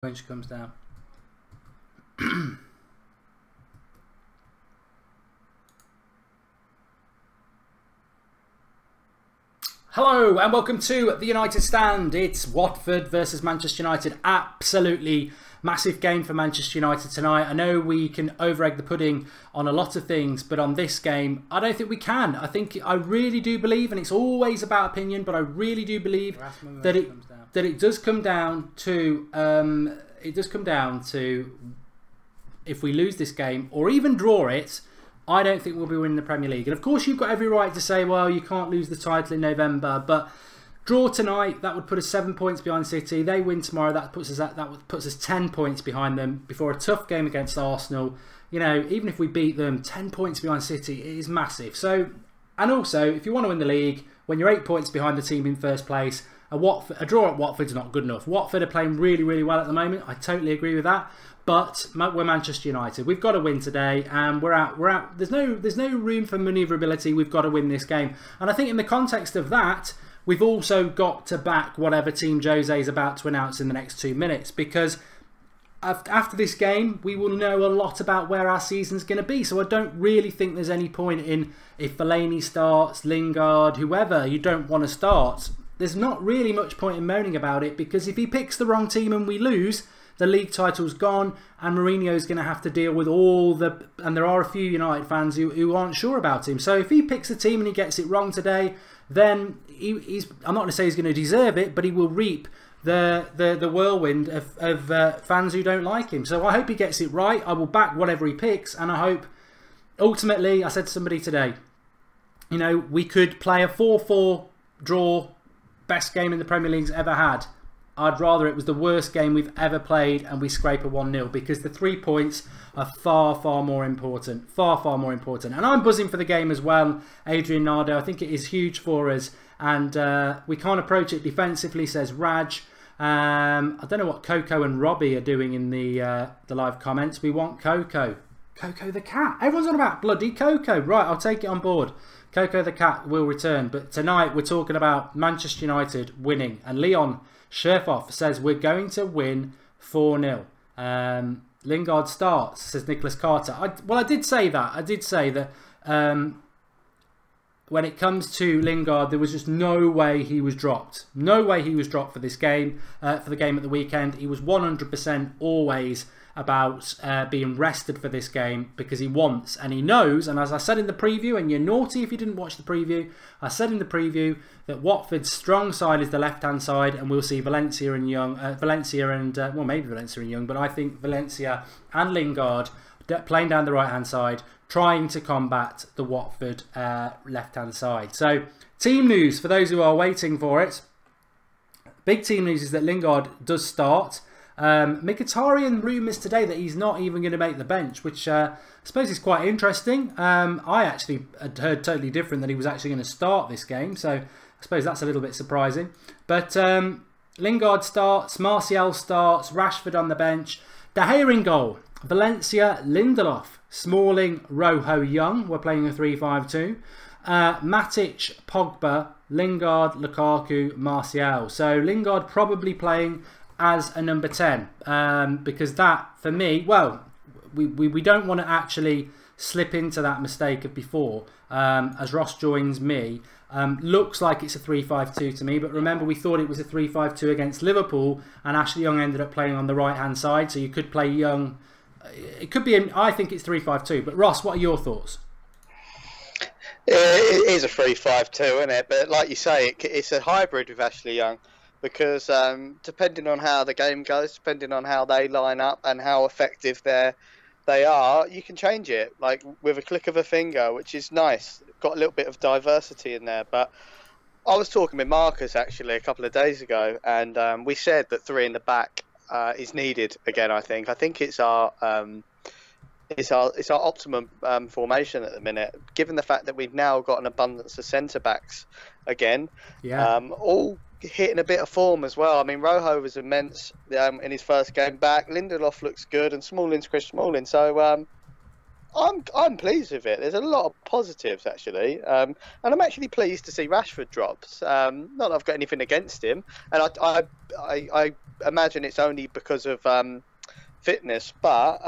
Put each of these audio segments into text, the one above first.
when she comes down. Hello and welcome to the United Stand. It's Watford versus Manchester United. Absolutely massive game for Manchester United tonight. I know we can over-egg the pudding on a lot of things, but on this game, I don't think we can. I really do believe, and it's always about opinion, but I really do believe that it does come down to if we lose this game or even draw it, I don't think we'll be winning the Premier League. And of course, you've got every right to say, well, you can't lose the title in November. But draw tonight, that would put us 7 points behind City. They win tomorrow, that puts us 10 points behind them before a tough game against Arsenal. You know, even if we beat them, 10 points behind City is massive. So, and also, if you want to win the league, when you're 8 points behind the team in first place, a draw at Watford's not good enough. Watford are playing really, really well at the moment. I totally agree with that. But we're Manchester United. We've got to win today, and we're out. There's no room for manoeuvrability. We've got to win this game. And I think in the context of that, we've also got to back whatever team Jose is about to announce in the next 2 minutes, because after this game, we will know a lot about where our season's going to be. So I don't really think there's any point in, if Fellaini starts, Lingard, whoever you don't want to start, there's not really much point in moaning about it, because if he picks the wrong team and we lose, the league title's gone, and Mourinho's going to have to deal with all the... And there are a few United fans who aren't sure about him. So if he picks a team and he gets it wrong today, then I'm not going to say he's going to deserve it, but he will reap the whirlwind of fans who don't like him. So I hope he gets it right. I will back whatever he picks, and I hope... Ultimately, I said to somebody today, you know, we could play a 4-4 draw, best game in the Premier League's ever had. I'd rather it was the worst game we've ever played and we scrape a 1-0, because the 3 points are far, far more important. Far, far more important. And I'm buzzing for the game as well, Adrian Nardo. I think it is huge for us, and we can't approach it defensively, says Raj. I don't know what Coco and Robbie are doing in the live comments. We want Coco. Coco the cat. Everyone's on about bloody Coco. Right, I'll take it on board. Coco the cat will return. But tonight we're talking about Manchester United winning. And Leon Sherfoff says we're going to win 4-0. Lingard starts, says Nicholas Carter. I did say that. I did say that when it comes to Lingard, there was just no way he was dropped. No way he was dropped for this game, for the game at the weekend. He was 100% always about being rested for this game, because he wants and he knows, and as I said in the preview, and you're naughty if you didn't watch the preview, I said in the preview that Watford's strong side is the left-hand side, and we'll see Valencia and Young, well, maybe Valencia and Young, but I think Valencia and Lingard playing down the right-hand side, trying to combat the Watford left-hand side. So, team news for those who are waiting for it. Big team news is that Lingard does start. Mkhitaryan rumours today that he's not even going to make the bench, which I suppose is quite interesting. I actually had heard totally different, that he was actually going to start this game, so I suppose that's a little bit surprising. But Lingard starts, Martial starts, Rashford on the bench, De Gea in goal, Valencia, Lindelof, Smalling, Rojo, Young. We're playing a 3-5-2. Matic, Pogba, Lingard, Lukaku, Martial. So Lingard probably playing as a number 10, because that, for me, well, we don't want to actually slip into that mistake of before, as Ross joins me. Looks like it's a 3-5-2 to me, but remember, we thought it was a 3-5-2 against Liverpool, and Ashley Young ended up playing on the right hand side, so you could play Young. It could be, I think it's 3-5-2, but Ross, what are your thoughts? It is a 3-5-2, isn't it? But like you say, it's a hybrid with Ashley Young, because depending on how the game goes, depending on how they line up and how effective they are, you can change it like with a click of a finger, which is nice. Got a little bit of diversity in there. But I was talking with Marcus actually a couple of days ago, and we said that 3 in the back is needed again. I think it's our optimum formation at the minute, given the fact that we've now got an abundance of centre backs again. Yeah. All hitting a bit of form as well. I mean, Rojo was immense in his first game back. Lindelof looks good, and Smalling's Chris Smalling. So I'm pleased with it. There's a lot of positives actually, and I'm actually pleased to see Rashford drops. Not that I've got anything against him, and I imagine it's only because of fitness, but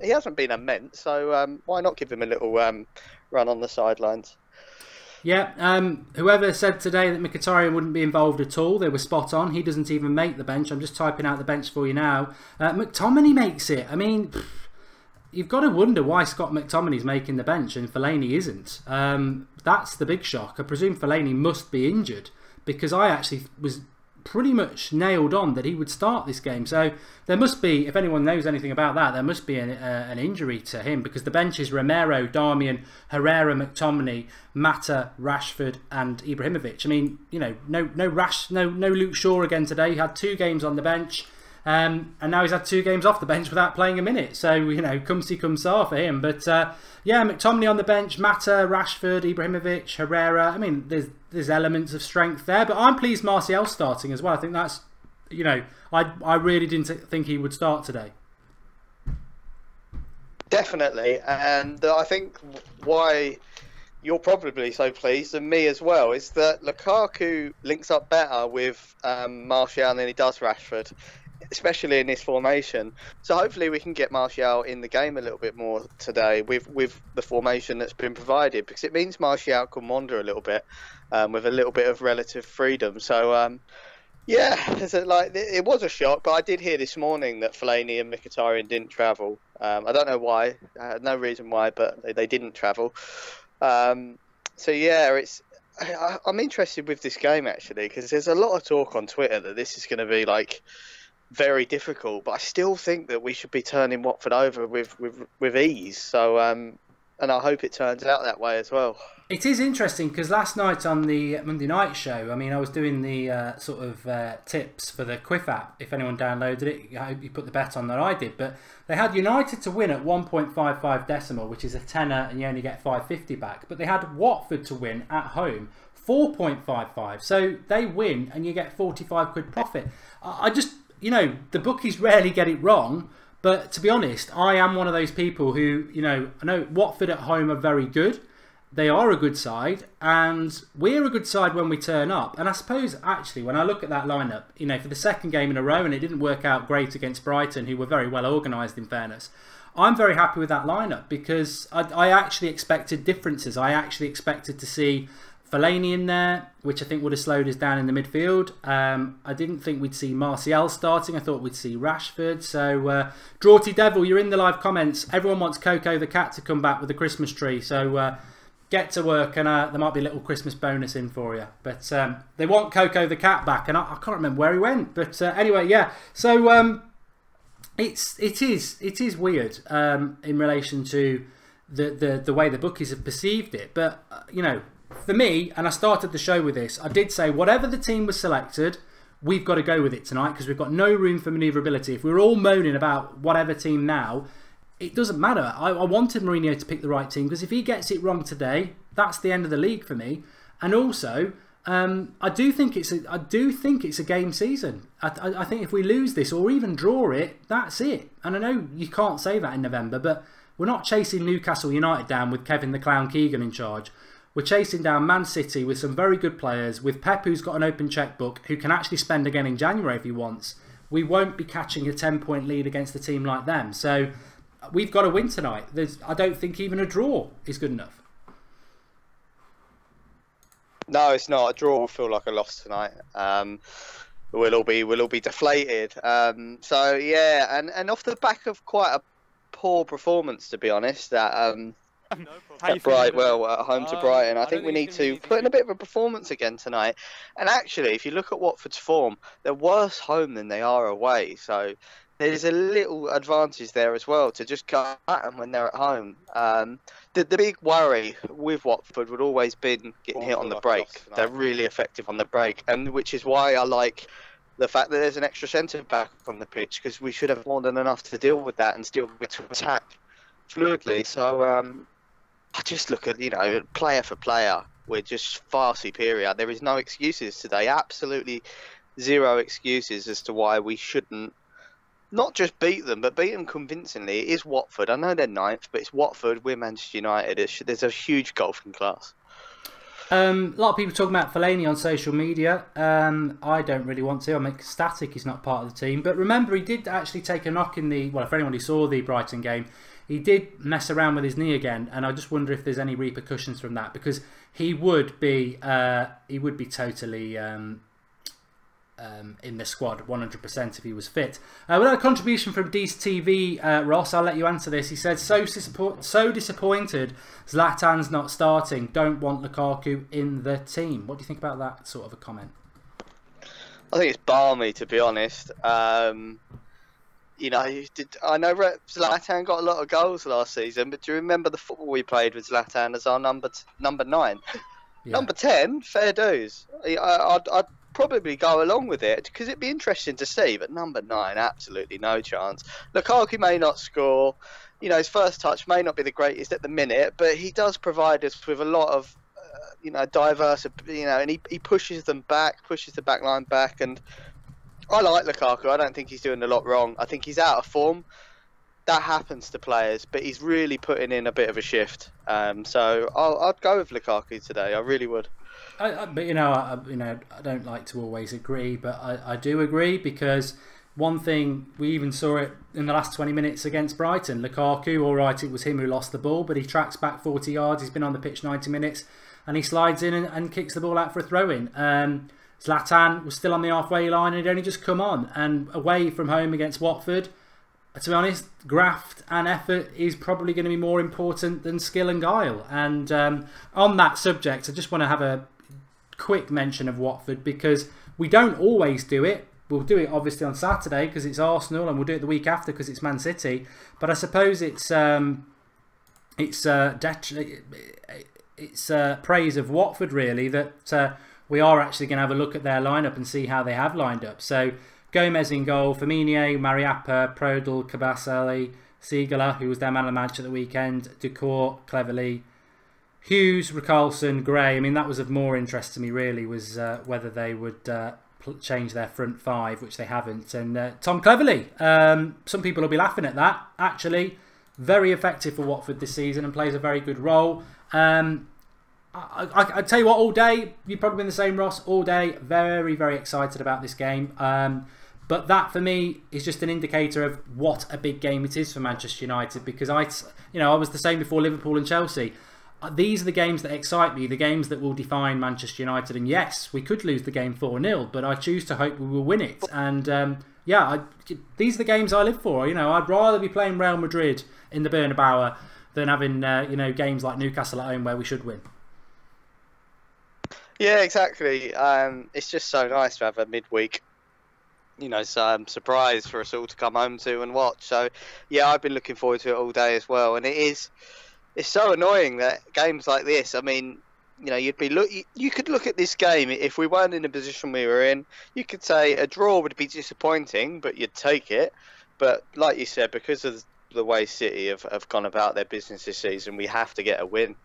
he hasn't been immense, so why not give him a little run on the sidelines? Yeah, whoever said today that Mkhitaryan wouldn't be involved at all, they were spot on. He doesn't even make the bench. I'm just typing out the bench for you now. McTominay makes it. I mean, you've got to wonder why Scott McTominay's making the bench and Fellaini isn't. That's the big shock. I presume Fellaini must be injured, because I actually was pretty much nailed on that he would start this game. So there must be, if anyone knows anything about that, there must be an injury to him, because the bench is Romero, Darmian, Herrera, McTominay, Mata, Rashford and Ibrahimovic. I mean, you know, no Luke Shaw again today. He had 2 games on the bench. And now he's had 2 games off the bench without playing a minute. So, you know, come see, come saw for him. But, yeah, McTominay on the bench, Mata, Rashford, Ibrahimovic, Herrera. I mean, there's elements of strength there. But I'm pleased Martial's starting as well. I think that's, you know, I really didn't think he would start today. Definitely. And I think why you're probably so pleased, and me as well, is that Lukaku links up better with Martial than he does Rashford, especially in this formation. So hopefully we can get Martial in the game a little bit more today with the formation that's been provided, because it means Martial can wander a little bit with a little bit of relative freedom. So yeah, it was a shock, but I did hear this morning that Fellaini and Mkhitaryan didn't travel. I don't know why, no reason why, but they didn't travel. So yeah, I'm interested with this game actually, because there's a lot of talk on Twitter that this is going to be like very difficult, but I still think that we should be turning Watford over with ease. So and I hope it turns out that way as well. It is interesting because last night on the Monday night show, I mean, I was doing the sort of tips for the Quiff app. If anyone downloaded it, I hope you put the bet on that I did. But they had United to win at 1.55 decimal, which is a tenner, and you only get 5.50 back. But they had Watford to win at home, 4.55. So they win and you get 45 quid profit. I just, you know, the bookies rarely get it wrong. But to be honest, I am one of those people who, you know, I know Watford at home are very good. They are a good side, and we're a good side when we turn up. And I suppose, actually, when I look at that lineup, you know, for the second game in a row, and it didn't work out great against Brighton, who were very well organised in fairness, I'm very happy with that lineup because I actually expected differences. I actually expected to see Fellaini in there, which I think would have slowed us down in the midfield. I didn't think we'd see Martial starting. I thought we'd see Rashford. So, Draughty Devil, you're in the live comments. Everyone wants Coco the cat to come back with a Christmas tree. So, get to work, and there might be a little Christmas bonus in for you. But they want Coco the cat back, and I can't remember where he went. But anyway, yeah. So it is weird in relation to the way the bookies have perceived it. But you know, for me, and I started the show with this, I did say whatever the team was selected, we've got to go with it tonight because we've got no room for manoeuvrability. If we're all moaning about whatever team now, it doesn't matter. I wanted Mourinho to pick the right team because if he gets it wrong today, that's the end of the league for me. And also, I do think it's a game season. I think if we lose this or even draw it, that's it. And I know you can't say that in November, but we're not chasing Newcastle United down with Kevin the Clown Keegan in charge. We're chasing down Man City with some very good players, with Pep who's got an open checkbook, who can actually spend again in January if he wants. We won't be catching a 10-point lead against a team like them. So we've got to win tonight. I don't think even a draw is good enough. No, it's not. A draw will feel like a loss tonight. We'll all be deflated. So yeah, and off the back of quite a poor performance, to be honest, at home to Brighton, I think we need to put in a bit of a performance again tonight. And actually, if you look at Watford's form, they're worse home than they are away. So there's a little advantage there as well to just go at them when they're at home. The big worry with Watford would always been getting hit on the break. They're really effective on the break, and which is why I like the fact that there's an extra centre back on the pitch, because we should have more than enough to deal with that and still get to attack fluidly. So I just look at, you know, player for player, we're just far superior. There is no excuses today, absolutely zero excuses as to why we shouldn't not just beat them, but beat them convincingly. It is Watford. I know they're ninth, but it's Watford. We're Manchester United. There's a huge golfing class. A lot of people talking about Fellaini on social media. I don't really want to. I'm ecstatic he's not part of the team. But remember, he did actually take a knock in the... Well, for anyone who saw the Brighton game, he did mess around with his knee again. And I just wonder if there's any repercussions from that. Because he would be totally... in the squad 100% if he was fit. We had a contribution from Dees TV. Ross, I'll let you answer this. He said, so disappointed Zlatan's not starting. Don't want Lukaku in the team. What do you think about that sort of a comment? I think it's balmy, to be honest. I know Zlatan got a lot of goals last season, but do you remember the football we played with Zlatan as our number 9? Yeah. Number 10, fair dues. I'd probably go along with it because it'd be interesting to see, but number 9, absolutely no chance. Lukaku may not score, his first touch may not be the greatest at the minute, but he does provide us with a lot of diverse, and he pushes them back, pushes the back line back, and I like Lukaku. I don't think he's doing a lot wrong. I think he's out of form. That happens to players, but he's really putting in a bit of a shift. So I'd go with Lukaku today. I really would. But I don't like to always agree, but I do agree because one thing we even saw it in the last 20 minutes against Brighton. Lukaku, all right, it was him who lost the ball, but he tracks back 40 yards. He's been on the pitch 90 minutes, and he slides in and kicks the ball out for a throw-in. Zlatan was still on the halfway line, and he'd only just come on. And away from home against Watford, to be honest, graft and effort is probably going to be more important than skill and guile. And on that subject, I just want to have a quick mention of Watford because we don't always do it. We'll do it obviously on Saturday because it's Arsenal, and we'll do it the week after because it's Man City. But I suppose it's praise of Watford really that we are actually going to have a look at their lineup and see how they have lined up. So Gomez in goal, Firmino, Mariappa, Prodl, Kabasele, Sigala, who was their man of the match at the weekend, Ducour, Cleverley, Hughes, Richarlison, Gray. I mean, that was of more interest to me really, was whether they would change their front 5, which they haven't. And Tom Cleverley, some people will be laughing at that. Actually, very effective for Watford this season and plays a very good role. I tell you what, all day, you've probably been the same, Ross, all day, very, very excited about this game. But that, for me, is just an indicator of what a big game it is for Manchester United, because I was the same before Liverpool and Chelsea. These are the games that excite me, the games that will define Manchester United. And yes, we could lose the game 4-0, but I choose to hope we will win it. And these are the games I live for. I'd rather be playing Real Madrid in the Bernabeu than having games like Newcastle at home where we should win. Yeah, exactly. It's just so nice to have a midweek, surprise for us all to come home to and watch. So, yeah, I've been looking forward to it all day as well. And it's so annoying that games like this. I mean, you could look at this game if we weren't in the position we were in. You could say a draw would be disappointing, but you'd take it. But like you said, because of the way City have gone about their business this season, we have to get a win,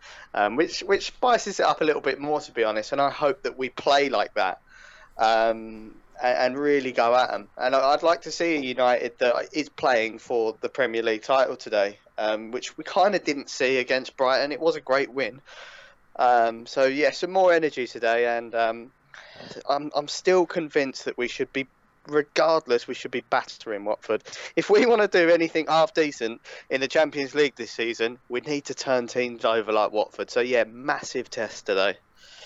which spices it up a little bit more, to be honest. And I hope that we play like that and really go at them. And I'd like to see a United that is playing for the Premier League title today, which we kind of didn't see against Brighton. It was a great win. So yeah, some more energy today, and I'm still convinced that we should be. Regardless, we should be battering Watford. If we want to do anything half decent in the Champions League this season, we need to turn teams over like Watford. So yeah, massive test today.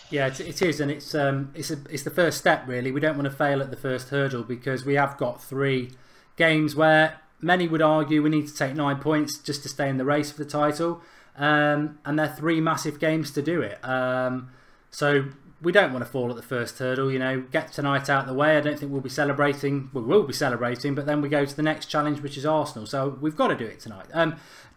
Yeah, it is, and it's the first step really. We don't want to fail at the first hurdle because we have got 3 games where many would argue we need to take 9 points just to stay in the race for the title, and they're 3 massive games to do it. So we don't want to fall at the first hurdle, get tonight out of the way. I don't think we'll be celebrating. We will be celebrating, but then we go to the next challenge, which is Arsenal. So we've got to do it tonight.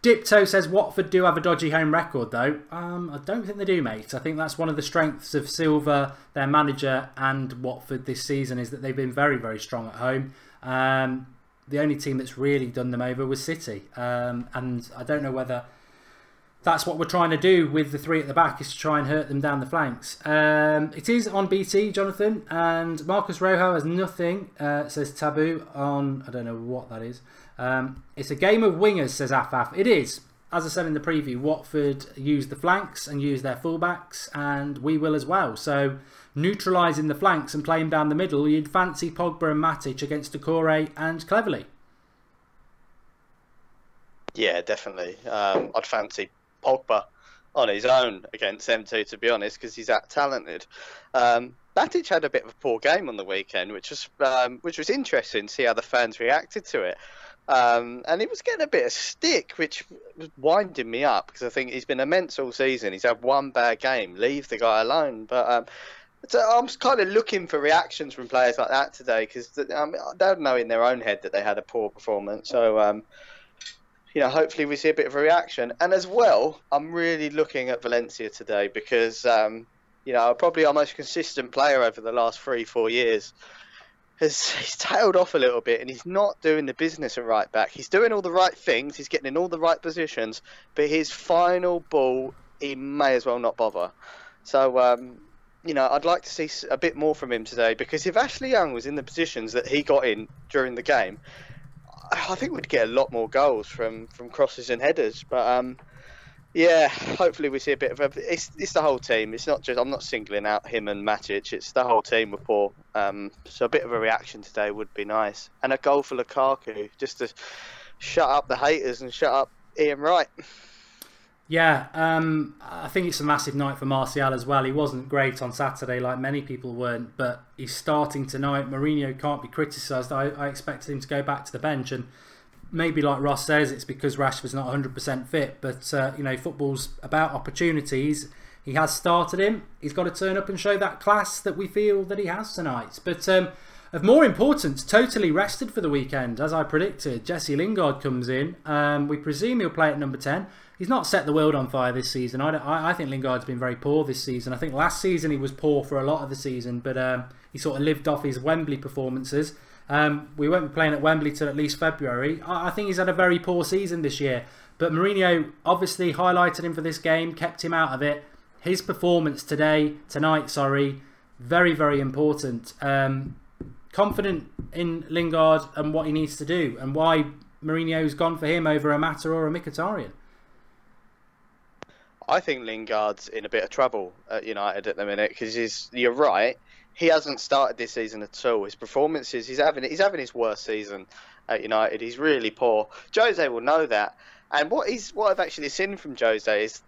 Dipto says Watford do have a dodgy home record, though. I don't think they do, mate. I think that's one of the strengths of Silva, their manager, and Watford this season is that they've been very, very strong at home. The only team that's really done them over was City. And I don't know whether that's what we're trying to do with the three at the back, is to try and hurt them down the flanks. It is on BT, Jonathan, and Marcus Rojo has nothing, says Taboo, on, I don't know what that is. It's a game of wingers, says Afaf. It is. As I said in the preview, Watford use the flanks and use their fullbacks, and we will as well. So, neutralising the flanks and playing down the middle, you'd fancy Pogba and Matic against Decore and Cleverley. Yeah, definitely. I'd fancy Pogba on his own against them two, to be honest, because he's that talented. Matic had a bit of a poor game on the weekend, which was interesting to see how the fans reacted to it. And he was getting a bit of stick, which was winding me up, because I think he's been immense all season. He's had one bad game. Leave the guy alone. But I'm kind of looking for reactions from players like that today, because they'll know in their own head that they had a poor performance. So, hopefully we see a bit of a reaction. And as well, I'm really looking at Valencia today, because, probably our most consistent player over the last 3-4 years. He's tailed off a little bit, and he's not doing the business at right back. He's doing all the right things, he's getting in all the right positions, but his final ball, he may as well not bother. So, I'd like to see a bit more from him today, because if Ashley Young was in the positions that he got in during the game, I think we'd get a lot more goals from crosses and headers. But hopefully we see a bit of it's the whole team. It's not just, I'm not singling out him and Matic. It's the whole team were poor. So a bit of a reaction today would be nice, and a goal for Lukaku just to shut up the haters and shut up Ian Wright. Yeah, I think it's a massive night for Martial as well. He wasn't great on Saturday, like many people weren't, but he's starting tonight. Mourinho can't be criticised. I expected him to go back to the bench, and maybe like Ross says, it's because Rashford's not 100% fit, but football's about opportunities. He has started him. He's got to turn up and show that class that we feel that he has tonight. But of more importance, totally rested for the weekend, as I predicted. Jesse Lingard comes in. We presume he'll play at number 10. He's not set the world on fire this season. I think Lingard's been very poor this season. I think last season he was poor for a lot of the season, but he sort of lived off his Wembley performances. We won't be playing at Wembley till at least February. I think he's had a very poor season this year, but Mourinho obviously highlighted him for this game, kept him out of it. His performance tonight, very, very important. Confident in Lingard and what he needs to do, and why Mourinho's gone for him over a Mata or a Mkhitaryan. I think Lingard's in a bit of trouble at United at the minute, because you're right. He hasn't started this season at all. His performances, he's having his worst season at United. He's really poor. Jose will know that. And what I've actually seen from Jose is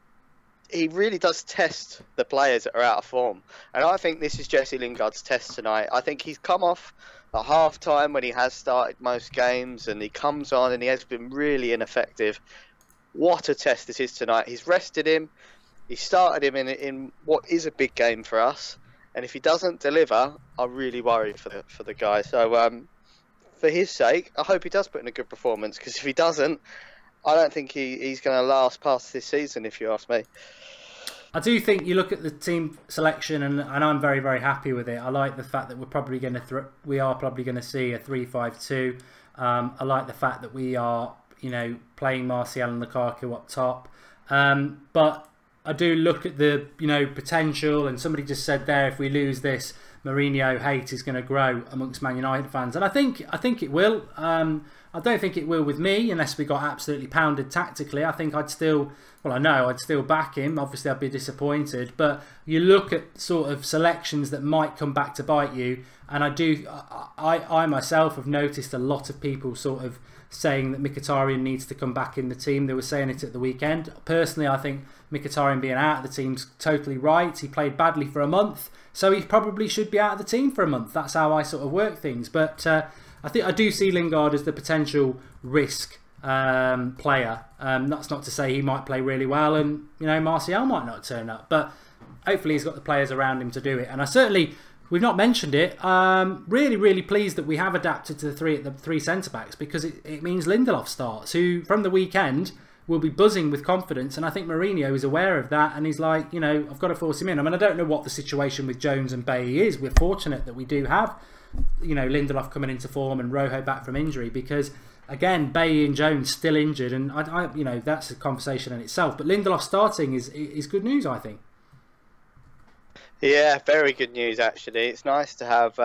he really does test the players that are out of form. And I think this is Jesse Lingard's test tonight. I think he's come off at half time when he has started most games, and he comes on and he has been really ineffective. What a test this is tonight. He's rested him. He started him in what is a big game for us. And if he doesn't deliver, I really worry for the guy. So for his sake, I hope he does put in a good performance, because if he doesn't, I don't think he's going to last past this season, if you ask me. I do think you look at the team selection, and I'm very, very happy with it. I like the fact that we are probably going to see a 3-5-2. I like the fact that we are playing Martial and Lukaku up top. But I do look at the potential, and somebody just said there, if we lose this, Mourinho hate is going to grow amongst Man United fans, and I think it will. I don't think it will with me, unless we got absolutely pounded tactically. I think I'd still back him. Obviously, I'd be disappointed, but you look at sort of selections that might come back to bite you, and I myself have noticed a lot of people sort of saying that Mkhitaryan needs to come back in the team. They were saying it at the weekend. Personally, I think Mkhitaryan being out of the team's totally right. He played badly for a month, so he probably should be out of the team for a month. That's how I sort of work things. But I do see Lingard as the potential risk player. That's not to say he might play really well, and Martial might not turn up. But hopefully he's got the players around him to do it. And we've not mentioned it. Really, really pleased that we have adapted to the three centre backs, because it means Lindelof starts, who from the weekend will be buzzing with confidence, and I think Mourinho is aware of that, and he's like, I've got to force him in. I mean, I don't know what the situation with Jones and Bailly is. We're fortunate that we do have, Lindelof coming into form and Rojo back from injury, because again, Bailey and Jones still injured, and you know, that's a conversation in itself. But Lindelof starting is good news, I think. Yeah, very good news actually. It's nice to have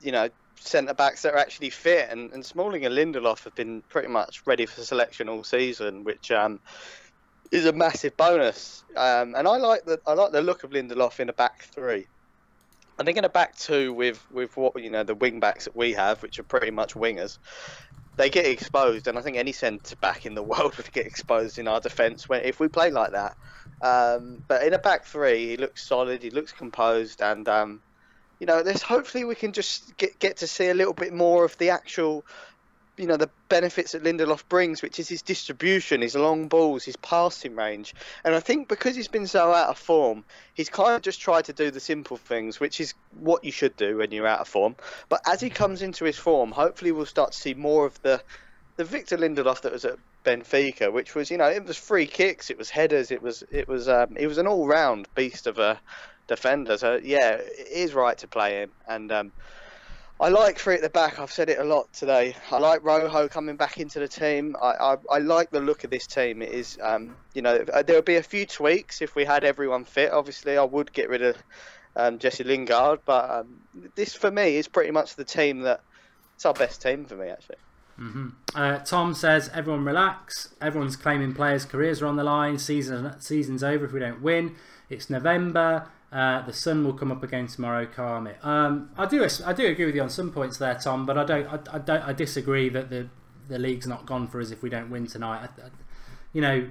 you know, centre backs that are actually fit, and Smalling and Lindelof have been pretty much ready for selection all season, which is a massive bonus. And I like the look of Lindelof in a back three. I think in a back two with what, you know, the wing backs that we have, which are pretty much wingers, they get exposed, and I think any centre back in the world would get exposed in our defence if we play like that. But in a back three, he looks solid, he looks composed, and you know, hopefully we can just get to see a little bit more of the actual, you know, the benefits that Lindelof brings, which is his distribution, his long balls, his passing range. And I think because he's been so out of form, he's kind of just tried to do the simple things, which is what you should do when you're out of form. But as he comes into his form, hopefully we'll start to see more of the Victor Lindelof that was at Benfica, which was, you know, it was free kicks, it was headers, it was an all-round beast of a defender. So yeah, it is right to play him, and I like three at the back. I've said it a lot today. I like Rojo coming back into the team. I like the look of this team. It is, you know, there would be a few tweaks if we had everyone fit. Obviously, I would get rid of Jesse Lingard, but this for me is pretty much the team it's our best team for me actually. Tom says, everyone relax. Everyone's claiming players' careers are on the line. Season's over if we don't win. It's November. The sun will come up again tomorrow. Calm it. I do agree with you on some points there, Tom, but I disagree that the league's not gone for us if we don't win tonight. You know,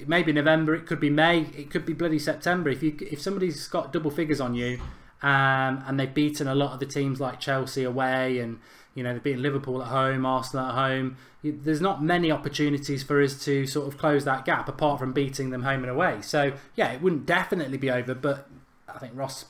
maybe November, it could be May, it could be bloody September. If somebody's got double figures on you, and they've beaten a lot of the teams like Chelsea away, and you know, they've beaten Liverpool at home, Arsenal at home, there's not many opportunities for us to sort of close that gap apart from beating them home and away. So yeah, it wouldn't definitely be over, but I think Ross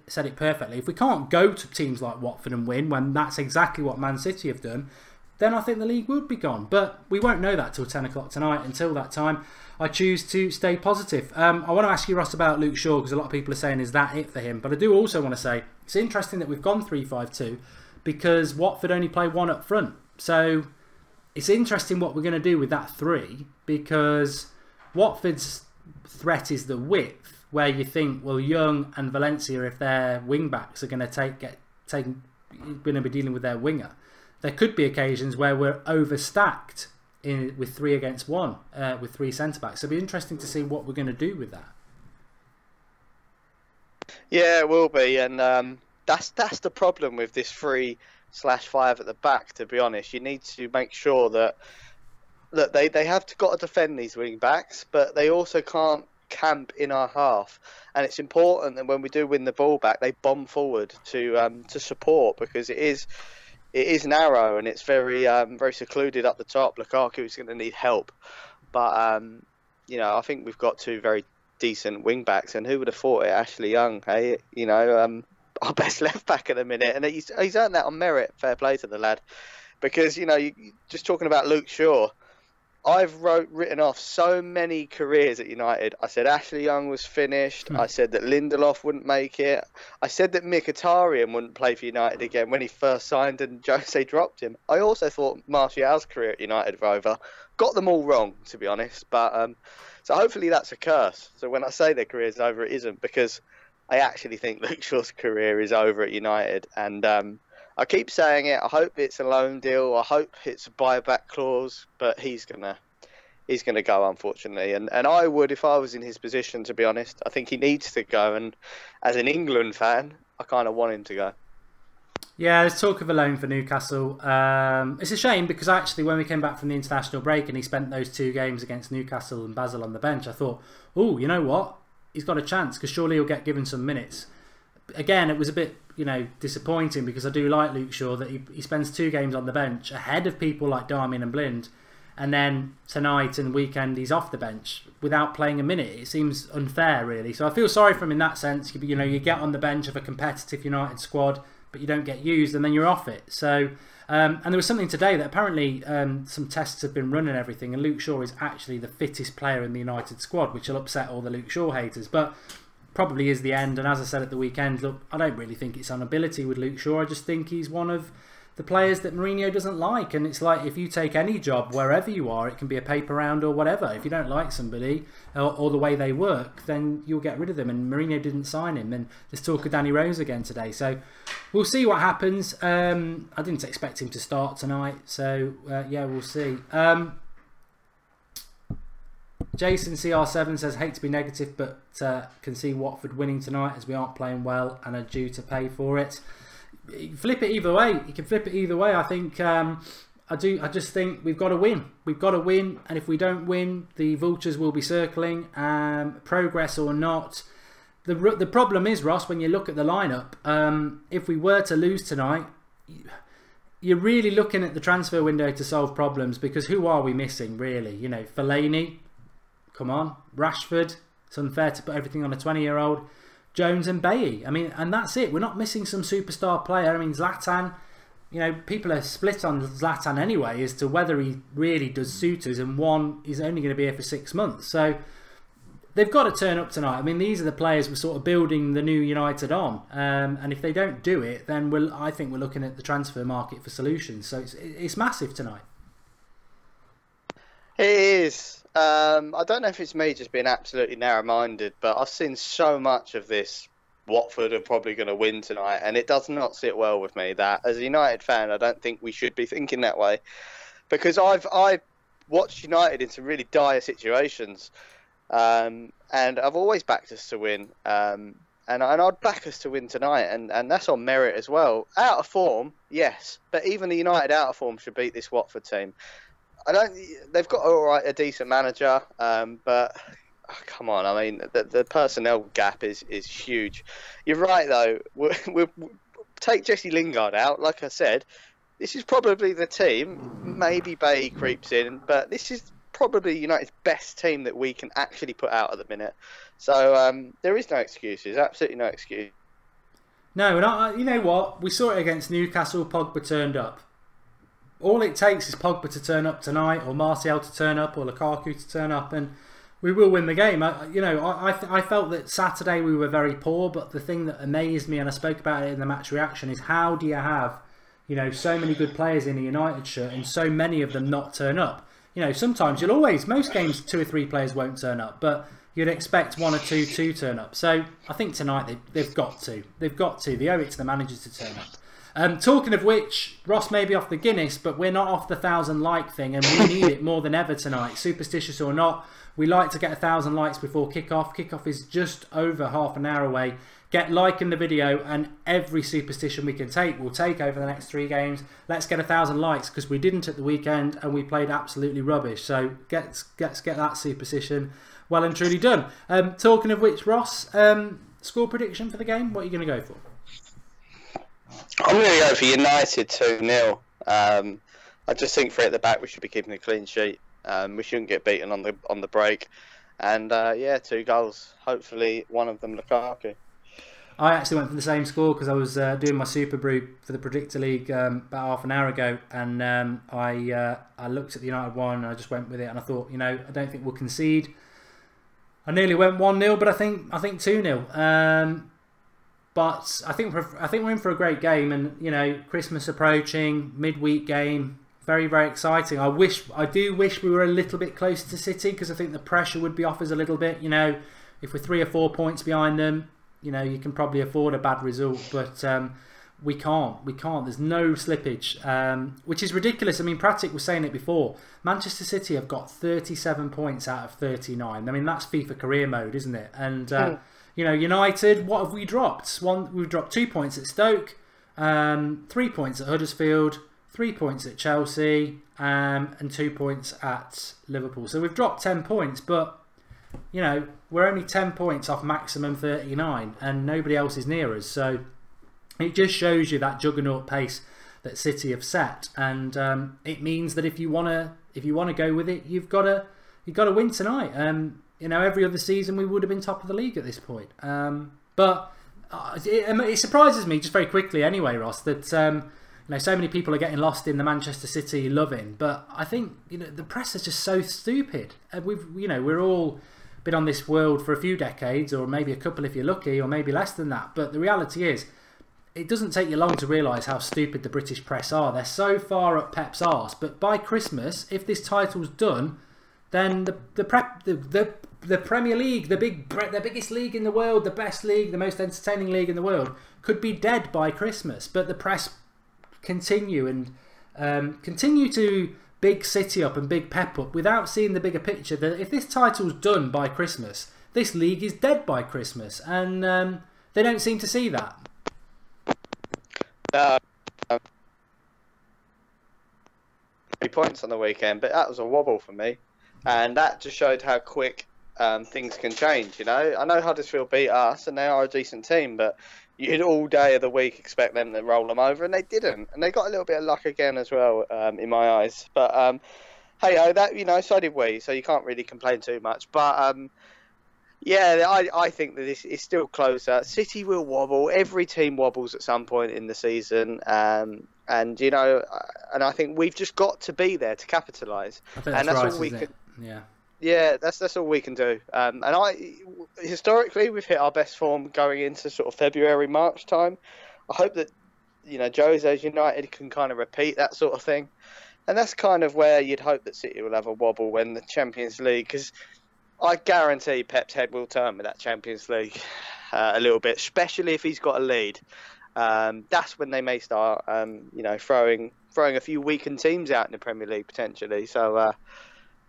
said it perfectly. If we can't go to teams like Watford and win, when that's exactly what Man City have done, then I think the league would be gone. But we won't know that till 10 o'clock tonight. Until that time, I choose to stay positive. I want to ask you, Ross, about Luke Shaw, because a lot of people are saying, is that it for him? But I do also want to say, it's interesting that we've gone 3-5-2 because Watford only play one up front. So it's interesting what we're going to do with that three, because Watford's threat is the width, where you think, well, Young and Valencia, if their wing backs are going to going to be dealing with their winger, there could be occasions where we're overstacked with 3 against 1, with 3 centre backs. So it'll be interesting to see what we're going to do with that. Yeah, it will be, and that's the problem with this 3/5 at the back. To be honest, you need to make sure that they have got to defend these wing backs, but they also can't camp in our half, and it's important that when we do win the ball back, they bomb forward to support, because it is narrow and it's very secluded up the top. Lukaku is going to need help, but you know, I think we've got 2 very decent wing backs, and who would have thought it? Ashley Young, hey, you know, our best left back at the minute, and he's earned that on merit. Fair play to the lad, because you know, just talking about Luke Shaw, I've written off so many careers at United. I said Ashley Young was finished. I said that Lindelof wouldn't make it. I said that Mkhitaryan wouldn't play for United again when he first signed and Jose dropped him. I also thought Martial's career at United was over. Got them all wrong, to be honest. But so hopefully that's a curse. So when I say their career's over, it isn't, because I actually think Luke Shaw's career is over at United. And I keep saying it. I hope it's a loan deal. I hope it's a buyback clause, but he's gonna go, unfortunately. And I would, if I was in his position, to be honest. I think he needs to go. And as an England fan, I kind of want him to go. Yeah, there's talk of a loan for Newcastle. It's a shame, because actually when we came back from the international break and he spent those 2 games against Newcastle and Basel on the bench, I thought, oh, you know what? He's got a chance, because surely he'll get given some minutes. Again, it was a bit, you know, disappointing, because I do like Luke Shaw, that he spends 2 games on the bench ahead of people like Darmian and Blind, and then tonight and weekend he's off the bench without playing a minute. It seems unfair, really. So I feel sorry for him in that sense. You know, you get on the bench of a competitive United squad, but you don't get used, and then you're off it. So, and there was something today that apparently some tests have been run and everything, and Luke Shaw is actually the fittest player in the United squad, which will upset all the Luke Shaw haters. But probably is the end. And as I said at the weekend, look, I don't really think it's on ability with Luke Shaw. I just think he's one of the players that Mourinho doesn't like. And it's like, if you take any job wherever you are, it can be a paper round or whatever. If you don't like somebody or the way they work, then you'll get rid of them. And Mourinho didn't sign him. And there's talk of Danny Rose again today. So we'll see what happens. I didn't expect him to start tonight. So yeah, we'll see. Jason CR7 says, hate to be negative, but can see Watford winning tonight as we aren't playing well and are due to pay for it. Flip it either way. You can flip it either way. I think I just think we've got to win. We've got to win, and if we don't win, the vultures will be circling. Progress or not. The problem is, Ross, when you look at the lineup, if we were to lose tonight, you're really looking at the transfer window to solve problems, because who are we missing really? You know, Fellaini, come on, Rashford. It's unfair to put everything on a 20-year-old. Jones and Bailly. I mean, and that's it. We're not missing some superstar player. I mean, Zlatan, you know, people are split on Zlatan anyway as to whether he really does suit us, and one, he's only going to be here for 6 months. So they've got to turn up tonight. I mean, these are the players we're sort of building the new United on. And if they don't do it, then I think we're looking at the transfer market for solutions. So it's massive tonight. It is. I don't know if it's me just being absolutely narrow-minded, but I've seen so much of this. Watford are probably going to win tonight, and it does not sit well with me that, as a United fan, I don't think we should be thinking that way, because I've watched United in some really dire situations, and I've always backed us to win, and I'd back us to win tonight, and that's on merit as well. Out of form, yes, but even the United out of form should beat this Watford team. They've got a decent manager, but come on, I mean, the personnel gap is huge. You're right, though. We'll take Jesse Lingard out. Like I said, this is probably the team. Maybe Bailly creeps in, but this is probably United's best team that we can actually put out at the minute. So there is no excuses, absolutely no excuse. No, and you know what? We saw it against Newcastle. Pogba turned up. All it takes is Pogba to turn up tonight, or Martial to turn up, or Lukaku to turn up, and we will win the game. I felt that Saturday we were very poor, but the thing that amazed me, and I spoke about it in the match reaction, is how do you have, you know, so many good players in a United shirt and so many of them not turn up? You know, sometimes most games 2 or 3 players won't turn up, but you'd expect 1 or 2 to turn up. So I think tonight they've got to. They owe it to the managers to turn up. Talking of which, Ross may be off the Guinness, but we're not off the 1,000 like thing, and we need it more than ever tonight. Superstitious or not, we like to get 1,000 likes before kickoff. Kickoff is just over half an hour away. Get liking the video, and every superstition we can take, we'll take over the next 3 games. Let's get 1,000 likes, because we didn't at the weekend, and we played absolutely rubbish. So let's get that superstition well and truly done. Talking of which, Ross, score prediction for the game, what are you going to go for? I'm going to go for United 2-0. I just think for at the back we should be keeping a clean sheet. We shouldn't get beaten on the break. And yeah, 2 goals. Hopefully one of them Lukaku. I actually went for the same score because I was doing my Super Brew for the Predictor League about half an hour ago, and I looked at the United one and I just went with it, and I thought, you know, I don't think we'll concede. I nearly went 1-0, but I think 2-0. But I think we're in for a great game, and you know, Christmas approaching, midweek game, very, very exciting. I do wish we were a little bit closer to City, because I think the pressure would be off us a little bit. You know, if we're 3 or 4 points behind them, you know, you can probably afford a bad result, but we can't. There's no slippage, which is ridiculous. I mean, Pratik was saying it before. Manchester City have got 37 points out of 39. I mean, that's FIFA career mode, isn't it? And you know, United, what have we dropped? We've dropped 2 points at Stoke, 3 points at Huddersfield, 3 points at Chelsea, and 2 points at Liverpool. So we've dropped 10 points, but you know, we're only 10 points off maximum 39, and nobody else is near us. So it just shows you that juggernaut pace that City have set, and it means that if you want to go with it, you've got to win tonight. You know, every other season we would have been top of the league at this point. But it surprises me, just very quickly anyway, Ross, that you know, so many people are getting lost in the Manchester City loving. But I think, you know, the press is just so stupid. We're all been on this world for a few decades, or maybe a couple if you're lucky, or maybe less than that. But the reality is, it doesn't take you long to realise how stupid the British press are. They're so far up Pep's arse. But by Christmas, if this title's done, then the Premier League, the biggest league in the world, the best league, the most entertaining league in the world, could be dead by Christmas. But the press continue to big City up and big Pep up without seeing the bigger picture. That if this title's done by Christmas, this league is dead by Christmas, and they don't seem to see that. 3 points on the weekend, but that was a wobble for me, and that just showed how quick things can change. You know, I know Huddersfield beat us, and they are a decent team, but you'd all day of the week expect them to roll them over, and they didn't, and they got a little bit of luck again as well, in my eyes. But hey, that so did we, so you can't really complain too much. But yeah, I think that this is still closer. City will wobble. Every team wobbles at some point in the season. And I think we've just got to be there to capitalise. And that's all we can. Yeah, that's all we can do. And historically, we've hit our best form going into sort of February, March time. I hope that, Jose's United can kind of repeat that sort of thing. And that's kind of where you'd hope that City will have a wobble when the Champions League, because I guarantee Pep's head will turn with that Champions League a little bit, especially if he's got a lead. That's when they may start, throwing a few weakened teams out in the Premier League potentially. So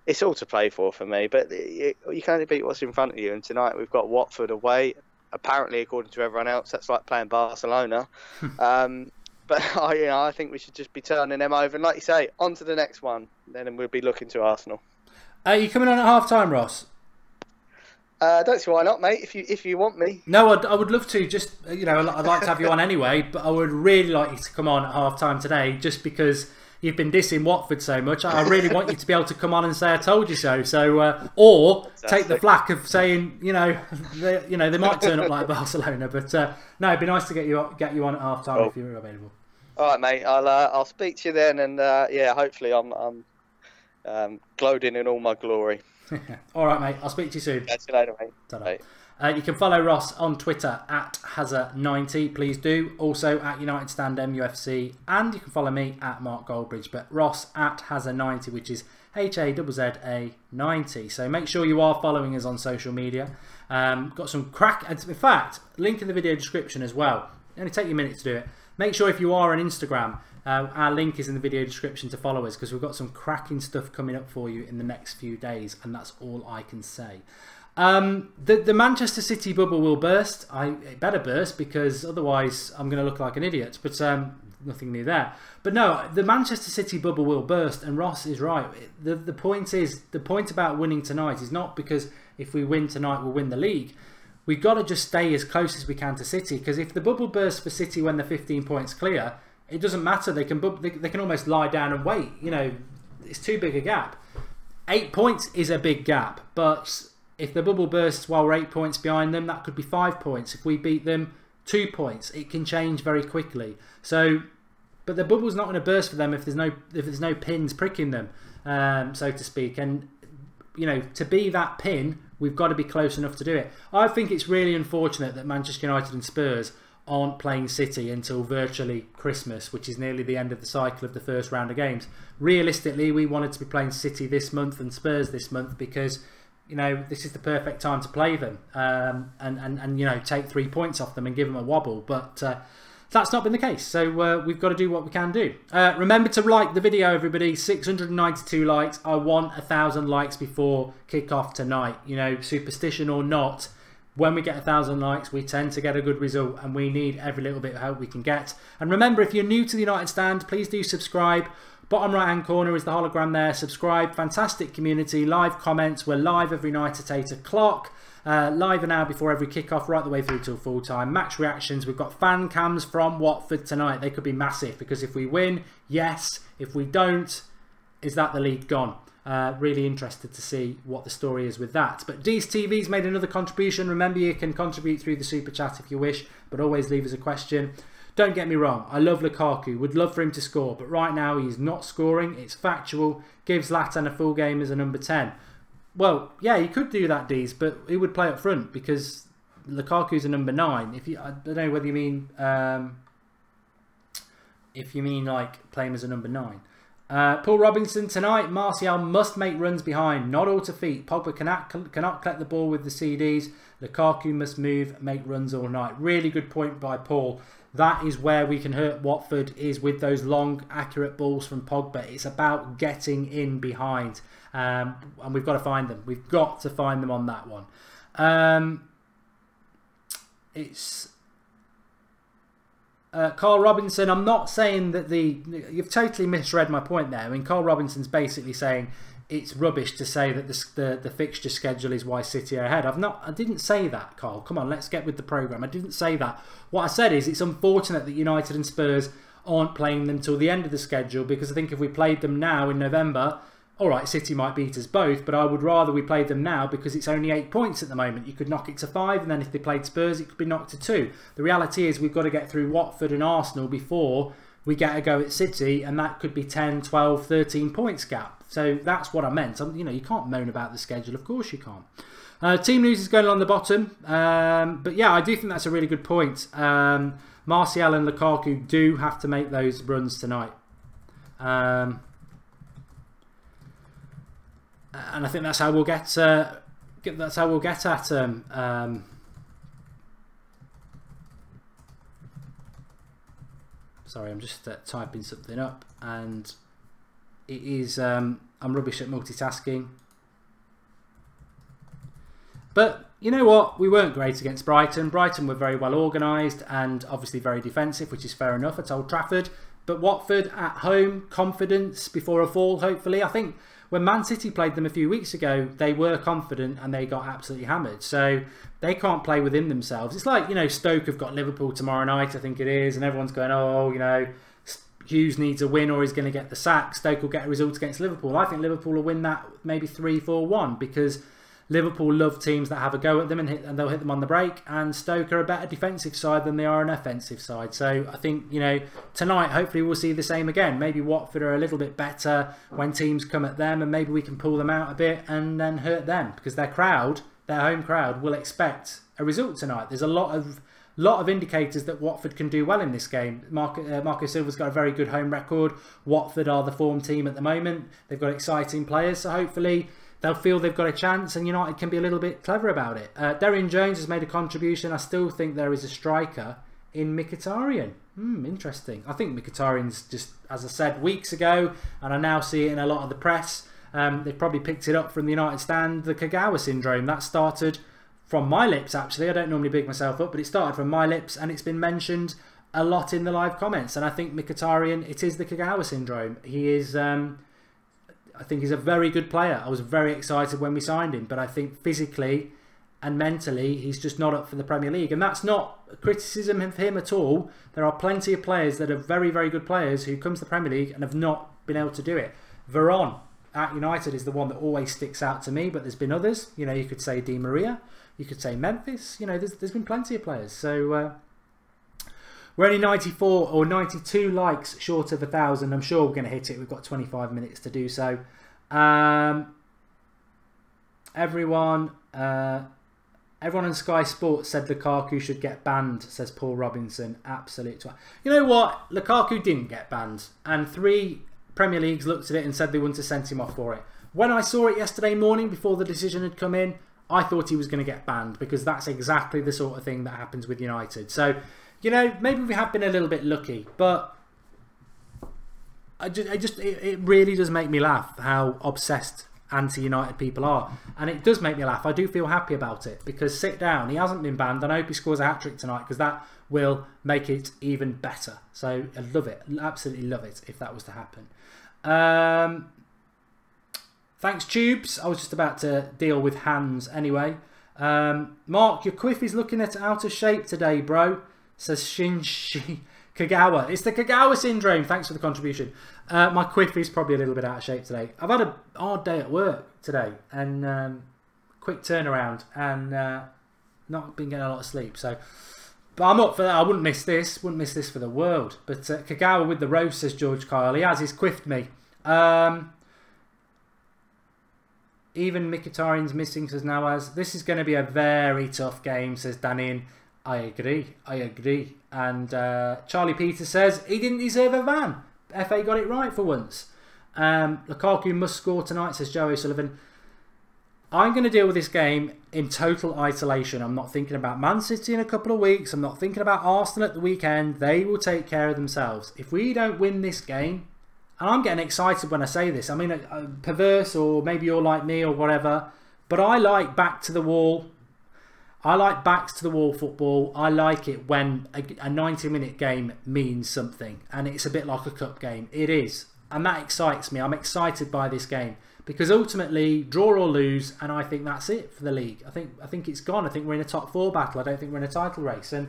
it's all to play for me. But you can only beat what's in front of you. And tonight we've got Watford away. Apparently, according to everyone else, that's like playing Barcelona. But I think we should just be turning them over. And like you say, on to the next one. Then we'll be looking to Arsenal. Are you coming on at half time, Ross? Don't see why not, mate. If you want me. No, I would love to. Just I'd like to have you on anyway. But I would really like you to come on at half time today, just because you've been dissing Watford so much. I really want you to be able to come on and say I told you so. So, or take the flack of saying they might turn up like Barcelona. But no, it'd be nice to get you on at half time if you're available. All right, mate. I'll speak to you then, and hopefully I'm gloating in all my glory. All right, mate. I'll speak to you soon. Catch you later, mate. You can follow Ross on Twitter at Hazza90. Please do. Also at United Stand MUFC, and you can follow me at Mark Goldbridge. But Ross at Hazza90, which is HAZZA90. So make sure you are following us on social media. Got some crack. In fact, link in the video description as well. Only take you a minute to do it. Make sure if you are on Instagram, our link is in the video description to follow us, because we've got some cracking stuff coming up for you in the next few days, and that's all I can say. The Manchester City bubble will burst. It better burst, because otherwise I'm going to look like an idiot. But nothing new there. But no, the Manchester City bubble will burst, and Ross is right. The point about winning tonight is not because if we win tonight we'll win the league. We've got to just stay as close as we can to City, because if the bubble bursts for City when they're 15 points clear, it doesn't matter. They can almost lie down and wait. It's too big a gap. 8 points is a big gap, but if the bubble bursts while we're 8 points behind them, that could be 5 points. If we beat them, 2 points. It can change very quickly. So, but the bubble's not going to burst for them if there's no pins pricking them, so to speak. And to be that pin, we've got to be close enough to do it. I think it's really unfortunate that Manchester United and Spurs aren't playing City until virtually Christmas, which is nearly the end of the cycle of the first round of games. Realistically, we wanted to be playing City this month and Spurs this month, because this is the perfect time to play them and take 3 points off them and give them a wobble. But that's not been the case, so we've got to do what we can do. Remember to like the video, everybody. 692 likes. I want 1,000 likes before kick-off tonight. Superstition or not, when we get 1,000 likes, we tend to get a good result, and we need every little bit of help we can get. And remember, if you're new to the United Stand, please do subscribe. Bottom right hand corner is the hologram there. Subscribe. Fantastic community. Live comments. We're live every night at 8 o'clock. Live an hour before every kickoff, right the way through till full time. Match reactions. We've got fan cams from Watford tonight. They could be massive, because if we win, yes. If we don't, is that the league gone? Really interested to see what the story is with that. But Deez TV's made another contribution. Remember, you can contribute through the super chat if you wish, but always leave us a question. Don't get me wrong, I love Lukaku, would love for him to score, but right now he's not scoring. It's factual. Gives Zlatan a full game as a number 10. Well, yeah, he could do that, Deez, but he would play up front, because Lukaku's a number 9. I don't know whether you mean if you mean like play him as a number 9. Paul Robinson, tonight Martial must make runs behind, not all to feet. Pogba cannot collect the ball with the CDs. Lukaku must move, make runs all night. Really good point by Paul. That is where we can hurt Watford, is with those long, accurate balls from Pogba. It's about getting in behind. And we've got to find them. We've got to find them on that one. Carl Robinson, I'm not saying that you've totally misread my point there. I mean, Carl Robinson's basically saying it's rubbish to say that the fixture schedule is why City are ahead. I didn't say that, Carl. Come on, let's get with the programme. I didn't say that. What I said is it's unfortunate that United and Spurs aren't playing them till the end of the schedule, because I think if we played them now in November, alright, City might beat us both, but I would rather we played them now because it's only 8 points at the moment. You could knock it to 5, and then if they played Spurs, it could be knocked to 2. The reality is we've got to get through Watford and Arsenal before we get a go at City, and that could be 10, 12, 13 points gap. So that's what I meant. You know, you can't moan about the schedule. Of course you can't. Team news is going on the bottom. But yeah, I do think that's a really good point. Martial and Lukaku do have to make those runs tonight. And I think that's how we'll get. That's how we'll get at sorry, I'm just typing something up, and it is. I'm rubbish at multitasking. But you know what? We weren't great against Brighton. Brighton were very well organised and obviously very defensive, which is fair enough at Old Trafford. But Watford at home, confidence before a fall, hopefully. I think when Man City played them a few weeks ago, they were confident and they got absolutely hammered. So they can't play within themselves. It's like, you know, Stoke have got Liverpool tomorrow night, I think it is, and everyone's going, oh, you know, Hughes needs a win or he's going to get the sack. Stoke will get a result against Liverpool. I think Liverpool will win that maybe 3-4-1, because Liverpool love teams that have a go at them and they'll hit them on the break, and Stoke are a better defensive side than they are an offensive side. So I think, you know, tonight hopefully we'll see the same again. Maybe Watford are a little bit better when teams come at them, and maybe we can pull them out a bit and then hurt them, because their crowd, their home crowd, will expect a result tonight. There's a lot of indicators that Watford can do well in this game. Marco Silva's got a very good home record. Watford are the form team at the moment. They've got exciting players, so hopefully they'll feel they've got a chance, and United can be a little bit clever about it. Darian Jones has made a contribution. I still think there is a striker in Mkhitaryan. Interesting. I think Mkhitaryan's just, as I said weeks ago, and I now see it in a lot of the press, they've probably picked it up from the United stand, the Kagawa syndrome. That started from my lips, actually. I don't normally big myself up, but it started from my lips, and it's been mentioned a lot in the live comments. And I think Mkhitaryan, it is the Kagawa syndrome. He is... I think he's a very good player. I was very excited when we signed him, but I think physically and mentally he's just not up for the Premier League. And that's not a criticism of him at all. There are plenty of players that are very, very good players who come to the Premier League and have not been able to do it. Veron at United is the one that always sticks out to me, but there's been others. You know, you could say Di Maria, you could say Memphis. You know, there's been plenty of players. So we're only 94 or 92 likes short of 1,000. I'm sure we're going to hit it. We've got 25 minutes to do so. Everyone on Sky Sports said Lukaku should get banned, says Paul Robinson. Absolute twat. You know what? Lukaku didn't get banned, and 3 Premier Leagues looked at it and said they wouldn't have sent him off for it. When I saw it yesterday morning before the decision had come in, I thought he was going to get banned, because that's exactly the sort of thing that happens with United. So, you know, maybe we have been a little bit lucky, but it really does make me laugh how obsessed anti-United people are. And it does make me laugh. I do feel happy about it, because sit down, he hasn't been banned, and I hope he scores a hat-trick tonight, because that will make it even better. So I love it. Absolutely love it if that was to happen. Thanks, Tubes. I was just about to deal with hands anyway. Mark, your quiff is looking out of shape today, bro, says Shinji Kagawa. It's the Kagawa syndrome. Thanks for the contribution. My quiff is probably a little bit out of shape today. I've had a hard day at work today, and quick turnaround, and not been getting a lot of sleep. So, but I'm up for that. I wouldn't miss this. Wouldn't miss this for the world. But Kagawa with the roast, says George Kyle. He has. He's quiffed me. Even Mkhitaryan's missing, says Nawaz. This is going to be a very tough game, says Danin. I agree. And Charlie Peters says he didn't deserve a van. FA got it right for once. Lukaku must score tonight, says Joe O'Sullivan. I'm going to deal with this game in total isolation. I'm not thinking about Man City in a couple of weeks. I'm not thinking about Arsenal at the weekend. They will take care of themselves. If we don't win this game, and I'm getting excited when I say this. I mean, perverse, or maybe you're like me or whatever, but I like back to the wall. I like backs to the wall football. I like it when a 90-minute game means something, and it's a bit like a cup game. It is, and that excites me. I'm excited by this game because ultimately, draw or lose, and I think that's it for the league. I think it's gone. I think we're in a top 4 battle. I don't think we're in a title race, and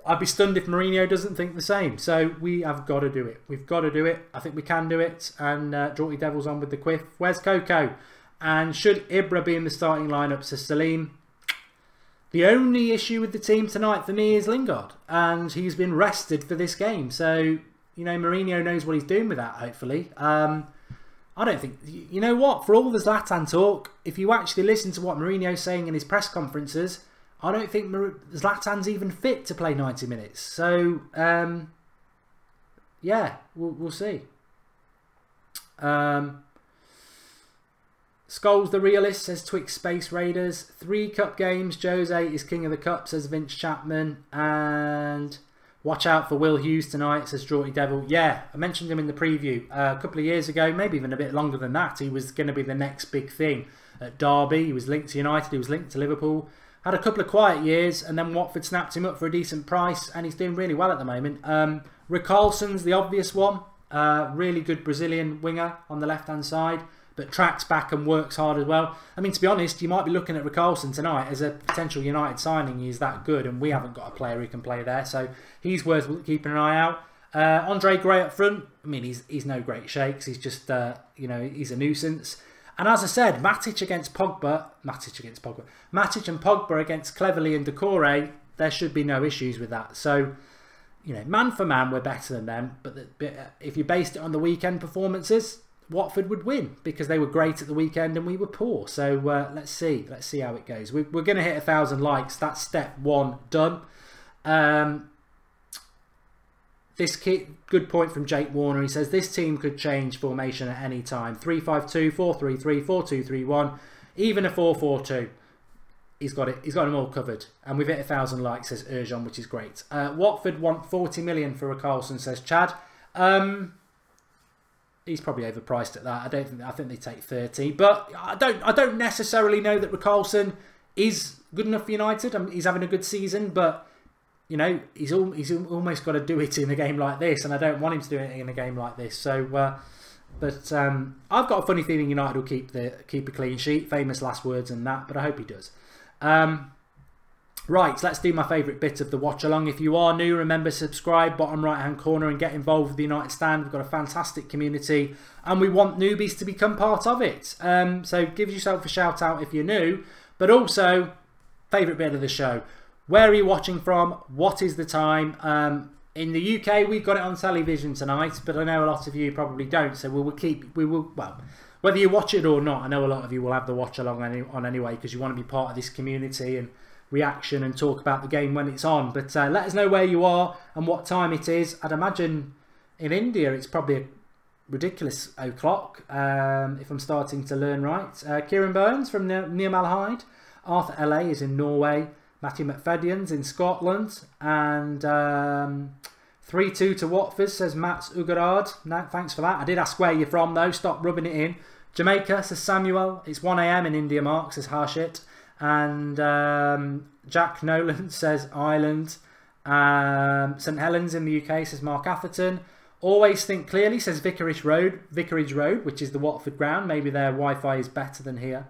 I'd be stunned if Mourinho doesn't think the same. So we have got to do it. We've got to do it. I think we can do it. And Draughty Devils on with the quiff. Where's Coco? And should Ibra be in the starting lineup, says Salim? The only issue with the team tonight for me is Lingard, and he's been rested for this game. So, you know, Mourinho knows what he's doing with that, hopefully. I don't think... You know what? For all the Zlatan talk, if you actually listen to what Mourinho's saying in his press conferences, I don't think Zlatan's even fit to play 90 minutes. So, yeah, we'll see. Skulls the Realist, says Twix Space Raiders. 3 cup games. Jose is king of the cup, says Vince Chapman. And watch out for Will Hughes tonight, says Draughty Devil. Yeah, I mentioned him in the preview a couple of years ago, maybe even a bit longer than that. He was going to be the next big thing at Derby. He was linked to United. He was linked to Liverpool. Had a couple of quiet years, and then Watford snapped him up for a decent price, and he's doing really well at the moment. Richarlison's the obvious one. Really good Brazilian winger on the left-hand side, but tracks back and works hard as well. I mean, to be honest, you might be looking at Richarlison tonight as a potential United signing. He's that good, and we haven't got a player who can play there, so he's worth keeping an eye out. Andre Gray up front. I mean, he's no great shakes. He's just, you know, he's a nuisance. And as I said, Matic and Pogba against Cleverley and Decore, there should be no issues with that. So, you know, man for man, we're better than them. But if you based it on the weekend performances, Watford would win because they were great at the weekend and we were poor. So let's see how it goes. We're going to hit 1,000 likes. That's step 1 done. Good point from Jake Warner. He says this team could change formation at any time. 3-5-2, 4-3-3, 4-2-3-1, even a 4-4-2. He's got it. He's got them all covered. And we've hit 1,000 likes, says Urjan, which is great. Watford want 40 million for Richarlison, says Chad. He's probably overpriced at that. I think they take 30. But I don't necessarily know that Richarlison is good enough for United. I mean, he's having a good season, but you know, he's almost got to do it in a game like this, and I don't want him to do it in a game like this. So, but I've got a funny feeling United will keep a clean sheet. Famous last words and that, but I hope he does. Right, let's do my favourite bit of the watch along. If you are new, remember subscribe, bottom right hand corner, and get involved with the United Stand. We've got a fantastic community, and we want newbies to become part of it. So give yourself a shout out if you're new, but also favourite bit of the show. Where are you watching from? What is the time? In the UK, we've got it on television tonight, but I know a lot of you probably don't. So well, whether you watch it or not, I know a lot of you will have the watch along on anyway because you want to be part of this community and reaction and talk about the game when it's on. But let us know where you are and what time it is. I'd imagine in India it's probably a ridiculous o'clock if I'm starting to learn right. Kieran Burns from near Malahide. Arthur LA is in Norway. Matthew McFadden's in Scotland, and 3-2 to Watford, says Mats Ugarard. No, thanks for that. I did ask where you're from though, stop rubbing it in. Jamaica, says Samuel. It's 1 AM in India, Mark, says Harshit. And Jack Nolan says Ireland. St Helens in the UK, says Mark Atherton. Always think clearly, says Vicarage Road, which is the Watford ground. Maybe their Wi-Fi is better than here.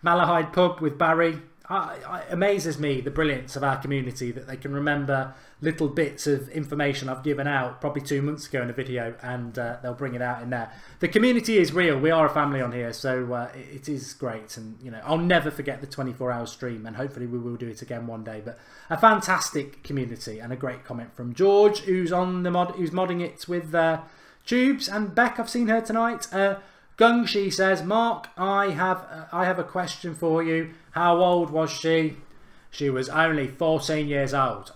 Malahide Pub with Barry. It amazes me the brilliance of our community that they can remember little bits of information I've given out probably 2 months ago in a video, and they'll bring it out in there. The community is real. We are a family on here, so it is great. And you know, I'll never forget the 24-hour stream, and hopefully we will do it again one day. But a fantastic community, and a great comment from George, who's on the who's modding it with Tubes, and Beck. I've seen her tonight. Gung, she says, Mark, I have a question for you. How old was she? She was only 14 years old.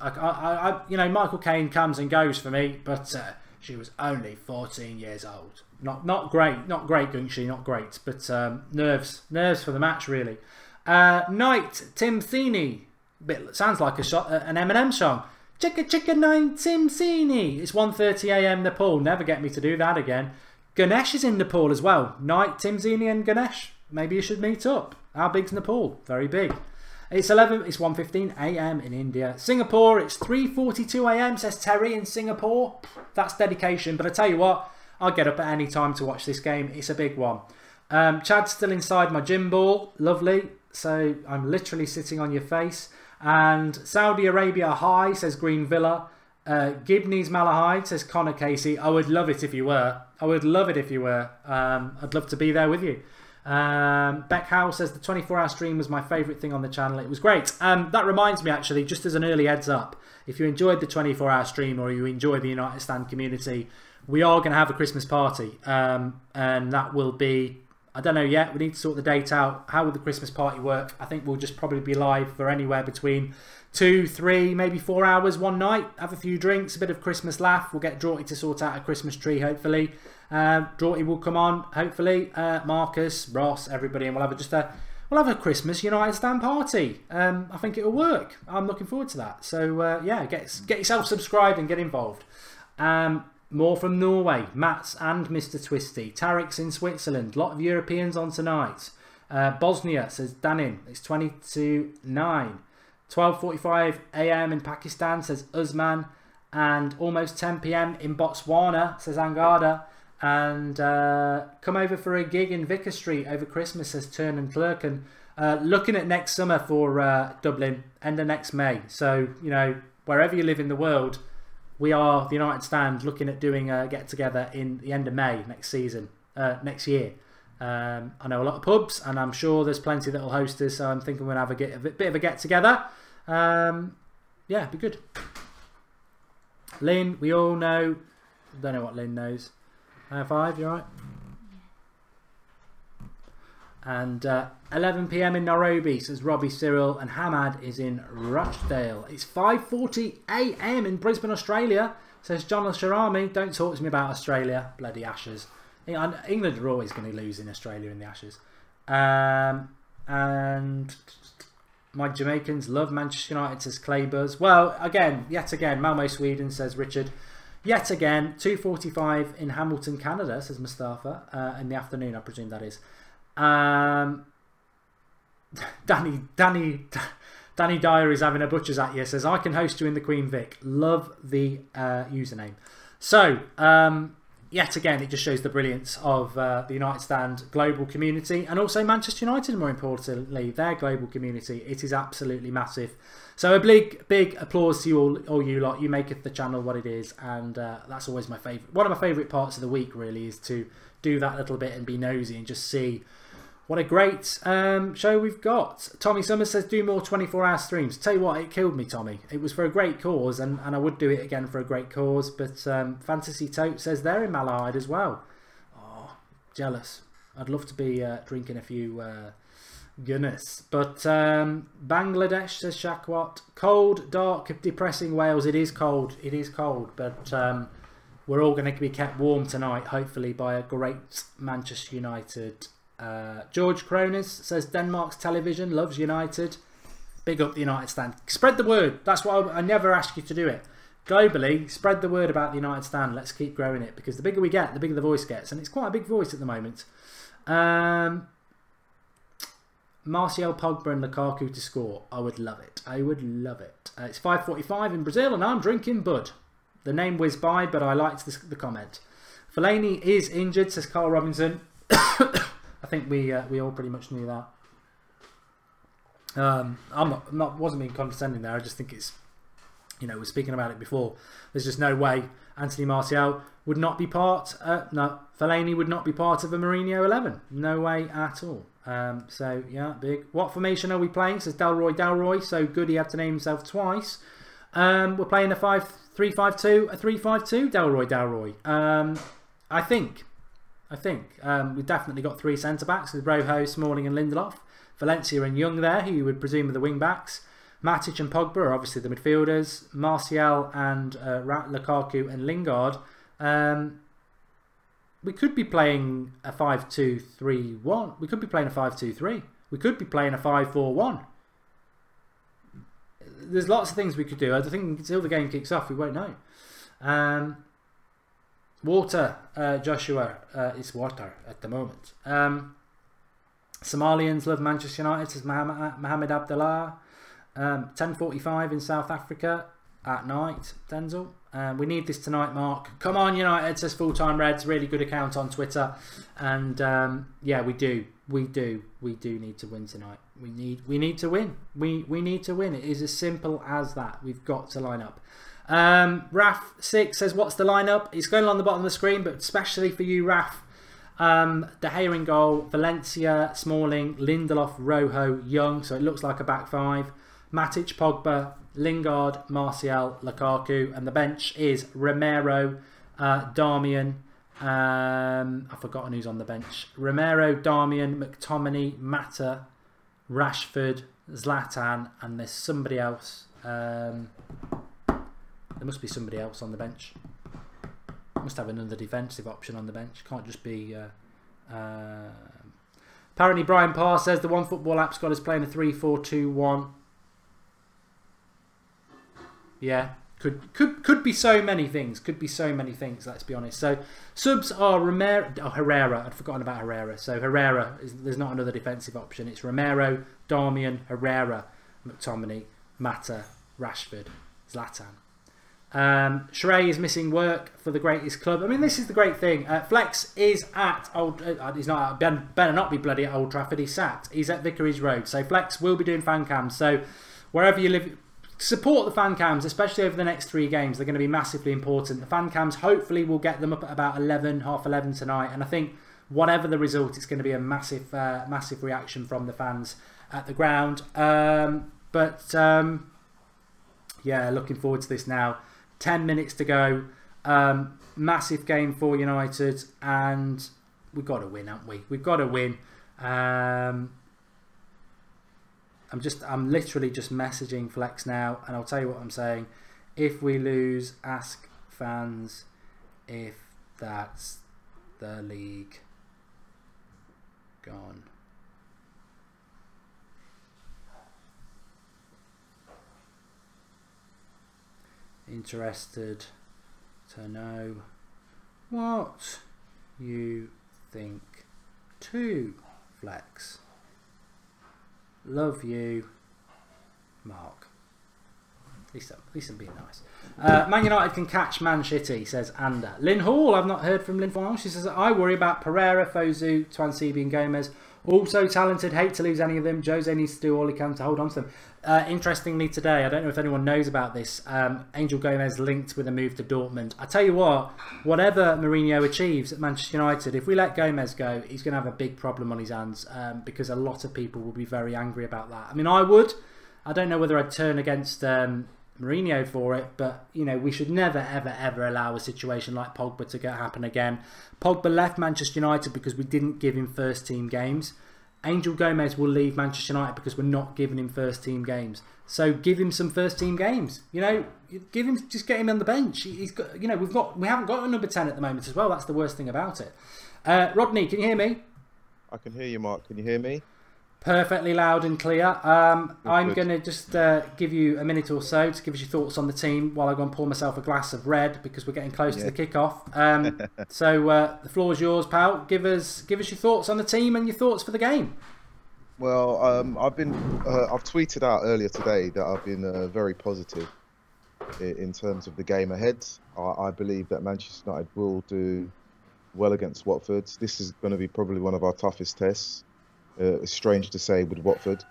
You know, Michael Caine comes and goes for me, but she was only 14 years old. Not great, Gunkshy, not great, but nerves for the match really. Knight Tim Theeney, sounds like an Eminem song. Chicka Knight Tim Theeney. It's 1:30 AM Nepal. Never get me to do that again. Ganesh is in Nepal as well. Knight Tim Theeney and Ganesh. Maybe you should meet up. How big's Nepal? Very big. It's 1:15 AM in India. Singapore, it's 3:42 AM, says Terry in Singapore. That's dedication, but I tell you what, I'll get up at any time to watch this game. It's a big one. Chad's still inside my gym ball. Lovely. So I'm literally sitting on your face. And Saudi Arabia high, says Green Villa. Gibney's Malahide, says Connor Casey. I would love it if you were. I would love it if you were. I'd love to be there with you. Beck Howe says the 24-hour stream was my favourite thing on the channel. It was great. That reminds me, actually, just as an early heads up, if you enjoyed the 24-hour stream or you enjoy the United Stand community, we are going to have a Christmas party, and that will be, I don't know yet, we need to sort the date out. How will the Christmas party work? I think we'll just probably be live for anywhere between 2, 3, maybe 4 hours one night, have a few drinks, a bit of Christmas laugh. We'll get Draughty to sort out a Christmas tree, hopefully. Draughty will come on, hopefully. Marcus, Ross, everybody, and we'll have a Christmas United Stand party. I think it'll work. I'm looking forward to that. So yeah, get yourself subscribed and get involved. More from Norway, Mats and Mr. Twisty. Tarek's in Switzerland. A lot of Europeans on tonight. Bosnia, says Danin. It's 20-9. 12:45 AM in Pakistan, says Usman. And almost 10 PM in Botswana, says Angada. And come over for a gig in Vicar Street over Christmas, says Turn and Clerken. Looking at next summer for Dublin, end of next May. So, you know, wherever you live in the world, we are, the United Stand, looking at doing a get-together in the end of May next season, next year. I know a lot of pubs, and I'm sure there's plenty that will host us, so I'm thinking we'll have a bit of a get-together. Yeah, it'd be good. Lynn, we all know, don't know what Lynn knows. 5, you alright? And 11 PM in Nairobi, says Robbie Cyril, and Hamad is in Rochdale. It's 5:40 AM in Brisbane, Australia, says John Sharami. Don't talk to me about Australia, bloody Ashes. England are always going to lose in Australia in the Ashes. And my Jamaicans love Manchester United, says Claybuzz. Well, yet again, Malmo, Sweden, says Richard. Yet again, 2:45 in Hamilton, Canada, says Mustafa. In the afternoon, I presume that is. Danny Dyer is having a butcher's at you, says I can host you in the Queen Vic. Love the username. So yet again, it just shows the brilliance of the United Stand global community, and also Manchester United, more importantly, their global community. It is absolutely massive. So a big applause to you all you lot. You make it the channel what it is, and that's always my favourite. One of my favourite parts of the week really is to do that little bit and be nosy and just see what a great show we've got. Tommy Summers says do more 24-hour streams. Tell you what, it killed me, Tommy. It was for a great cause, and I would do it again for a great cause. But Fantasy Tote says they're in Malahide as well. Oh, jealous. I'd love to be drinking a few Guinness. But Bangladesh, says Shakwat. Cold, dark, depressing Wales. It is cold. It is cold. But we're all going to be kept warm tonight, hopefully, by a great Manchester United. George Kronis says Denmark's television loves United. Big up the United Stand. Spread the word. That's why I never ask you to do it. Globally, spread the word about the United Stand. Let's keep growing it, because the bigger we get, the bigger the voice gets, and it's quite a big voice at the moment. Martial, Pogba and Lukaku to score. I would love it. I would love it. It's 5:45 in Brazil, and I'm drinking Bud. The name whizzed by, but I liked the comment. Fellaini is injured, says Carl Robinson. I think we all pretty much knew that. Wasn't being condescending there. I just think it's, you know, we're speaking about it before. There's just no way Anthony Martial would not be part. No, Fellaini would not be part of a Mourinho 11. No way at all. So yeah, big. What formation are we playing? Says Delroy. So good, he had to name himself twice. We're playing a 5-3-5-2, a 3-5-2. Delroy. I think we've definitely got 3 centre backs with Rojo, Smalling and Lindelof. Valencia and Young there, who you would presume are the wing backs. Matic and Pogba are obviously the midfielders. Martial and Lukaku and Lingard. We could be playing a 5-2-3-1. We could be playing a 5-2-3. We could be playing a 5-4-1. There's lots of things we could do. I think until the game kicks off, we won't know. Water, Joshua, it's water at the moment. Somalians love Manchester United, says Mohammed Abdullah. 10:45 in South Africa at night, Denzel. We need this tonight, Mark. Come on, United, says Full-Time Reds. Really good account on Twitter. And yeah, we do need to win tonight. We need to win. We need to win. It is as simple as that. We've got to line up. Raf6 says, what's the lineup? It's going on the bottom of the screen, but especially for you, Raf. De Gea in goal, Valencia, Smalling, Lindelof, Rojo, Young. So it looks like a back five. Matic, Pogba, Lingard, Martial, Lukaku, and the bench is Romero, Darmian. I've forgotten who's on the bench. Romero, Darmian, McTominay, Mata, Rashford, Zlatan, and there's somebody else. There must be somebody else on the bench. Must have another defensive option on the bench. Can't just be. Apparently, Brian Parr says the One Football app squad is playing a 3-4-2-1. Yeah, could be so many things. Could be so many things. Let's be honest. So subs are Herrera. I'd forgotten about Herrera. So Herrera there's not another defensive option. It's Romero, Darmian, Herrera, McTominay, Mata, Rashford, Zlatan. Shrey is missing work for the greatest club. I mean, this is the great thing. Flex is at Old. He's not. Better not be bloody at Old Trafford. He's sacked. He's at Vicarage Road. So Flex will be doing fan cams. So wherever you live, support the fan cams, especially over the next 3 games. They're going to be massively important. The fan cams, hopefully, we'll get them up at about 11, half 11 tonight. And I think whatever the result, it's going to be a massive, massive reaction from the fans at the ground. Yeah, looking forward to this now. 10 minutes to go. Massive game for United, and we've got to win, haven't we? We've got to win. I'm literally just messaging Flex now, and I'll tell you what I'm saying. If we lose, ask fans if that's the league gone. Interested to know what you think too, Flex. Love you, Mark. At least I'm being nice. Man United can catch Man City, says Anda. Lynn Hall, I've not heard from Lynn Hall. She says, I worry about Pereira, Fosu, Twansibi and Gomez. Also talented, hate to lose any of them. Jose needs to do all he can to hold on to them. Interestingly today, I don't know if anyone knows about this, Angel Gomez linked with a move to Dortmund. I tell you what, whatever Mourinho achieves at Manchester United, if we let Gomez go, he's going to have a big problem on his hands, because a lot of people will be very angry about that. I mean, I would. I don't know whether I'd turn against Mourinho for it, but you know, we should never ever allow a situation like Pogba to happen again. Pogba left Manchester United because we didn't give him first team games. Angel Gomez will leave Manchester United because we're not giving him first team games. So give him some first team games. You know, just get him on the bench. He's got, you know, we haven't got a number 10 at the moment as well. That's the worst thing about it. Rodney, can you hear me? I can hear you, Mark. Can you hear me? Perfectly loud and clear. I'm going to just give you a minute or so to give us your thoughts on the team while I go and pour myself a glass of red because we're getting close to the kickoff. So the floor is yours, pal. Give us your thoughts on the team and your thoughts for the game. Well, I've tweeted out earlier today that I've been very positive in terms of the game ahead. I believe that Manchester United will do well against Watford. This is going to be probably one of our toughest tests. It's strange to say with Watford,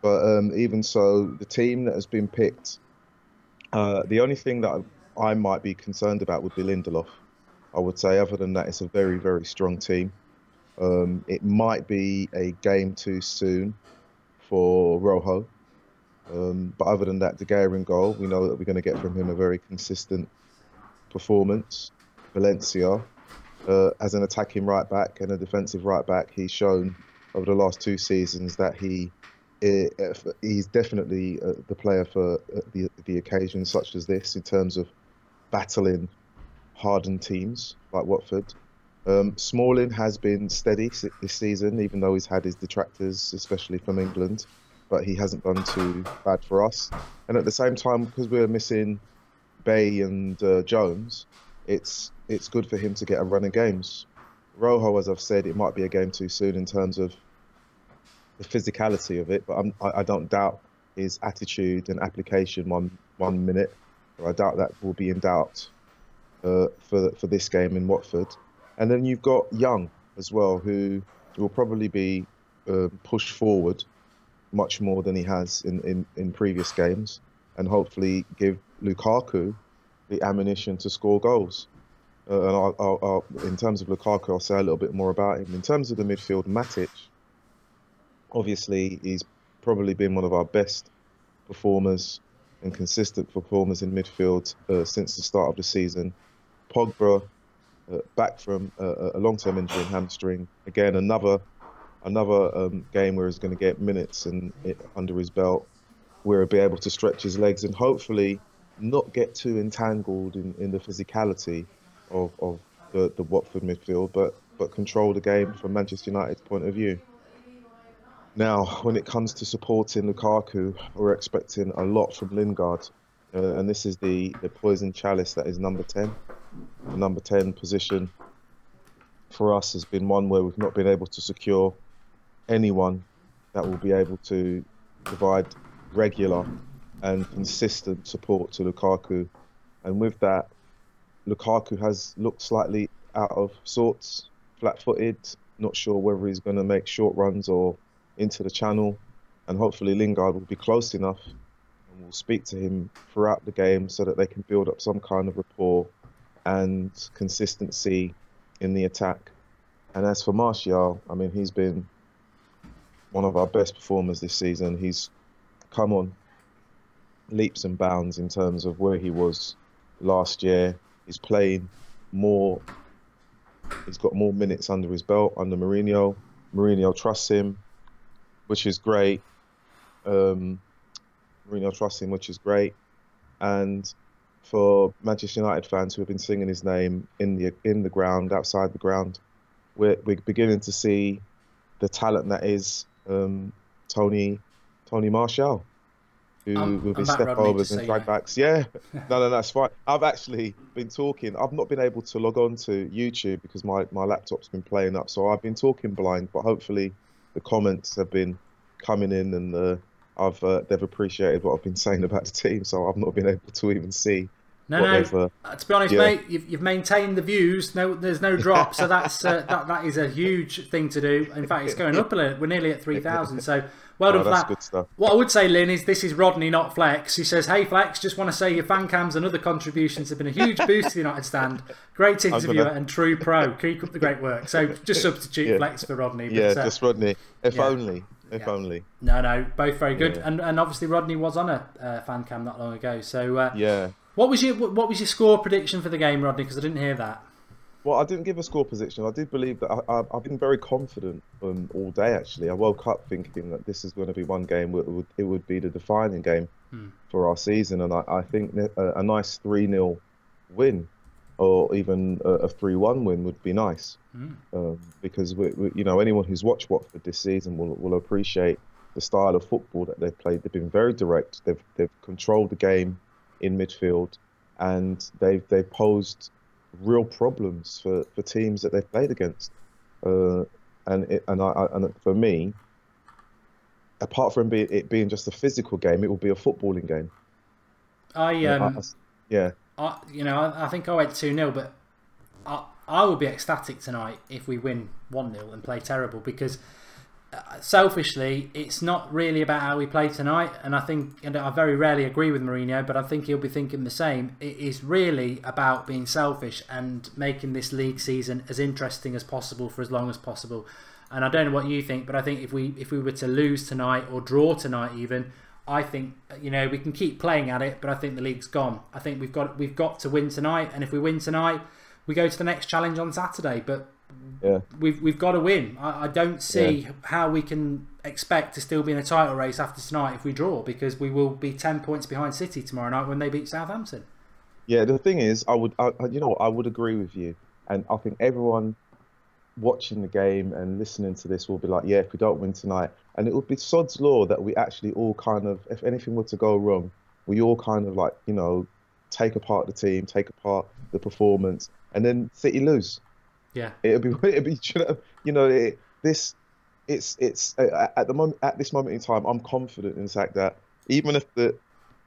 but even so, the team that has been picked, the only thing that I might be concerned about would be Lindelof. I would say other than that, it's a very, very strong team. It might be a game too soon for Rojo, but other than that, De Gea in goal, we know that we're going to get from him a very consistent performance. Valencia, as an attacking right back and a defensive right back, he's shown over the last 2 seasons that he he's definitely the player for the occasion such as this in terms of battling hardened teams like Watford. Smalling has been steady this season, even though he's had his detractors, especially from England, but he hasn't done too bad for us. And at the same time, because we're missing Bay and Jones, it's good for him to get a run of games. Rojo, as I've said, it might be a game too soon in terms of the physicality of it, but I don't doubt his attitude and application one minute. I doubt that will be in doubt for this game in Watford. And then you've got Young as well, who will probably be pushed forward much more than he has in previous games, and hopefully give Lukaku the ammunition to score goals. And I'll, in terms of Lukaku, I'll say a little bit more about him. In terms of the midfield, Matic, obviously, he's probably been one of our best performers and consistent performers in midfield since the start of the season. Pogba, back from a long-term injury in hamstring. Again, another game where he's going to get minutes under his belt, where he'll be able to stretch his legs and hopefully not get too entangled in the physicality of the Watford midfield, but control the game from Manchester United's point of view. Now, when it comes to supporting Lukaku, we're expecting a lot from Lingard, and this is the poison chalice that is number 10. The number 10 position for us has been one where we've not been able to secure anyone that will be able to provide regular and consistent support to Lukaku. And with that, Lukaku has looked slightly out of sorts, flat-footed, not sure whether he's going to make short runs or into the channel. And hopefully Lingard will be close enough and will speak to him throughout the game so that they can build up some kind of rapport and consistency in the attack. And as for Martial, I mean, he's been one of our best performers this season. He's come on leaps and bounds in terms of where he was last year. He's playing more. He's got more minutes under his belt under Mourinho. Mourinho trusts him, which is great. Mourinho trusts him, which is great. And for Manchester United fans who have been singing his name in the ground, outside the ground, we're beginning to see the talent that is Tony Martial, who with his step overs and drag backs. Yeah, no, that's fine. I've actually been talking. I've not been able to log on to YouTube because my laptop's been playing up, so I've been talking blind. But hopefully, the comments have been coming in, and they've appreciated what I've been saying about the team. So I've not been able to even see. No. To be honest, mate, you've maintained the views. No, there's no drop, so that is a huge thing to do. In fact, it's going up a little. We're nearly at 3,000. So well done for that. Good stuff. What I would say, Lynn, is this is Rodney, not Flex. He says, "Hey, Flex, just want to say your fan cams and other contributions have been a huge boost to the United stand. Great interviewer and true pro. Keep up the great work." So just substitute Flex for Rodney. But, just Rodney. If only. No, both very good. And obviously Rodney was on a fan cam not long ago. So What was your score prediction for the game, Rodney? Because I didn't hear that. Well, I didn't give a score prediction. I did believe that I've been very confident all day, actually. I woke up thinking that this is going to be one game. It would be the defining game for our season. And I think a nice 3-0 win or even a 3-1 win would be nice. Because, anyone who's watched Watford this season will appreciate the style of football that they've played. They've been very direct. They've controlled the game in midfield, and they've posed real problems for teams that they've played against. And for me, apart from it being just a physical game, it will be a footballing game. I think I went 2-0, but I will be ecstatic tonight if we win 1-0 and play terrible, because selfishly, it's not really about how we play tonight, and I very rarely agree with Mourinho, but I think he'll be thinking the same. It is really about being selfish and making this league season as interesting as possible for as long as possible. And I don't know what you think, but I think if we were to lose tonight or draw tonight even, I think we can keep playing at it, but I think the league's gone. I think we've got to win tonight, and if we win tonight, we go to the next challenge on Saturday. But Yeah. We've got to win. I don't see how we can expect to still be in a title race after tonight if we draw, because we will be 10 points behind City tomorrow night when they beat Southampton. Yeah, the thing is, I you know what, I would agree with you, and I think everyone watching the game and listening to this will be like, yeah, if we don't win tonight, and it would be sod's law that we actually all kind of, if anything were to go wrong, we all kind of like, you know, take apart the team, take apart the performance, and then City lose. Yeah, it'd be, you know, it's at the moment, at this moment in time, I'm confident in the fact that even if the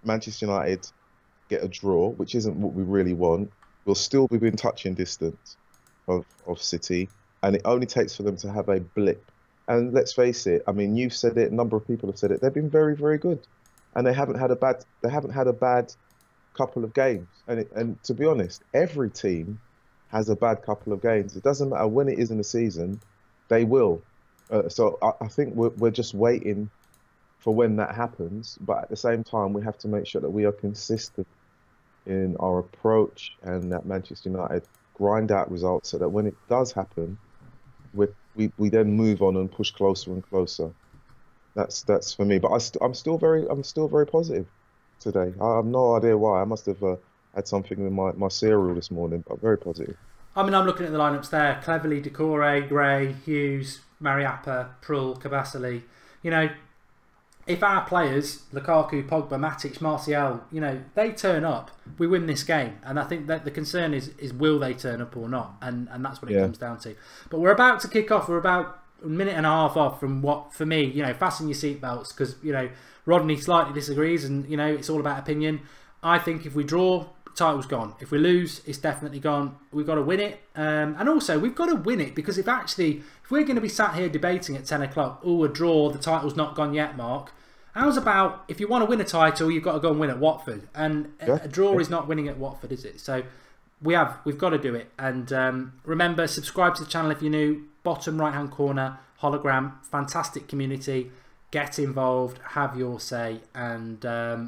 Manchester United get a draw, which isn't what we really want, we'll still be within touching distance of City, and it only takes for them to have a blip. And let's face it, I mean, you've said it, a number of people have said it. They've been very, very good, and they haven't had a bad couple of games. And to be honest, every team has a bad couple of games. It doesn't matter when it is in the season, they will. So I think we're just waiting for when that happens. But at the same time, we have to make sure that we are consistent in our approach, and that Manchester United grind out results so that when it does happen, we then move on and push closer and closer. That's for me. But I'm still very positive today. I have no idea why. I must have had something in my cereal this morning, but very positive. I mean, I'm looking at the lineups there. Cleverly, Decore, Gray, Hughes, Mariappa, Prull, Kabasali. You know, if our players, Lukaku, Pogba, Matic, Martial, you know, they turn up, we win this game. And I think that the concern is will they turn up or not? And that's what it comes down to. But we're about to kick off. We're about a minute and a half off from what, for me, you know, fasten your seatbelts, because, you know, Rodney slightly disagrees, and, you know, it's all about opinion. I think if we draw, title's gone. If we lose, it's definitely gone. We've got to win it. And also, we've got to win it, because if we're going to be sat here debating at 10 o'clock, oh, a draw, the title's not gone yet, Mark. How's about, if you want to win a title, you've got to go and win at Watford. And a draw is not winning at Watford, is it? So we've got to do it. And remember, subscribe to the channel if you're new. Bottom right-hand corner, hologram, fantastic community. Get involved, have your say. And I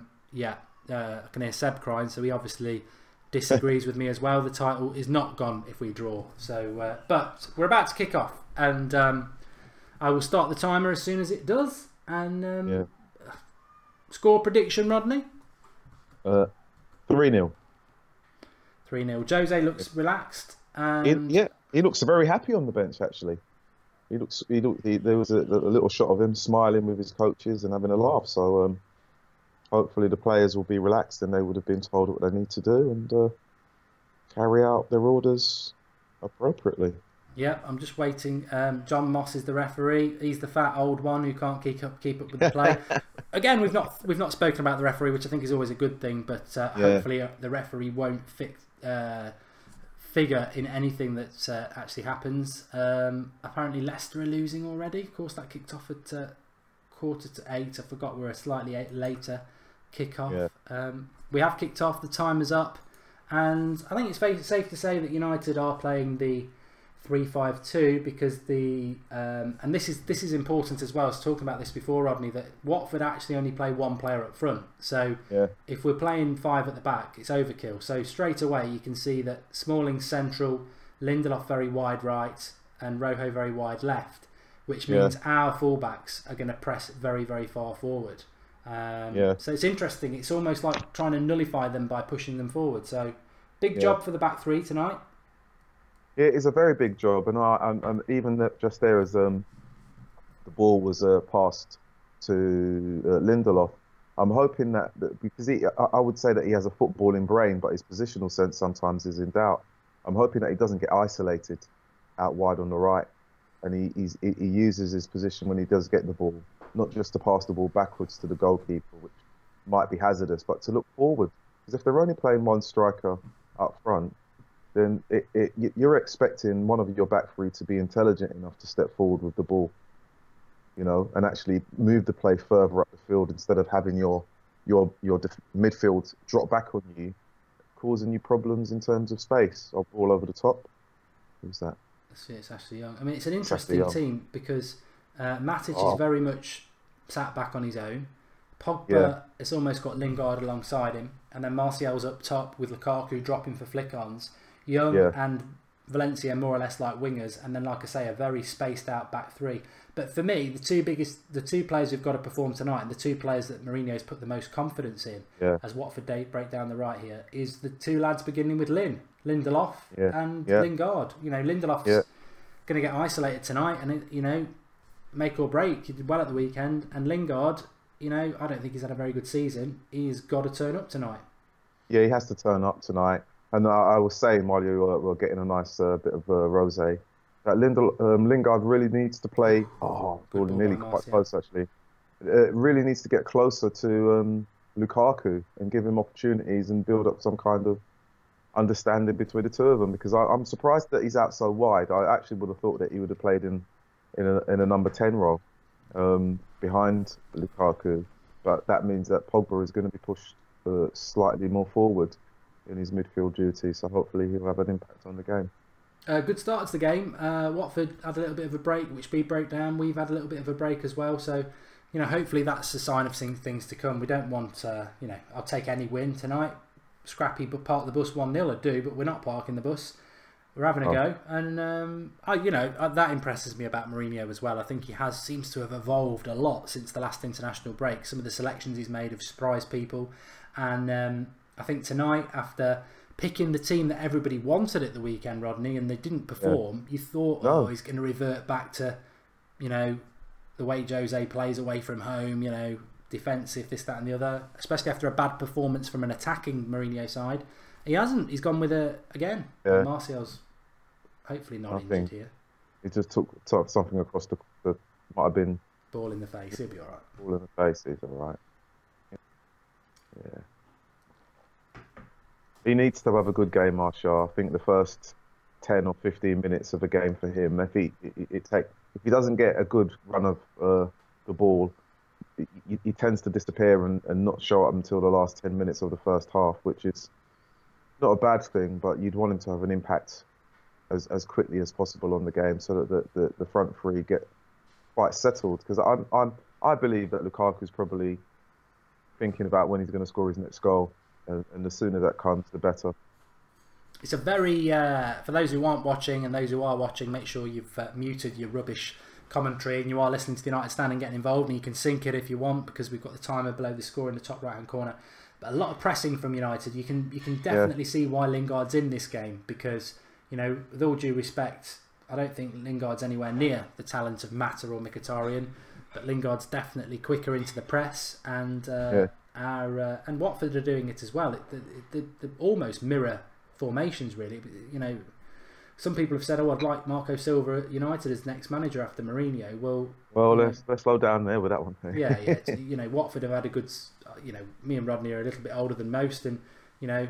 can hear Seb crying, so he obviously disagrees with me as well. The title is not gone if we draw. So, but we're about to kick off, and I will start the timer as soon as it does. And score prediction, Rodney? 3-0. 3-0. Jose looks relaxed. And he looks very happy on the bench, actually. There was a little shot of him smiling with his coaches and having a laugh. So hopefully the players will be relaxed, and they would have been told what they need to do and carry out their orders appropriately. Yeah, I'm just waiting. John Moss is the referee. He's the fat old one who can't keep up with the play. Again, we've not spoken about the referee, which I think is always a good thing. But hopefully the referee won't figure in anything that actually happens. Apparently Leicester are losing already. Of course, that kicked off at 7:45. I forgot we're a slightly later kick-off. Yeah. We have kicked off. The time is up, and I think it's safe to say that United are playing the 3-5-2 because and this is important as well. I was talking about this before, Rodney, that Watford actually only play one player up front. So if we're playing 5 at the back, it's overkill. So straight away you can see that Smalling's central, Lindelof very wide right, and Rojo very wide left, which means our fullbacks are going to press very, very far forward. So it's interesting. It's almost like trying to nullify them by pushing them forward. So big job for the back three tonight. It is a very big job, and even that just there as the ball was passed to Lindelof, I'm hoping that because I would say that he has a footballing brain, but his positional sense sometimes is in doubt. I'm hoping that he doesn't get isolated out wide on the right, and he uses his position when he does get the ball, not just to pass the ball backwards to the goalkeeper, which might be hazardous, but to look forward. Because if they're only playing one striker up front, then you're expecting one of your back three to be intelligent enough to step forward with the ball, you know, and actually move the play further up the field instead of having your midfield drop back on you, causing you problems in terms of space or ball over the top. Who's that? It's Ashley Young. I mean, it's an interesting team because Matic is very much sat back on his own. Pogba has almost got Lingard alongside him, and then Martial's up top with Lukaku dropping for flick-ons. Young and Valencia more or less like wingers, and then, like I say, a very spaced out back three. But for me, the two players who've got to perform tonight, and the two players that Mourinho's put the most confidence in, as Watford break down the right here, is the two lads beginning with Lindelof and Lingard. You know, Lindelof's going to get isolated tonight, and make or break. He did well at the weekend, and Lingard, I don't think he's had a very good season. He's got to turn up tonight. Yeah, he has to turn up tonight. And I was saying while you were getting a nice bit of rosé, that Lingard really needs to play. Oh, nearly quite close actually. Really needs to get closer to Lukaku and give him opportunities and build up some kind of understanding between the two of them. Because I'm surprised that he's out so wide. I actually would have thought that he would have played in a number 10 role behind Lukaku. But that means that Pogba is going to be pushed slightly more forward in his midfield duty, so hopefully he'll have an impact on the game. Good start to the game. Watford had a little bit of a break, which we broke down. We've had a little bit of a break as well, so hopefully that's a sign of things to come. We don't want, I'll take any win tonight. Scrappy, but park the bus 1-0, I do, but we're not parking the bus. We're having a go, and that impresses me about Mourinho as well. I think he seems to have evolved a lot since the last international break. Some of the selections he's made have surprised people, and I think tonight, after picking the team that everybody wanted at the weekend, Rodney, and they didn't perform, you thought, he's going to revert back to, the way Jose plays away from home, defensive, this, that and the other, especially after a bad performance from an attacking Mourinho side. He hasn't. He's gone with again. Yeah. Martial's hopefully not injured here. He just took something across the might have been... Ball in the face, he'll be alright. Ball in the face, he's alright. Yeah. He needs to have a good game, Martial. I think the first 10 or 15 minutes of a game for him, if he doesn't get a good run of the ball, he tends to disappear and not show up until the last 10 minutes of the first half, which is not a bad thing, but you'd want him to have an impact as quickly as possible on the game so that the front three get quite settled. Because I believe that Lukaku's probably thinking about when he's going to score his next goal. And the sooner that comes, the better. It's a very, for those who aren't watching and those who are watching, make sure you've muted your rubbish commentary and you are listening to the United Stand and getting involved, and you can sync it if you want because we've got the timer below the score in the top right hand corner. But a lot of pressing from United. You can definitely see why Lingard's in this game because, with all due respect, I don't think Lingard's anywhere near the talent of Mata or Mkhitaryan, but Lingard's definitely quicker into the press and... and Watford are doing it as well. They almost mirror formations, really. Some people have said, "Oh, I'd like Marco Silva at United as next manager after Mourinho." Well, let's slow down there with that one. Yeah. Watford have had a good. Me and Rodney are a little bit older than most, and I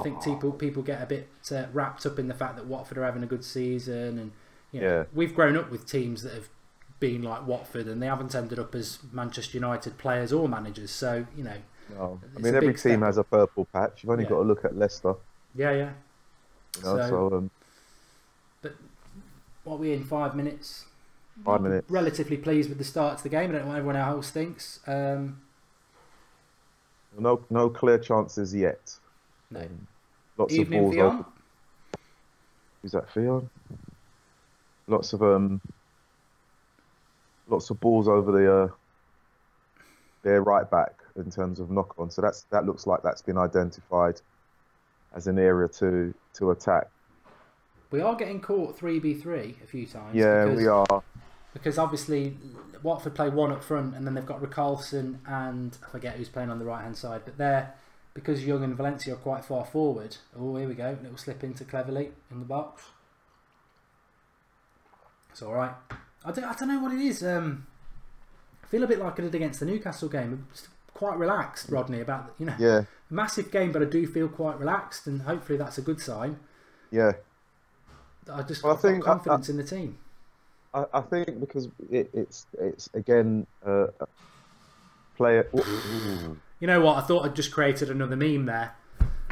think people get a bit wrapped up in the fact that Watford are having a good season, and we've grown up with teams that have been like Watford, and they haven't ended up as Manchester United players or managers. So no. I mean, every team has a purple patch. You've only got to look at Leicester. Yeah. But what are we in 5 minutes? 5 minutes. Relatively pleased with the start to the game. I don't know what everyone else thinks. No clear chances yet. No. Lots Evening of balls Fion. over. Who's that, Fion? Lots of balls over their right back in terms of knock on. So that looks like that's been identified as an area to attack. We are getting caught 3v3 a few times. Yeah, we are. Because obviously Watford play one up front and then they've got Richarlison and I forget who's playing on the right hand side. But because Young and Valencia are quite far forward. Oh, here we go. Little slip into Cleverly in the box. It's all right. I don't know what it is. I feel a bit like I did against the Newcastle game. I'm just quite relaxed, Rodney, about massive game, but I do feel quite relaxed, and hopefully that's a good sign. Yeah, I just got confidence in the team. I think because it's again player. You know what? I thought I'd just created another meme there.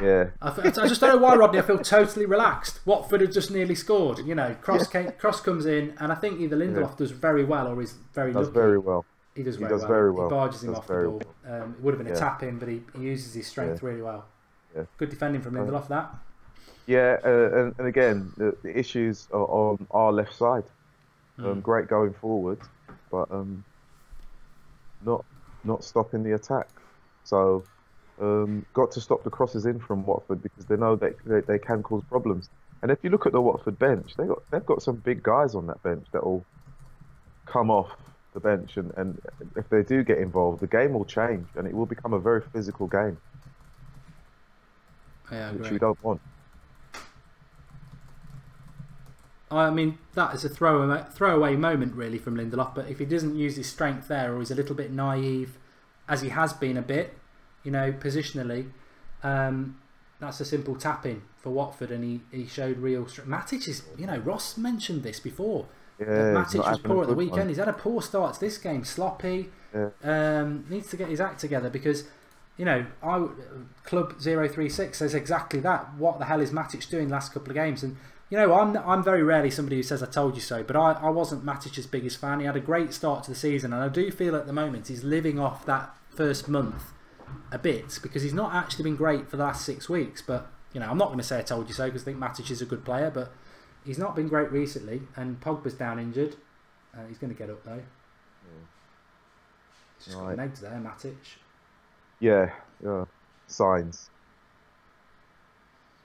Yeah. I just don't know why, Rodney. I feel totally relaxed. Watford have just nearly scored. Cross comes in, and I think either Lindelof does very well or he's very lucky. Very well. He does very well. He barges him off the ball. It would have been a tap in, but he uses his strength really well. Yeah. Good defending from Lindelof. That. Yeah, and again, the issues are on our left side. Great going forward, but not not stopping the attack. So got to stop the crosses in from Watford because they know that they can cause problems. And if you look at the Watford bench, they've got some big guys on that bench that will come off the bench, and if they do get involved, the game will change and it will become a very physical game, Yeah, I which agree. we don't want. I mean, that is a throwaway moment really from Lindelof, but if he doesn't use his strength there, or he's a little bit naive, as he has been a bit, you know, positionally, that's a simple tap-in for Watford, and he showed real strength. Matic is, you know, Ross mentioned this before. Yeah, Matic was poor at the weekend. one. He's had a poor start to this game, sloppy. Yeah. Needs to get his act together because, you know, Club 036 says exactly that. What the hell is Matic doing last couple of games? And you know, I'm very rarely somebody who says I told you so, but I wasn't Matic's biggest fan. He had a great start to the season, and I do feel at the moment he's living off that first month a bit because he's not actually been great for the last 6 weeks. But you know, I'm not going to say I told you so because I think Matic is a good player, but he's not been great recently. And Pogba's down injured. He's going to get up though. He's just got an eggs there, Matic. Yeah, signs.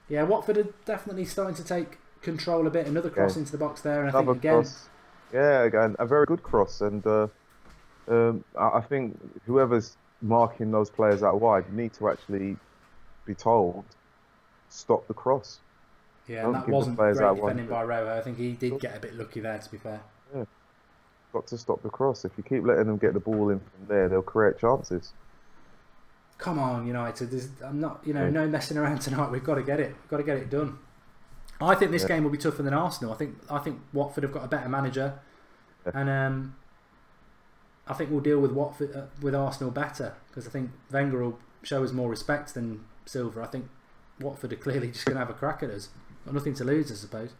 Yeah, Watford are definitely starting to take control a bit. Another cross into the box there, and I think Another again, cross. Yeah, again, a very good cross, and I think whoever's marking those players out wide need to actually be told stop the cross. yeah, Don't and that give the wasn't players great out defending wide. by Rojo. I think he did get a bit lucky there, to be fair. Yeah, got to stop the cross. If you keep letting them get the ball in from there, they'll create chances. Come on, United. I'm not, you know, no messing around tonight. We've got to get it. We've got to get it done. I think this game will be tougher than Arsenal. I think Watford have got a better manager, and I think we'll deal with Watford with Arsenal better because I think Wenger will show us more respect than Silva. I think Watford are clearly just going to have a crack at us. Got nothing to lose, I suppose.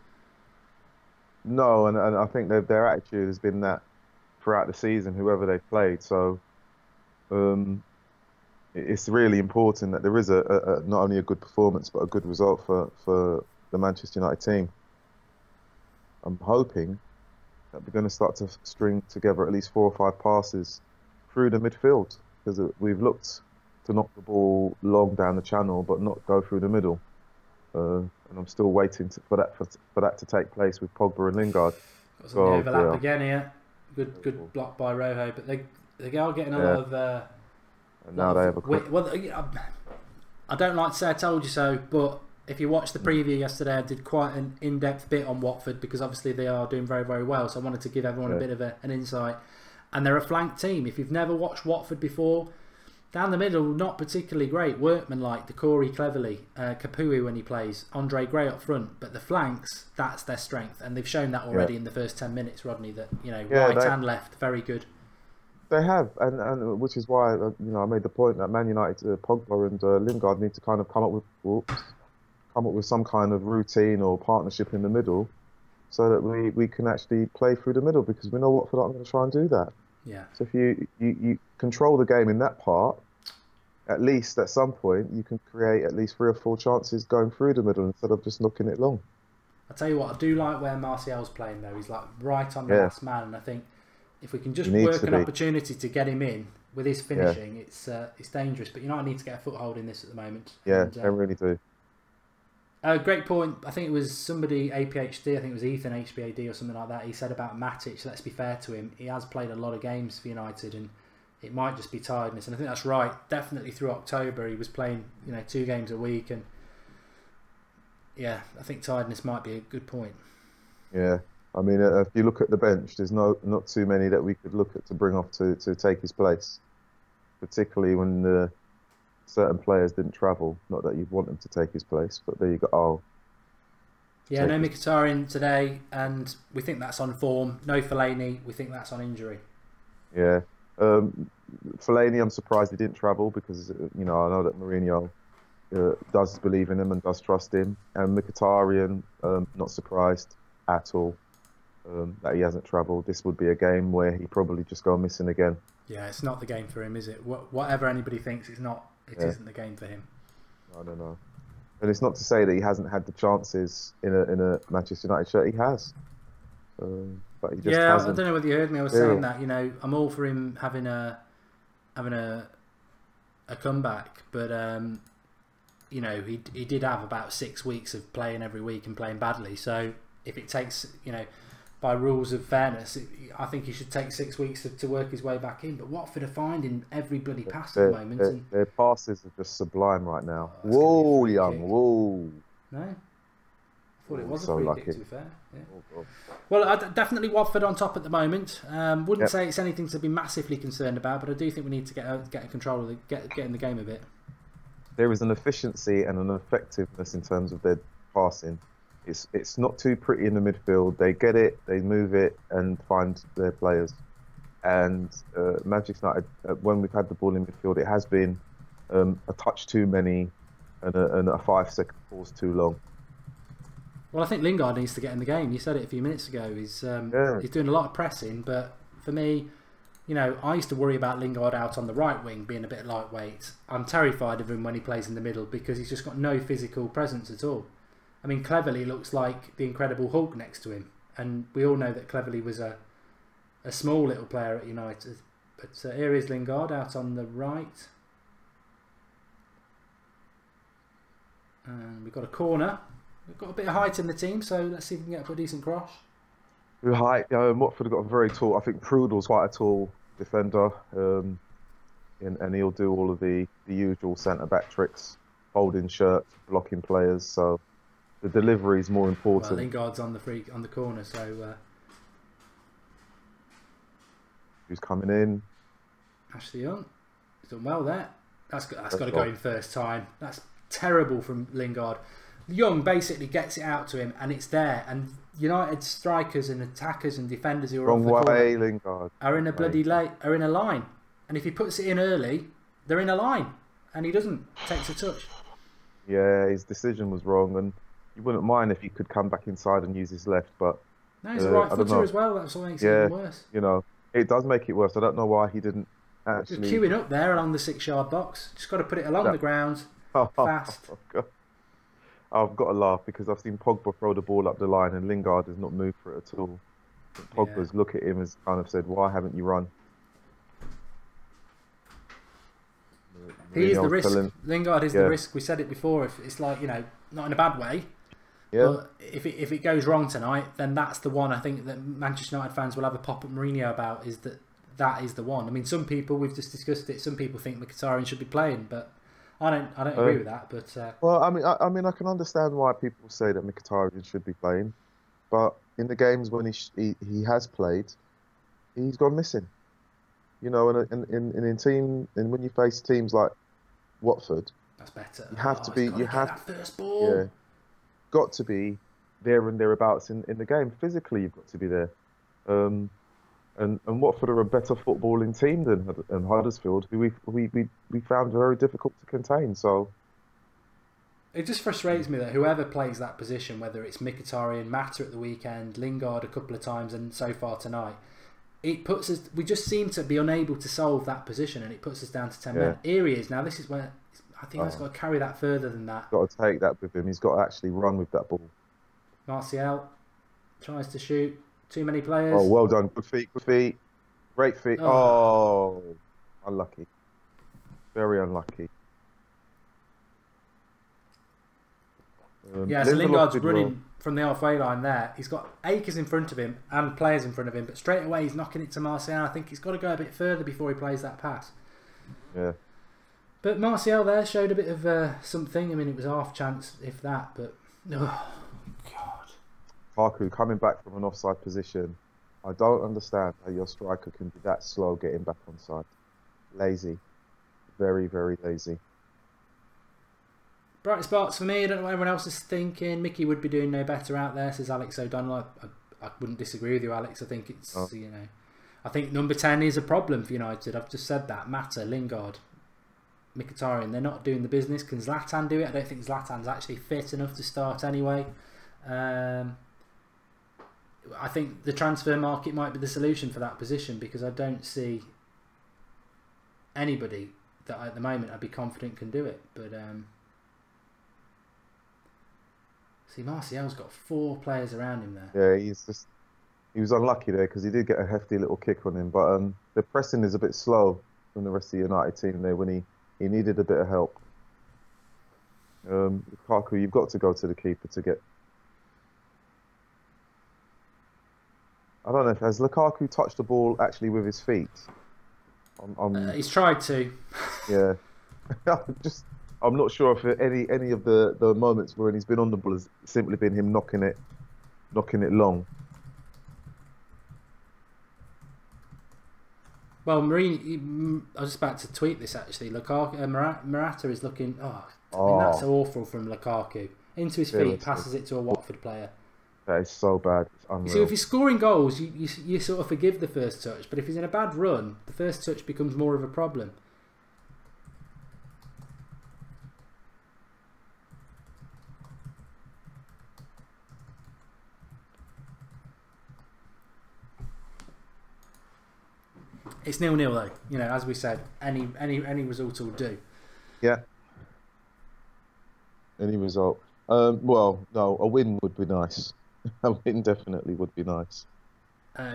No, and I think their attitude has been that throughout the season, whoever they've played. So it's really important that there is a not only a good performance but a good result for the Manchester United team. I'm hoping that we're going to start to string together at least 4 or 5 passes through the midfield because we've looked to knock the ball long down the channel but not go through the middle. And I'm still waiting for that to take place with Pogba and Lingard. Got some overlap again here. Good block by Rojo, but they are getting a lot of. And now they have a quick. Well, I don't like to say I told you so, but if you watched the preview yesterday, I did quite an in-depth bit on Watford because obviously they are doing very, very well. So I wanted to give everyone a bit of an insight. And they're a flank team. If you've never watched Watford before, down the middle, not particularly great. Workman-like, Decore cleverly, Kapui when he plays, Andre Gray up front. But the flanks, that's their strength. And they've shown that already in the first 10 minutes, Rodney, that, you know, right and left, very good. They have, and which is why I made the point that Man United, Pogba and Lingard need to kind of come up with some kind of routine or partnership in the middle, so that we can actually play through the middle because we know Watford aren't going to try and do that. Yeah. So if you control the game in that part, at least at some point you can create at least 3 or 4 chances going through the middle instead of just knocking it long. I tell you what, I do like where Martial's playing though. He's like right on the last man, and I think if we can just work an opportunity to get him in with his finishing, it's dangerous. But United need to get a foothold in this at the moment. Yeah, and, they really do. Great point. I think it was somebody, APHD, I think it was Ethan HBAD or something like that. He said about Matic, let's be fair to him, he has played a lot of games for United and it might just be tiredness. And I think that's right. Definitely through October, he was playing 2 games a week. And yeah, I think tiredness might be a good point. Yeah. I mean, if you look at the bench, there's not too many that we could look at to bring off to take his place, particularly when certain players didn't travel. Not that you'd want them to take his place, but there you go. Yeah, no Mkhitaryan today, and we think that's on form. No Fellaini, we think that's on injury. Yeah. Fellaini, I'm surprised he didn't travel because, I know that Mourinho does believe in him and does trust him. And Mkhitaryan, not surprised at all. That he hasn't travelled. This would be a game where he probably just go missing again. Yeah, it's not the game for him, is it? Whatever anybody thinks, it's not. It isn't the game for him. I don't know. And it's not to say that he hasn't had the chances in a Manchester United shirt. He has, but he just hasn't. I don't know whether you heard me. I was saying that, you know, I'm all for him having a comeback, but you know, he did have about 6 weeks of playing every week and playing badly. So if it takes, you know, by rules of fairness, I think he should take 6 weeks to work his way back in. But Watford are finding every bloody pass at the moment. Their passes are just sublime right now. Whoa, young, whoa. No? I thought it was so a free lucky. kick, to be fair. Yeah. Oh, Well, definitely Watford on top at the moment. Wouldn't say it's anything to be massively concerned about, but I do think we need to get control of get in the game a bit. There is an efficiency and an effectiveness in terms of their passing. It's not too pretty in the midfield. They get it, they move it, and find their players. And Manchester United, when we've had the ball in midfield, it has been a touch too many and a 5-second pause too long. Well, I think Lingard needs to get in the game. You said it a few minutes ago. He's doing a lot of pressing, but for me, you know, I used to worry about Lingard out on the right wing being a bit lightweight. I'm terrified of him when he plays in the middle because he's just got no physical presence at all. I mean, Cleverley looks like the Incredible Hulk next to him, and we all know that Cleverley was a small little player at United. But here is Lingard out on the right, and we've got a corner. We've got a bit of height in the team, so let's see if we can get up a decent cross. With height, Watford have got a very tall. I think Prudle's quite a tall defender, and he'll do all of the usual centre back tricks, holding shirts, blocking players. So the delivery is more important. Well, Lingard's on the corner, so who's coming in? Ashley Young, he's done well there. That's got to go in first time. That's terrible from Lingard. Young basically gets it out to him, and it's there. And United strikers and attackers and defenders who are Wrong off the way, corner Lingard. are in a bloody are in a line. And if he puts it in early, they're in a line, and he doesn't. Takes a touch. Yeah, his decision was wrong, and you wouldn't mind if he could come back inside and use his left, but no, he's a right footer as well. That's what makes it even worse. You know, it does make it worse. I don't know why he didn't actually. Just queuing up there along the 6-yard box. Just got to put it along the ground fast. God. I've got to laugh because I've seen Pogba throw the ball up the line and Lingard has not moved for it at all. Pogba's look at him has kind of said, "Why haven't you run?" He is the risk. Lingard is the risk. We said it before. If it's like, you know, not in a bad way. Yeah. But if it goes wrong tonight, then that's the one I think that Manchester United fans will have a pop at Mourinho about. Is that is the one. I mean, some people, we've just discussed it. Some people think Mkhitaryan should be playing, but I don't agree with that. But well, I mean, I can understand why people say that Mkhitaryan should be playing, but in the games when he has played, he's gone missing. You know, and when you face teams like Watford, that's better. You have to be. You have that first ball. Yeah, got to be there and thereabouts in the game. Physically, you've got to be there. And Watford are a better footballing team than Huddersfield, who we found very difficult to contain. So it just frustrates me that whoever plays that position, whether it's Mkhitaryan, Mata at the weekend, Lingard a couple of times, and so far tonight, it puts us. We just seem to be unable to solve that position, and it puts us down to 10 men. Here he is now. This is where I think he's got to carry that further than that. Got to take that with him. He's got to actually run with that ball. Martial tries to shoot. Too many players. Oh, well done. Good feet. Good feet. Great feet. Oh, unlucky. Very unlucky. Yeah, so Lingard's running from the halfway line there. He's got acres in front of him and players in front of him, but straight away he's knocking it to Martial. I think he's got to go a bit further before he plays that pass. Yeah. But Martial there showed a bit of something. I mean, it was half chance, if that, but... Oh, God. Lukaku coming back from an offside position. I don't understand how your striker can be that slow getting back on side. Lazy. Very, very lazy. Bright spots for me. I don't know what everyone else is thinking. Mickey would be doing no better out there, says Alex O'Donnell. I wouldn't disagree with you, Alex. I think it's, you know... I think number 10 is a problem for United. I've just said that. Mata, Lingard, Mkhitaryan, they're not doing the business. Can Zlatan do it? I don't think Zlatan's actually fit enough to start anyway. I think the transfer market might be the solution for that position, because I don't see anybody that at the moment I'd be confident can do it. But See, Martial's got 4 players around him there. Yeah, he was unlucky there because he did get a hefty little kick on him. But the pressing is a bit slow from the rest of the United team there when he needed a bit of help. Lukaku, you've got to go to the keeper to get. I don't know, has Lukaku touched the ball actually with his feet? He's tried to. Yeah. I'm not sure if any of the moments when he's been on the ball has simply been him knocking it long. Well, Marine, I was just about to tweet this actually. Lukaku, Morata is looking. I mean, that's awful from Lukaku. Into his feet, passes it to a Watford player. That is so bad. It's unreal. You see, if he's scoring goals, you sort of forgive the first touch. But if he's in a bad run, the first touch becomes more of a problem. It's 0-0 though. You know, as we said, any result will do. Yeah. Any result. Well, no, a win would be nice. A win definitely would be nice.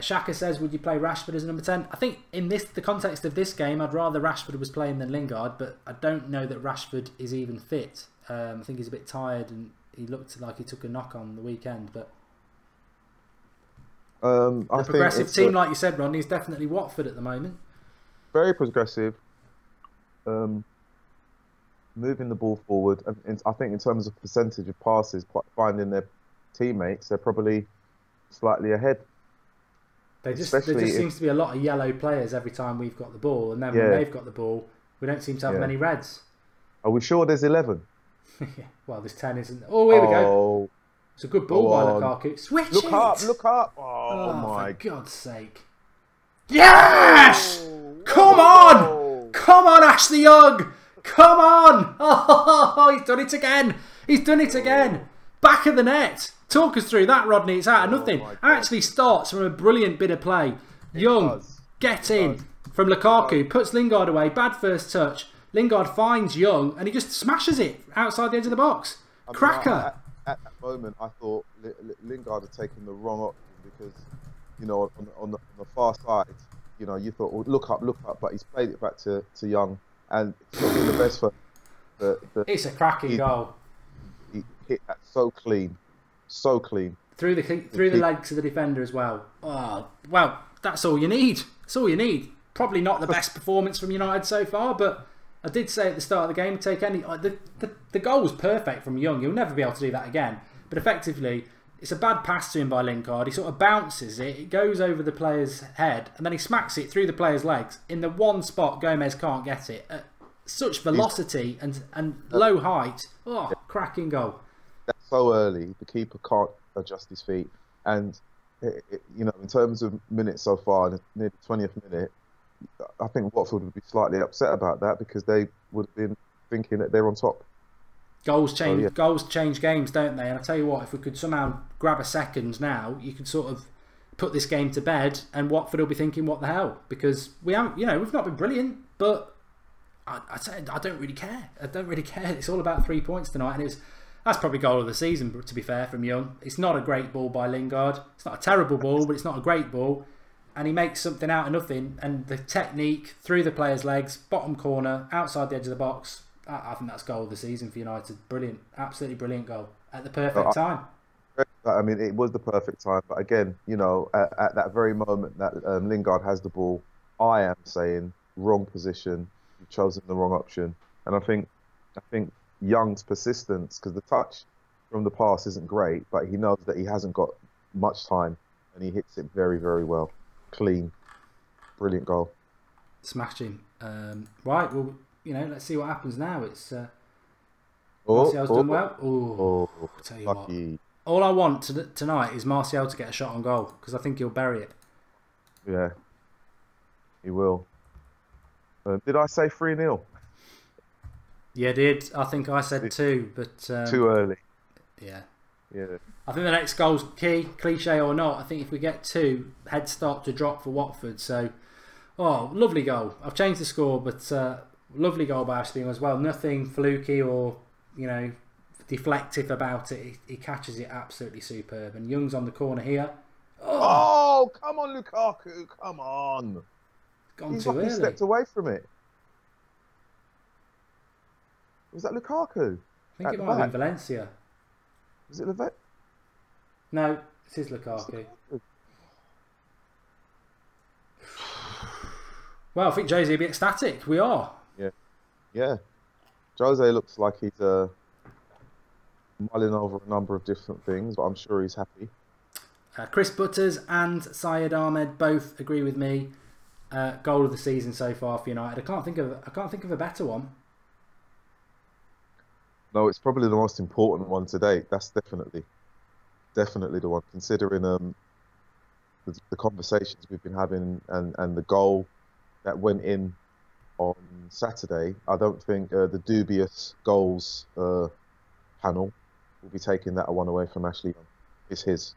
Shaka says, would you play Rashford as a number 10? I think in the context of this game, I'd rather Rashford was playing than Lingard, but I don't know that Rashford is even fit. I think he's a bit tired and he looked like he took a knock on the weekend. But a progressive team, like you said, Ronnie, is definitely Watford at the moment. Very progressive. Moving the ball forward. And I think in terms of percentage of passes, finding their teammates, they're probably slightly ahead. There just seems to be a lot of yellow players every time we've got the ball, and then when they've got the ball, we don't seem to have many reds. Are we sure there's 11? Well, there's 10, isn't there? Oh, here we go. It's a good ball by Lukaku. Switch Look it! Look up! Oh my for God's sake. Yes! Come on! Come on, Ashley Young! Come on! Oh, he's done it again! He's done it again! Back of the net! Talk us through that, Rodney. It's out of nothing. Actually starts from a brilliant bit of play. Young, get in from Lukaku, puts Lingard away. Bad first touch. Lingard finds Young and he just smashes it outside the edge of the box. Cracker. At that moment, I thought Lingard had taken the wrong option because, you know, on the far side, you know, you thought, well, look up, but he's played it back to Young, and it's not been the best for it's a cracking goal. He hit that so clean. So clean through the legs of the defender as well. Oh, well, that's all you need. That's all you need. Probably not the best performance from United so far, but I did say at the start of the game, take any. The goal was perfect from Young. He'll never be able to do that again. But effectively, it's a bad pass to him by Lingard. He sort of bounces it. It goes over the player's head, and then he smacks it through the player's legs in the one spot Gomez can't get it. At such velocity and low height. Oh, cracking goal. That's so early. The keeper can't adjust his feet, and you know, in terms of minutes so far, near the 20th minute, I think Watford would be slightly upset about that because they would have been thinking that they're on top. Goals change games, don't they? And I tell you what, if we could somehow grab a second now, you could sort of put this game to bed, and Watford will be thinking, "What the hell?" Because we haven't, you know, we've not been brilliant, but I don't really care. I don't really care. It's all about 3 points tonight, and that's probably goal of the season, to be fair, from Young. It's not a great ball by Lingard. It's not a terrible ball, but it's not a great ball. And he makes something out of nothing. And the technique through the player's legs, bottom corner, outside the edge of the box. I think that's goal of the season for United. Brilliant. Absolutely brilliant goal. At the perfect time. I mean, it was the perfect time. But again, you know, at that very moment that Lingard has the ball, I am saying wrong position. You've chosen the wrong option. And I think Young's persistence, because the touch from the pass isn't great, but he knows that he hasn't got much time, and he hits it very, very well. Clean. Brilliant goal. Smashing. Right, well, you know, let's see what happens now. It's Martial's done well. I'll tell you lucky. What. All I want tonight is Martial to get a shot on goal, because I think he'll bury it. Yeah, he will. Did I say 3-0? Yeah, did. I think I said 2, but too early. Yeah. Yeah. I think the next goal's key, cliche or not. I think if we get 2, heads start to drop for Watford. So, lovely goal. I've changed the score, but lovely goal by Ashley as well. Nothing fluky or, you know, deflective about it. He catches it absolutely superb. And Young's on the corner here. Oh, come on, Lukaku. Come on. Gone He's too like early. he stepped away from it. Was that Lukaku? I think it might have been Valencia. Was it Levet? No, it is Lukaku. Well, I think Jose will be ecstatic. We are. Yeah. Jose looks like he's mulling over a number of different things, but I'm sure he's happy. Chris Butters and Syed Ahmed both agree with me. Goal of the season so far for United. I can't think of a better one. No, it's probably the most important one to date. That's definitely the one. Considering the conversations we've been having and the goal that went in on Saturday, I don't think the dubious goals panel will be taking that one away from Ashley Young. It's his.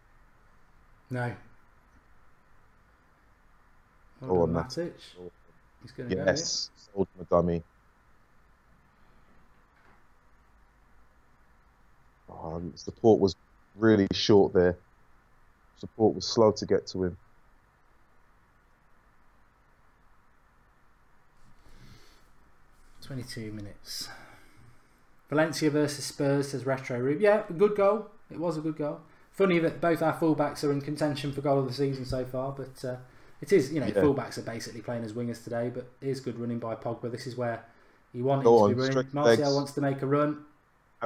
No. Go on, Matic. He's going to go. Yes, sold him a dummy. Support was really short there. Support was slow to get to him. "22 minutes. Valencia versus Spurs," says Retro Rube. Yeah, a good goal. It was a good goal. Funny that both our fullbacks are in contention for goal of the season so far, but it is, fullbacks are basically playing as wingers today, but it is good running by Pogba. This is where he wanted to be running. Martial wants to make a run.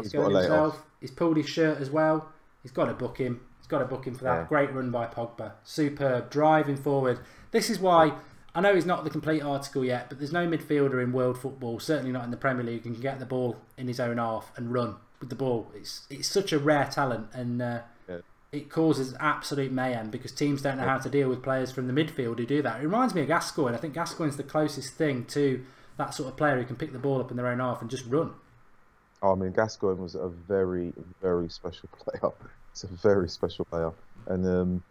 He's going himself. He's pulled his shirt as well. He's got to book him. He's got to book him for that. Yeah. Great run by Pogba. Superb. Driving forward. This is why, I know he's not the complete article yet, but there's no midfielder in world football, certainly not in the Premier League, who can get the ball in his own half and run with the ball. It's such a rare talent, and it causes absolute mayhem because teams don't know how to deal with players from the midfield who do that. It reminds me of Gascoigne. I think Gascoigne's the closest thing to that sort of player who can pick the ball up in their own half and just run. I mean, Gascoigne was a very, very special player. He's a very special player. And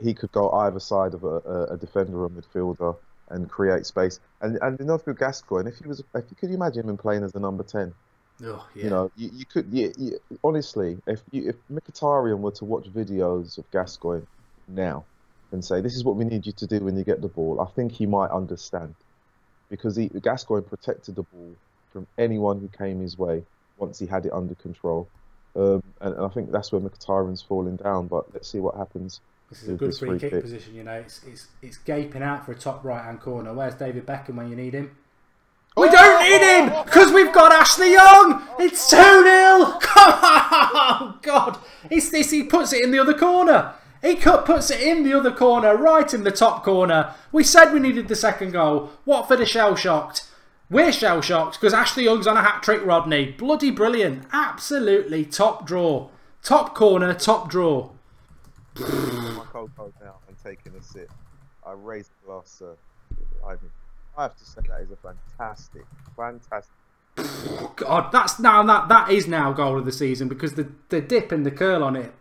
he could go either side of a defender or midfielder and create space. And enough with Gascoigne, if you could imagine him playing as a number 10. Oh, yeah. You know, you could, honestly, if Mkhitaryan were to watch videos of Gascoigne now and say, this is what we need you to do when you get the ball, I think he might understand. Because Gascoigne protected the ball from anyone who came his way once he had it under control. And I think that's where Mkhitaryan's falling down, but let's see what happens. This is a good free kick position, It's gaping out for a top right-hand corner. Where's David Beckham when you need him? We don't need him because we've got Ashley Young. It's 2-0. Come on, God! He puts it in the other corner. He puts it in the other corner, right in the top corner. We said we needed the second goal. Watford are shell-shocked. We're shell-shocked because Ashley Young's on a hat-trick, Rodney. Bloody brilliant. Absolutely top draw. Top corner, top draw. My cocoa now and taking a sip. I raise the glass, sir. I have to say that is a fantastic. God, that is now goal of the season because the dip and the curl on it.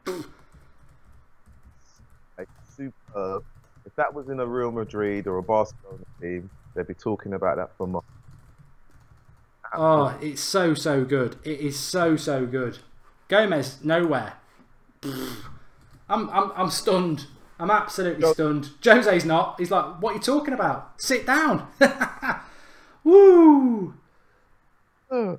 Superb. If that was in a Real Madrid or a Barcelona team, they'd be talking about that for months. Oh, it's so good. It is so good. Gomez nowhere. I'm stunned. I'm absolutely stunned. Jose's not. He's like, what are you talking about? Sit down. Woo. I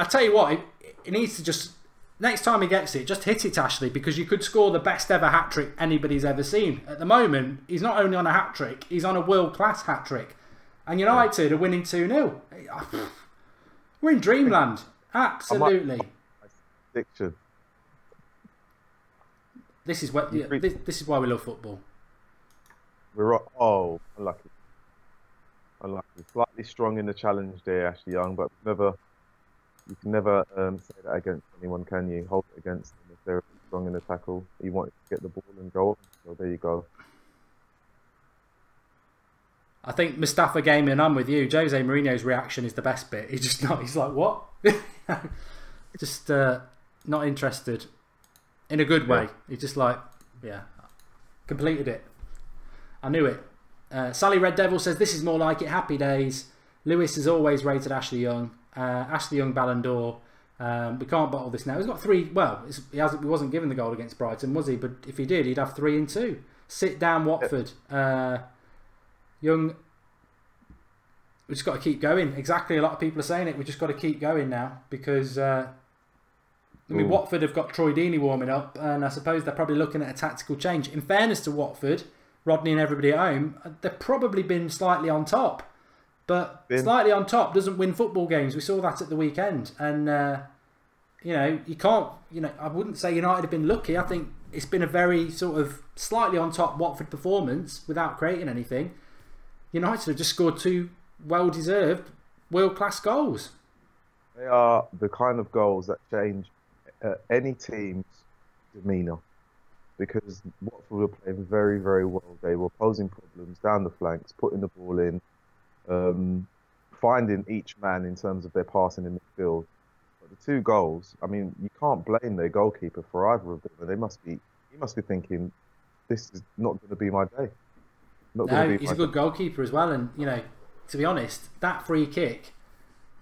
tell you what, he needs to just, next time he gets it, just hit it, Ashley, because you could score the best ever hat-trick anybody's ever seen. At the moment, he's not only on a hat-trick, he's on a world-class hat-trick. And United are winning 2-0. We're in dreamland. Absolutely. This is what. This is why we love football. We're unlucky. Slightly strong in the challenge there, Ashley Young, but you can never say that against anyone, can you? Hold it against them if they're strong in the tackle. You want to get the ball and go. So there you go. I think Mustafa Gaming, I'm with you. Jose Mourinho's reaction is the best bit. He's just not. He's like, what? Just not interested. In a good way. He's just like, yeah, completed it. I knew it. Sally Red Devil says, this is more like it. Happy days. Lewis has always rated Ashley Young. Ashley Young Ballon d'Or. We can't bottle this now. He's got 3. Well, he wasn't given the goal against Brighton, was he? But if he did, he'd have 3 and 2. Sit down, Watford. Young. We just got to keep going. Exactly. A lot of people are saying it. We just got to keep going now because. Watford have got Troy Deeney warming up, and I suppose they're probably looking at a tactical change. In fairness to Watford, Rodney and everybody at home, they've probably been slightly on top. But slightly on top doesn't win football games. We saw that at the weekend. And, you can't... I wouldn't say United have been lucky. I think it's been a very sort of slightly on top Watford performance without creating anything. United have just scored 2 well-deserved, world-class goals. They are the kind of goals that change any team's demeanour, because Watford were playing very, very well. They were posing problems down the flanks, putting the ball in, finding each man in terms of their passing in midfield. But the 2 goals, I mean, you can't blame their goalkeeper for either of them. He must be thinking, this is not going to be my day. He's a good goalkeeper as well. And to be honest, that free kick.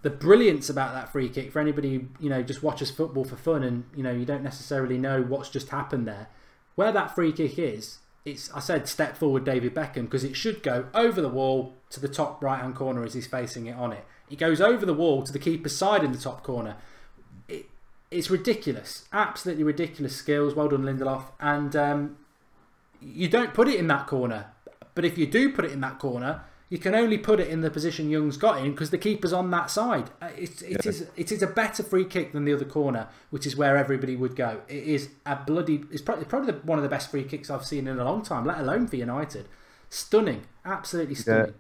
The brilliance about that free kick for anybody who just watches football for fun and you don't necessarily know what's just happened there. Where that free kick is, I said step forward David Beckham, because it should go over the wall to the top right hand corner as he's facing it on it. It goes over the wall to the keeper's side in the top corner. It's ridiculous, absolutely ridiculous skills. Well done, Lindelof. And you don't put it in that corner, but if you do put it in that corner, you can only put it in the position Young's got in because the keeper's on that side. It is a better free kick than the other corner, which is where everybody would go. It is it's probably one of the best free kicks I've seen in a long time, let alone for United. Stunning, absolutely stunning.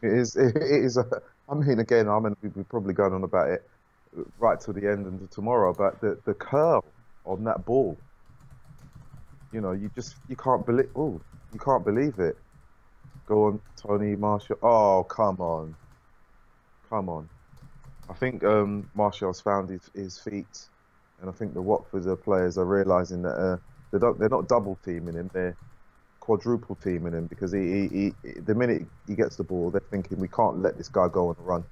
Yeah, it is. We're probably going on about it right till the end and tomorrow, but the curl on that ball, you can't believe it. Go on, Tony Martial. Oh, come on. I think Martial's found his feet, and I think the Watford players are realising that they're not double teaming him; they're quadruple teaming him, because he the minute he gets the ball, they're thinking we can't let this guy go on a run.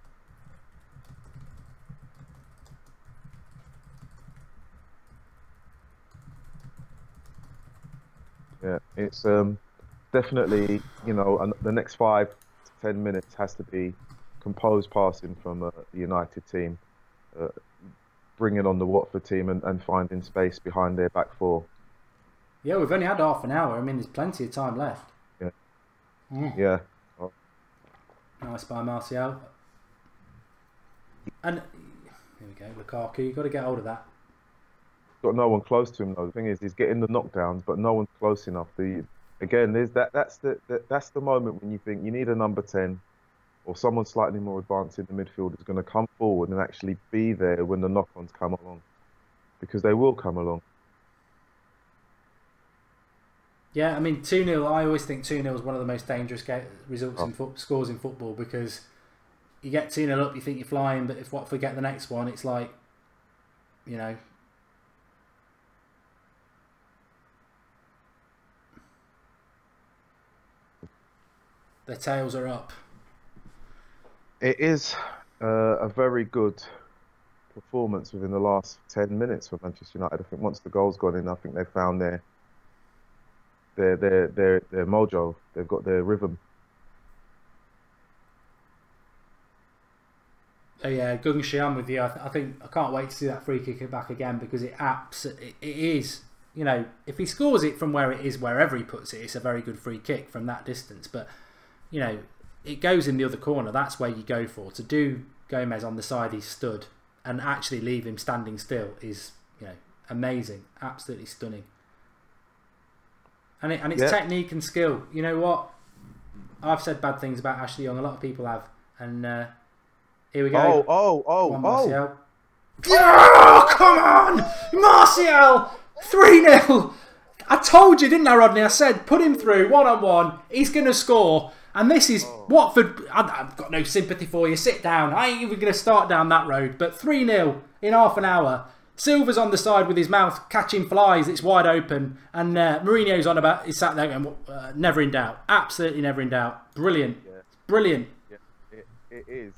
Yeah, it's definitely, the next 5 to 10 minutes has to be composed passing from the United team, bringing on the Watford team and finding space behind their back 4. Yeah, we've only had half an hour. I mean, there's plenty of time left. Yeah. Yeah. Oh. Nice by Martial. And here we go, Lukaku. You've got to get hold of that. Got no one close to him though. The thing is, he's getting the knockdowns, but no one's close enough. Again, that's the moment when you think you need a number 10 or someone slightly more advanced in the midfield is going to come forward and actually be there when the knock-ons come along, because they will come along. Yeah, I mean 2-0. I always think 2-0 is one of the most dangerous results in scores in football, because you get 2-0 up, you think you're flying, but if Watford get the next one, it's like, their tails are up. It is a very good performance within the last 10 minutes for Manchester United. I think once the goal's gone in, I think they found their mojo. They've got their rhythm. Oh yeah, Gung-Shi, I'm with you. I think I can't wait to see that free kick back again, because it is. If he scores it from where it is, wherever he puts it, it's a very good free kick from that distance. But it goes in the other corner. That's where you go for. To do Gomez on the side he stood and actually leave him standing still is, amazing, absolutely stunning. And it's technique and skill. You know what? I've said bad things about Ashley Young. A lot of people have. And here we go. Oh, come on! Martial! 3-0! I told you, didn't I, Rodney? I said, put him through, one-on-one. He's going to score. And this is Watford. I've got no sympathy for you. Sit down. I ain't even going to start down that road. But 3-0 in half an hour. Silva's on the side with his mouth catching flies. It's wide open. And Mourinho's on about... He's sat there going, never in doubt. Absolutely never in doubt. Brilliant. Yeah. Brilliant. Yeah, it is.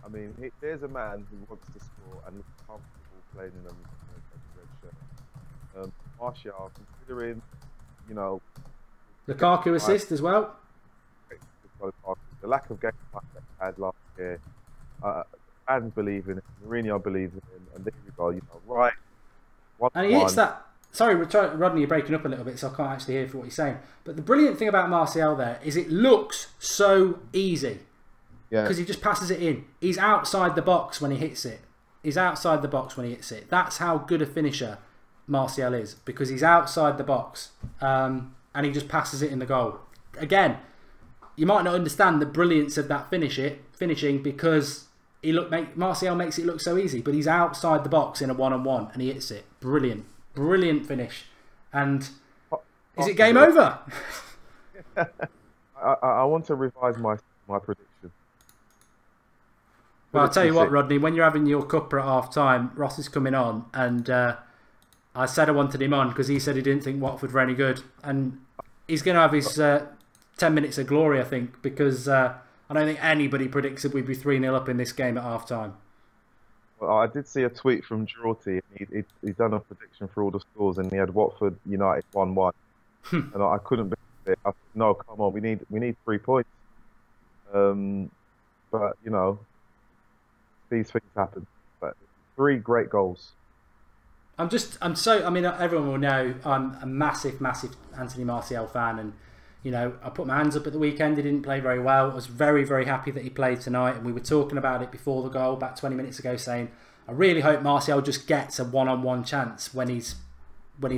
I mean, there's a man who wants to score and looks comfortable complaining on the red shirt. Martial, considering, you know, Lukaku assist as well. The lack of game time that he had last year, fans believe in it, Mourinho believes in him, and there we go. You know, right? And he hits that. Sorry, Rodney, you're breaking up a little bit, so I can't actually hear for what you're saying. But the brilliant thing about Martial there is it looks so easy. Yeah. Because he just passes it in. He's outside the box when he hits it. He's outside the box when he hits it. That's how good a finisher Martial is, because he's outside the box and he just passes it in the goal. Again, you might not understand the brilliance of that finishing because Martial makes it look so easy, but he's outside the box in a one-on-one and he hits it. Brilliant. Brilliant finish. And is it game over? I want to revise my prediction. Well, I'll tell you what, Rodney, when you're having your cuppa at half-time, Ross is coming on, and I said I wanted him on because he said he didn't think Watford were any good. And he's going to have his 10 minutes of glory, I think, because I don't think anybody predicts that we'd be 3-0 up in this game at half-time. Well, I did see a tweet from Jurty. He'd done a prediction for all the scores, and he had Watford United 1-1. And I couldn't believe it. I said, no, come on, we need 3 points. But, you know, these things happen. But 3 great goals. I mean, everyone will know I'm a massive Anthony Martial fan, and you know, I put my hands up at the weekend. He didn't play very well. I was very, very happy that he played tonight, and we were talking about it before the goal, about 20 minutes ago, saying I really hope Martial just gets a one-on-one chance when he's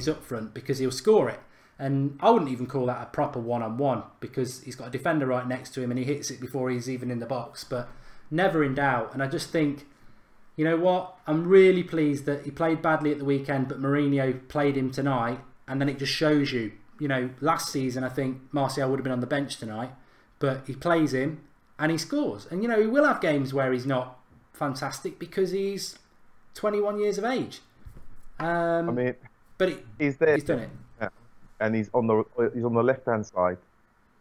up front, because he'll score it. And I wouldn't even call that a proper one-on-one, because he's got a defender right next to him and he hits it before he's even in the box. But never in doubt. And I just think, you know what? I'm really pleased that he played badly at the weekend, but Mourinho played him tonight, and then it just shows you. You know, last season I think Martial would have been on the bench tonight, but he plays him and he scores. And you know, he will have games where he's not fantastic because he's 21 years of age. I mean, but he's there. He's done it, and he's on the left hand side,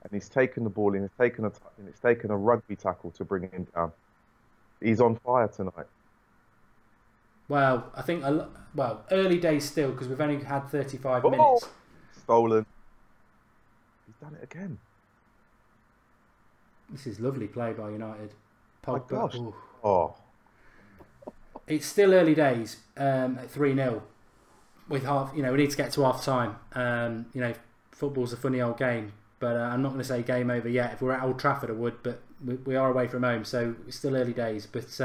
and he's taken the ball in. It's taken a rugby tackle to bring him down. He's on fire tonight. Well, I think early days still, because we've only had 35 minutes. Stolen. He's done it again. This is lovely play by United. My gosh. Oh. It's still early days at 3-0. With half, you know, we need to get to half time. You know, football's a funny old game, but I'm not going to say game over yet. If we're at Old Trafford, I would, but we are away from home, so it's still early days. But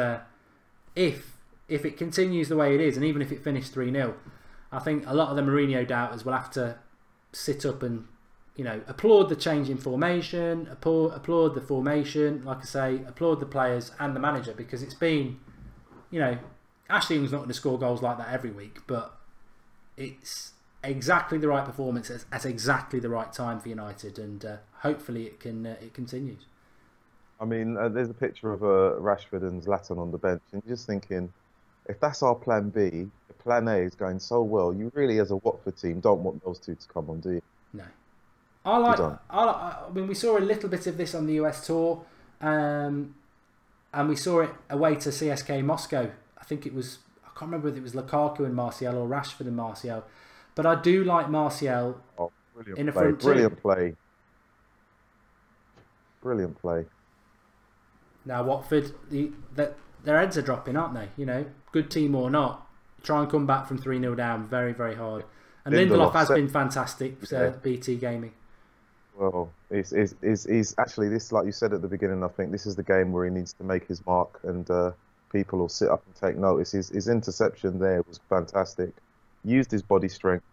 if it continues the way it is, and even if it finished 3-0, I think a lot of the Mourinho doubters will have to sit up and, you know, applaud the change in formation, applaud the formation, like I say, applaud the players and the manager, because it's been, you know, Ashley Young's not going to score goals like that every week, but it's exactly the right performance at exactly the right time for United, and hopefully it continues. I mean, there's a picture of Rashford and Zlatan on the bench, and you're just thinking, if that's our plan B, the plan A is going so well, you really, as a Watford team, don't want those two to come on, do you? No. I mean, we saw a little bit of this on the US tour, and we saw it away to CSK Moscow. I think it was, I can't remember whether it was Lukaku and Martial or Rashford and Martial, but I do like Martial in the front two. Brilliant play. Brilliant play. Now Watford, their heads are dropping, aren't they? You know, good team or not, try and come back from 3-0 down, very, very hard. And Lindelof has been fantastic, BT Gaming. Well, he's actually, this, like you said at the beginning, I think this is the game where he needs to make his mark, and people will sit up and take notice. His interception there was fantastic. Used his body strength.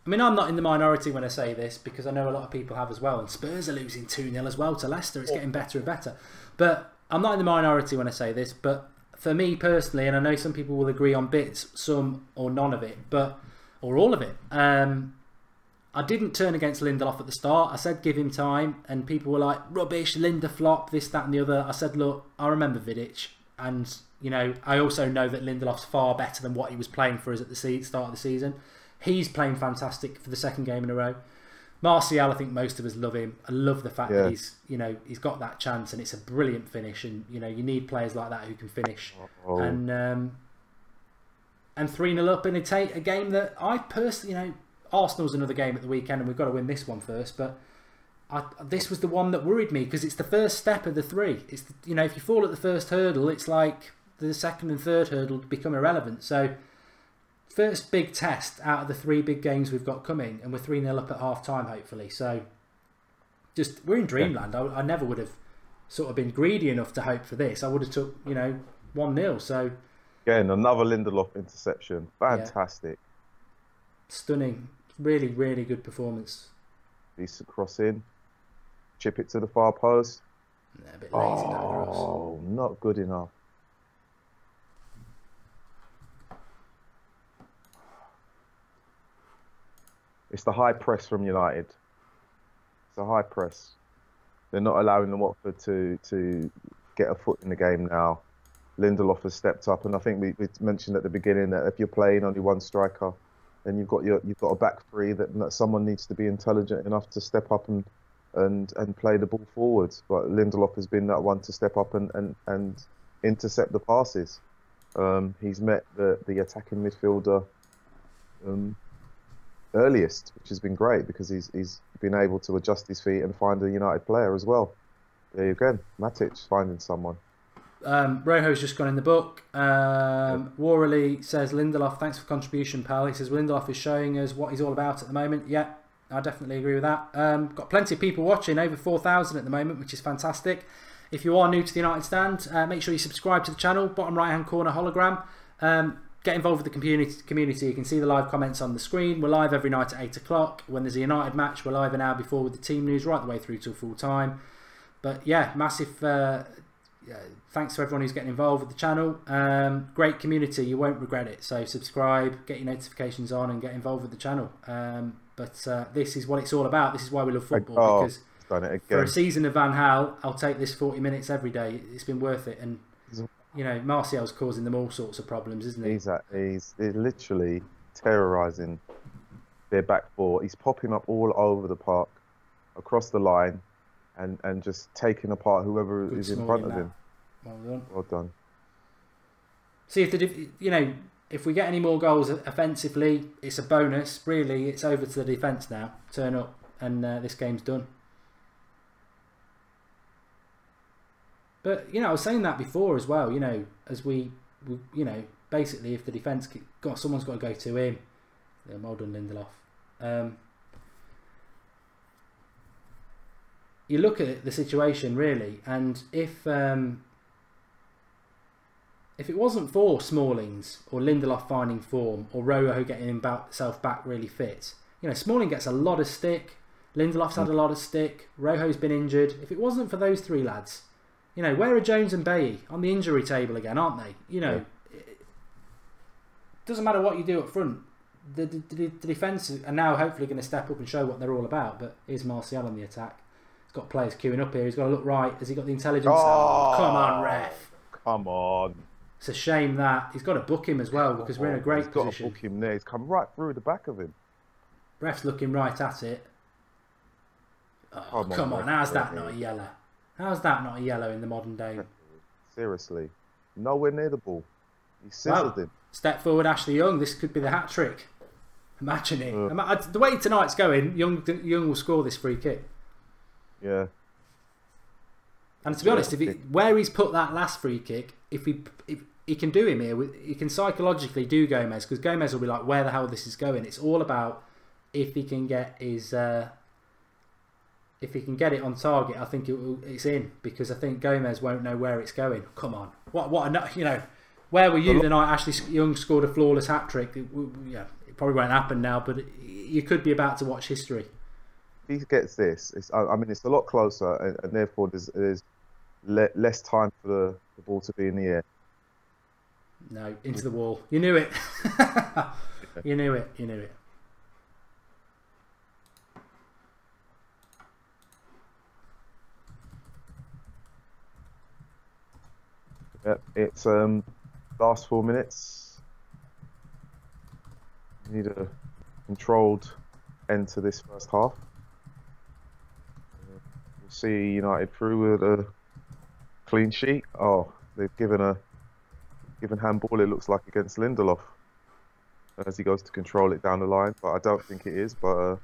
I mean, I'm not in the minority when I say this, because I know a lot of people have as well. And Spurs are losing 2-0 as well to Leicester. It's getting better and better. But I'm not in the minority when I say this. But for me personally, and I know some people will agree on bits, some or none of it, or all of it. I didn't turn against Lindelof at the start. I said give him time, and people were like, rubbish, Linda flop, this, that and the other. I said, look, I remember Vidic, and you know, I also know that Lindelof's far better than what he was playing for us at the start of the season. He's playing fantastic for the second game in a row. Martial, I think most of us love him. I love the fact that he's got that chance, and it's a brilliant finish. And you know, you need players like that who can finish. And and 3-0 up in a game that I personally, Arsenal's another game at the weekend, and we've got to win this one first. But this was the one that worried me because it's the first step of the three. It's if you fall at the first hurdle, it's like the second and third hurdle become irrelevant. So first big test out of the 3 big games we've got coming, and we're 3-0 up at half time, hopefully. So we're in dreamland. I never would have sort of been greedy enough to hope for this. I would have took 1-0. So again, another Lindelof interception. Fantastic. Yeah. Stunning. Really, really good performance. Decent cross in. Chip it to the far post. Yeah, a bit lazy, that cross. Oh, not good enough. It's the high press from United. It's a high press. They're not allowing the Watford to get a foot in the game now. Lindelof has stepped up, and I think we mentioned at the beginning that if you're playing only one striker, then you've got a back three that someone needs to be intelligent enough to step up and play the ball forwards. But Lindelof has been that one to step up and intercept the passes. He's met the attacking midfielder earliest, which has been great because he's been able to adjust his feet and find a United player as well. There you go, Matic finding someone. Rojo's just gone in the book. Warley says, Lindelof, thanks for contribution, pal. He says Lindelof is showing us what he's all about at the moment. Yeah, I definitely agree with that. Got plenty of people watching, over 4,000 at the moment, which is fantastic. If you are new to the United Stand, make sure you subscribe to the channel, bottom right hand corner hologram. Get involved with the community. You can see the live comments on the screen. We're live every night at 8 o'clock. When there's a United match, we're live an hour before with the team news, right the way through till full time. But yeah, massive thanks to everyone who's getting involved with the channel. Great community, you won't regret it. So subscribe, get your notifications on, and get involved with the channel. But this is what it's all about. This is why we love football, because for a season of Van Gaal, I'll take this 40 minutes every day. It's been worth it. And Martial's causing them all sorts of problems, isn't he? He's literally terrorising their back four. He's popping up all over the park, across the line, and just taking apart whoever is in front of him. Well done. Well done. See if we get any more goals offensively, it's a bonus. Really, it's over to the defence now. Turn up, and this game's done. But I was saying that before as well. As we basically, if the defence someone's got to go to him. Well done, Lindelof. You look at the situation really, and if it wasn't for Smalling's or Lindelof finding form or Rojo getting himself back really fit, Smalling gets a lot of stick. Lindelof's had a lot of stick. Rojo's been injured. If it wasn't for those 3 lads. Where are Jones and Bailly? On the injury table again, aren't they? It doesn't matter what you do up front. The defence are now hopefully going to step up and show what they're all about. But here's Martial on the attack. He's got players queuing up here. He's got to look right. Has he got the intelligence? Oh, come on, ref. Come on. It's a shame that. He's got to book him as well because we're in a great position. He's got to book him there. He's come right through the back of him. Ref's looking right at it. Oh, come on. How's that not a yellow? How's that not a yellow in the modern day? Seriously. Nowhere near the ball. He scissored him. Step forward, Ashley Young. This could be the hat-trick. Imagine it. The way tonight's going, Young will score this free kick. Yeah. And to be honest, where he's put that last free kick, if he can do him here, he can psychologically do Gomez, because Gomez will be like, where the hell this is going? It's all about if he can get his... if he can get it on target, I think it's in, because I think Gomez won't know where it's going. Come on, where were you the night Ashley Young scored a flawless hat trick? It probably won't happen now, but you could be about to watch history. If he gets this, it's a lot closer, and therefore there's less time for the ball to be in the air. No, into the wall. You knew it. You knew it. You knew it. Yep, it's last 4 minutes. We need a controlled end to this first half. We'll see United through with a clean sheet. Oh, they've given handball, it looks like, against Lindelof. as he goes to control it down the line, but I don't think it is. But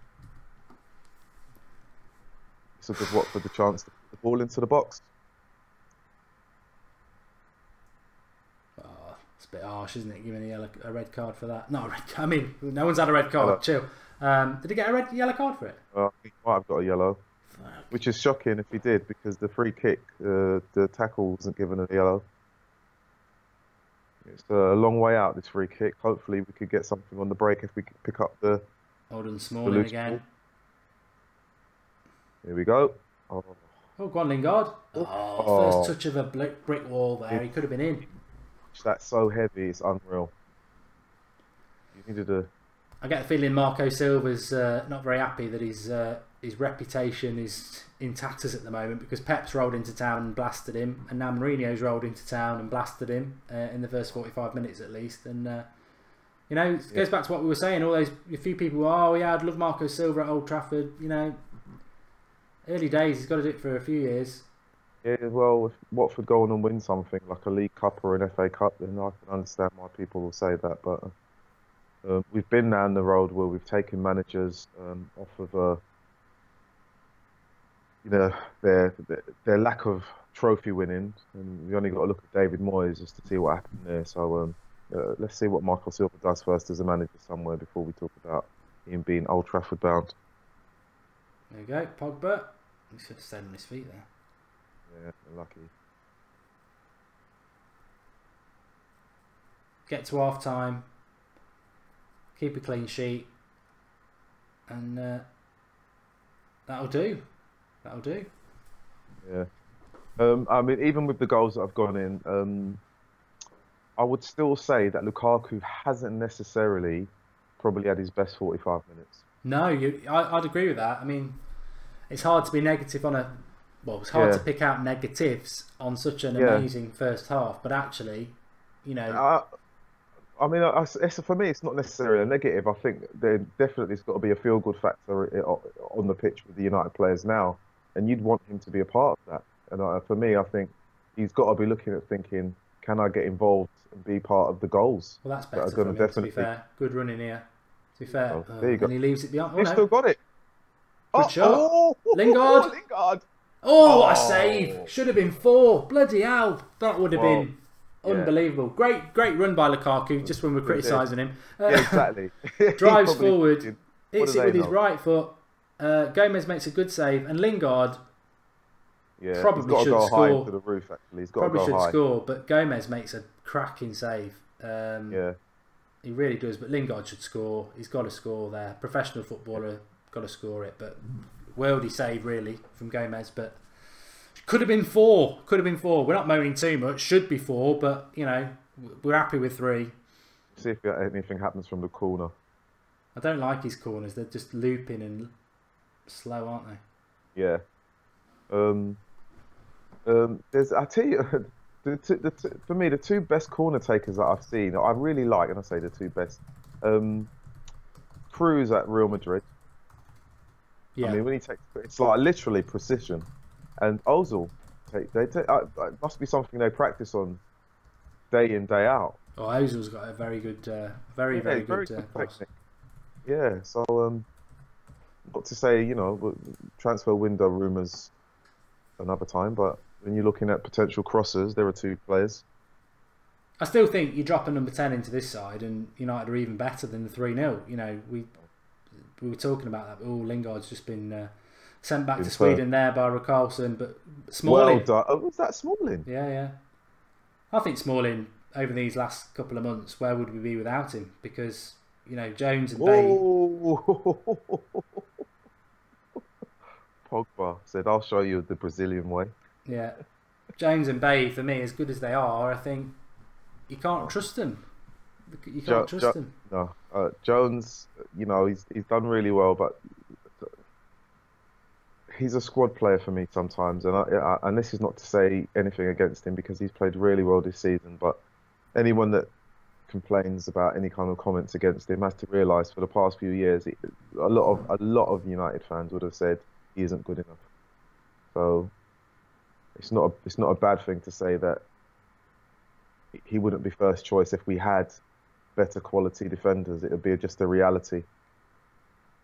it's a good Watford the chance to put the ball into the box. Oh, it's a bit harsh, isn't it? Giving a red card for that. Not a red. I mean, no one's had a red card. Chill. Did he get a yellow card for it? He might have got a yellow, which is shocking if he did, because the free kick, the tackle wasn't given a yellow. It's a long way out, this free kick. Hopefully we could get something on the break if we could pick up the... Holden Smalling again. Ball. Here we go. Oh, go on, Lingard. First touch of a brick wall there. He could have been in. That's so heavy, it's unreal. You needed a... I get the feeling Marco Silva's not very happy that his reputation is in tatters at the moment, because Pep's rolled into town and blasted him, and now Mourinho's rolled into town and blasted him in the first 45 minutes at least. And you know, it goes back to what we were saying. All those few people, oh yeah, I'd love Marco Silva at Old Trafford. You know, early days, he's got to do it for a few years. Yeah, well, if Watford go on and win something like a League Cup or an FA Cup, then I can understand why people will say that. But we've been down the road where we've taken managers off of you know, their lack of trophy winning, and we only got to look at David Moyes just to see what happened there. So let's see what Michael Silva does first as a manager somewhere before we talk about him being Old Trafford bound. There you go, Pogba. He should have stayed on his feet there. Yeah, lucky. Get to half time, keep a clean sheet, and that'll do. That'll do. Yeah. I mean, even with the goals that have gone in, I would still say that Lukaku hasn't necessarily probably had his best 45 minutes. No, I'd agree with that. I mean, it's hard to be negative on a... Well, it's hard to pick out negatives on such an amazing first half, but actually, you know... I mean, for me, it's not necessarily a negative. I think there definitely has got to be a feel-good factor on the pitch with the United players now, and you'd want him to be a part of that. And for me, I think he's got to be looking at thinking, can I get involved and be part of the goals? Well, that's better for him, to be fair. Good running here, to be fair. There you go. And he leaves it behind. He's still got it. Good shot. Lingard. Lingard. Oh, what a save. Should have been 4. Bloody hell. That would have been unbelievable. Great run by Lukaku, just when we're criticising him. Yeah, exactly. Drives forward, hits it with his right foot. Gomez makes a good save, and Lingard probably should score. High into the roof, actually. He's got probably to go should high. score, but Gomez makes a cracking save. He really does, but Lingard should score. He's got to score there. Professional footballer, got to score it, but worldy save really from Gomez, but could have been 4. Could have been 4. We're not moaning too much. Should be 4, but you know, we're happy with 3. See if anything happens from the corner. I don't like his corners. They're just looping and slow, aren't they? Yeah. I tell you, for me, the 2 best corner takers that I've seen, I really like, and I say the 2 best. Cruz at Real Madrid. Yeah. I mean, when he takes, it's like literally precision. And Ozil, it must be something they practice on day in, day out. Oh, Ozil's got a very good, very good technique. Yeah, so not to say, you know, transfer window rumours another time, but when you're looking at potential crossers, there are 2 players. I still think you drop a number 10 into this side, and United are even better than the 3-0. You know, we were talking about that. Oh, Lingard's just been sent back to Sweden there by Rikarlsson, but Smalling. Well done. Oh, was that Smalling? Yeah. I think Smalling, over these last couple of months, where would we be without him? Because, you know, Jones and Bay... Pogba said, I'll show you the Brazilian way. Yeah. Jones and Bay, for me, as good as they are, I think you can't trust them. You can't trust them. No. Jones, you know, he's done really well, but he's a squad player for me sometimes. And this is not to say anything against him, because he's played really well this season. But anyone that complains about any kind of comments against him has to realise, for the past few years, a lot of United fans would have said he isn't good enough. So it's not a bad thing to say that he wouldn't be first choice if we had better quality defenders. It would be just a reality.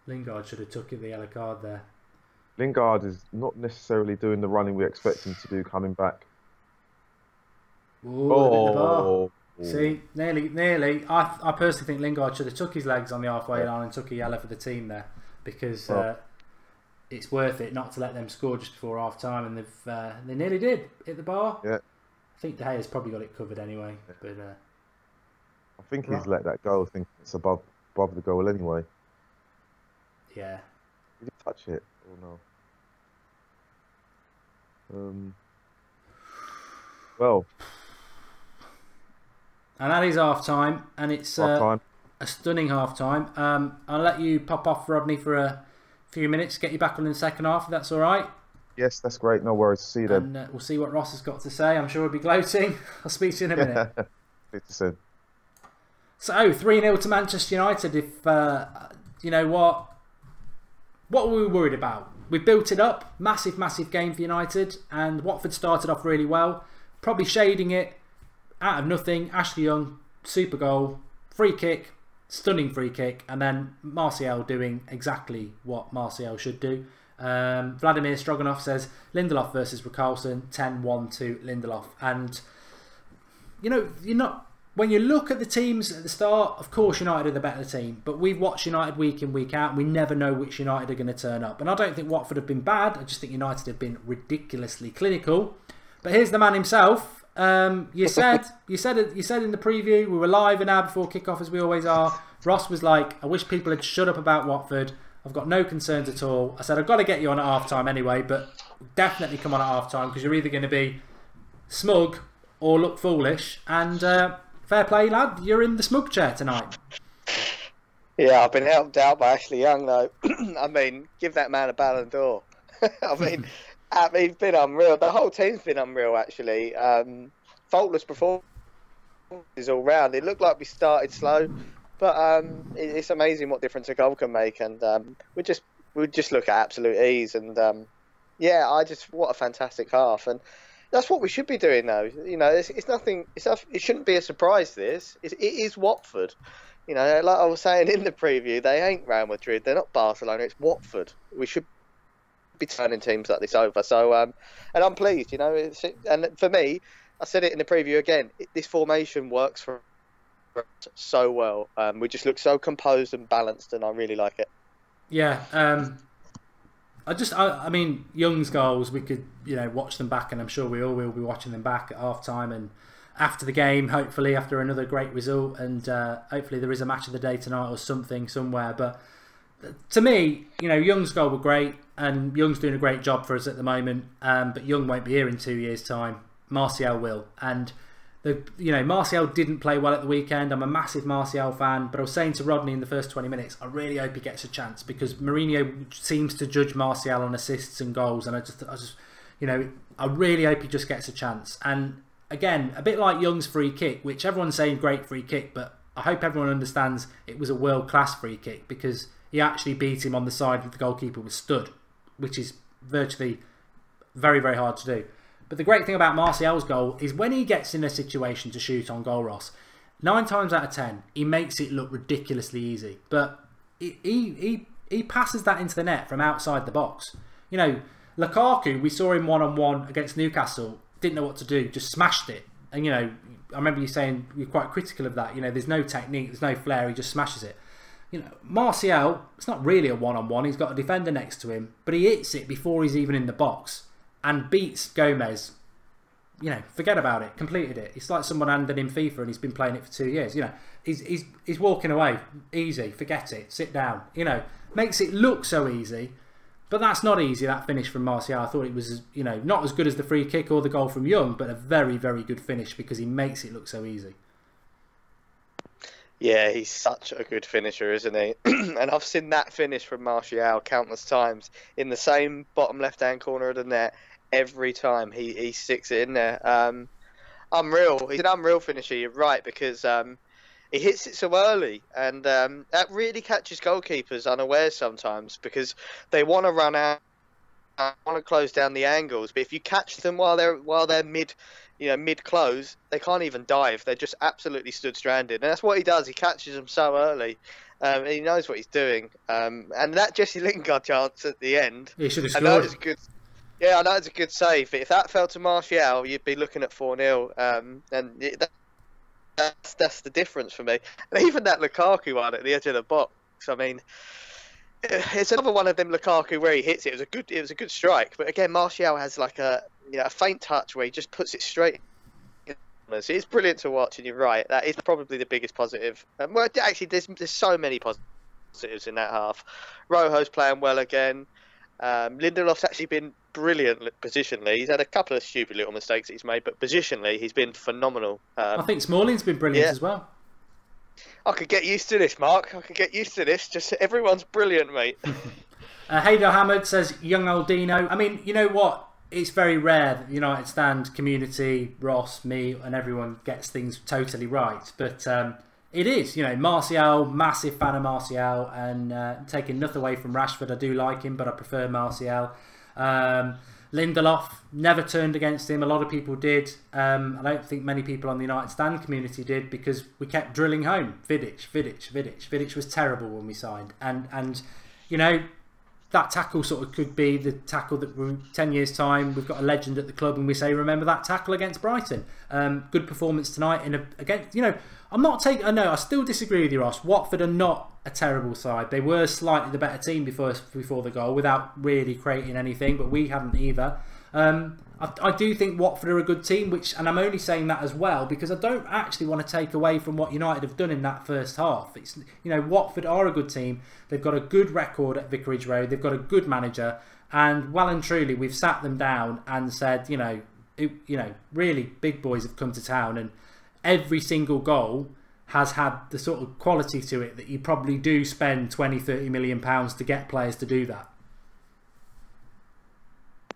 Lingard should have took the yellow card there. Lingard is not necessarily doing the running we expect him to do coming back. Ooh, Oh, see, nearly. I personally think Lingard should have took his legs on the halfway line and took a yellow for the team there, because it's worth it not to let them score just before half time, and they nearly did hit the bar. Yeah. I think De Gea's probably got it covered anyway, but I think he's let that go. I think it's above the goal anyway. Yeah. Did he touch it or no? Well. And that is half time, and it's Half-time. a stunning half time. I'll let you pop off, Rodney, for a few minutes, get you back on in the second half, if that's all right. Yes, that's great. No worries. See you then. And we'll see what Ross has got to say. I'm sure he'll be gloating. I'll speak to you in a minute. Speak to you soon. So, 3-0 to Manchester United. If you know what were we worried about? We built it up. Massive, massive game for United. And Watford started off really well. Probably shading it out of nothing. Ashley Young, super goal. Free kick. Stunning free kick. And then Martial doing exactly what Martial should do. Vladimir Stroganov says Lindelof versus Richarlison, 10-1 to Lindelof. And you know, when you look at the teams at the start, of course United are the better team, but we've watched United week in, week out, and we never know which United are going to turn up. And I don't think Watford have been bad, I just think United have been ridiculously clinical. But here's the man himself. You said in the preview, we were live an hour before kickoff, as we always are. Ross was like, I wish people had shut up about Watford. I've got no concerns at all. I said, I've got to get you on at half-time anyway, but definitely come on at half-time, because you're either going to be smug or look foolish. And fair play, lad. You're in the smug chair tonight. Yeah, I've been helped out by Ashley Young, though. I mean, give that man a Ballon d'Or. I mean, it's been unreal. The whole team's been unreal, actually. Faultless performances all round. It looked like we started slow. But it's amazing what difference a goal can make, and we just look at absolute ease, and yeah, what a fantastic half, and that's what we should be doing though. You know, it's nothing. It shouldn't be a surprise. It is Watford. You know, like I was saying in the preview, they ain't Real Madrid. They're not Barcelona. It's Watford. We should be turning teams like this over. So, and I'm pleased. You know, and for me, I said it in the preview again. This formation works for so well. We just look so composed and balanced, and I really like it. Yeah, I mean, Young's goals, we could watch them back, and I'm sure we all will be watching them back at half time and after the game, hopefully after another great result, and hopefully there is a match of the day tonight or something somewhere. But to me, Young's goal were great, and Young's doing a great job for us at the moment, but Young won't be here in 2 years' time. Martial will, and Martial didn't play well at the weekend. I'm a massive Martial fan, but I was saying to Rodney in the first 20 minutes, I really hope he gets a chance, because Mourinho seems to judge Martial on assists and goals, and I really hope he just gets a chance. And again, a bit like Young's free kick, which everyone's saying great free kick, but I hope everyone understands it was a world-class free kick, because he actually beat him on the side that the goalkeeper was stood, which is virtually very, very hard to do. But the great thing about Martial's goal is when he gets in a situation to shoot on goal, Ross, 9 times out of 10, he makes it look ridiculously easy. But he passes that into the net from outside the box. Lukaku, we saw him one-on-one against Newcastle, didn't know what to do, just smashed it. And, I remember you saying you're quite critical of that. There's no technique, there's no flair, he just smashes it. Martial, it's not really a one-on-one, he's got a defender next to him, but he hits it before he's even in the box. And beats Gomez. Forget about it. Completed it. It's like someone handed him FIFA and he's been playing it for 2 years. He's walking away. Easy. Forget it. Sit down. Makes it look so easy. But that's not easy, that finish from Martial. I thought it was, not as good as the free kick or the goal from Young, but a very, very good finish because he makes it look so easy. Yeah, he's such a good finisher, isn't he? And I've seen that finish from Martial countless times in the same bottom left-hand corner of the net. Every time he sticks it in there. Unreal. He's an unreal finisher, you're right, because he hits it so early, and that really catches goalkeepers unawares sometimes, because they want to run out want to close down the angles, but if you catch them while they're mid close, they can't even dive. They're just absolutely stood stranded, and that's what he does. He catches them so early, and he knows what he's doing. And that Jesse Lingard chance at the end, He should have I know scored. it's a good. Yeah, I know it's a good save. But if that fell to Martial, you'd be looking at 4-0. That's the difference for me. And even that Lukaku one at the edge of the box. I mean, it's another one of them Lukaku where he hits it. It was a good strike. But again, Martial has like a faint touch where he just puts it straight. It's brilliant to watch, and you're right. That is probably the biggest positive. Well, actually, there's so many positives in that half. Rojo's playing well again. Lindelof's actually been brilliant positionally. He's had a couple of stupid little mistakes that he's made, but positionally he's been phenomenal. I think Smalling's been brilliant as well. I could get used to this, Mark. I could get used to this. Just everyone's brilliant, mate. Haydar Hamad says, young Aldino. I mean, you know what? It's very rare that the United Stand community, Ross, me, and everyone gets things totally right. But it is, Martial, massive fan of Martial, and taking nothing away from Rashford. I do like him, but I prefer Martial. Lindelof, never turned against him. A lot of people did. I don't think many people on the United Stand community did, because we kept drilling home. Vidic. Vidic was terrible when we signed. And that tackle sort of could be the tackle that 10 years time we've got a legend at the club and we say, remember that tackle against Brighton. Good performance tonight I still disagree with you, Ross. Watford are not a terrible side. They were slightly the better team before the goal without really creating anything, but we hadn't either. I do think Watford are a good team, and I'm only saying that as well because I don't actually want to take away from what United have done in that first half. It's, Watford are a good team. They've got a good record at Vicarage Road. They've got a good manager, and well and truly, we've sat them down and said, really big boys have come to town, and every single goal has had the sort of quality to it that you probably do spend 20-30 million pounds to get players to do that.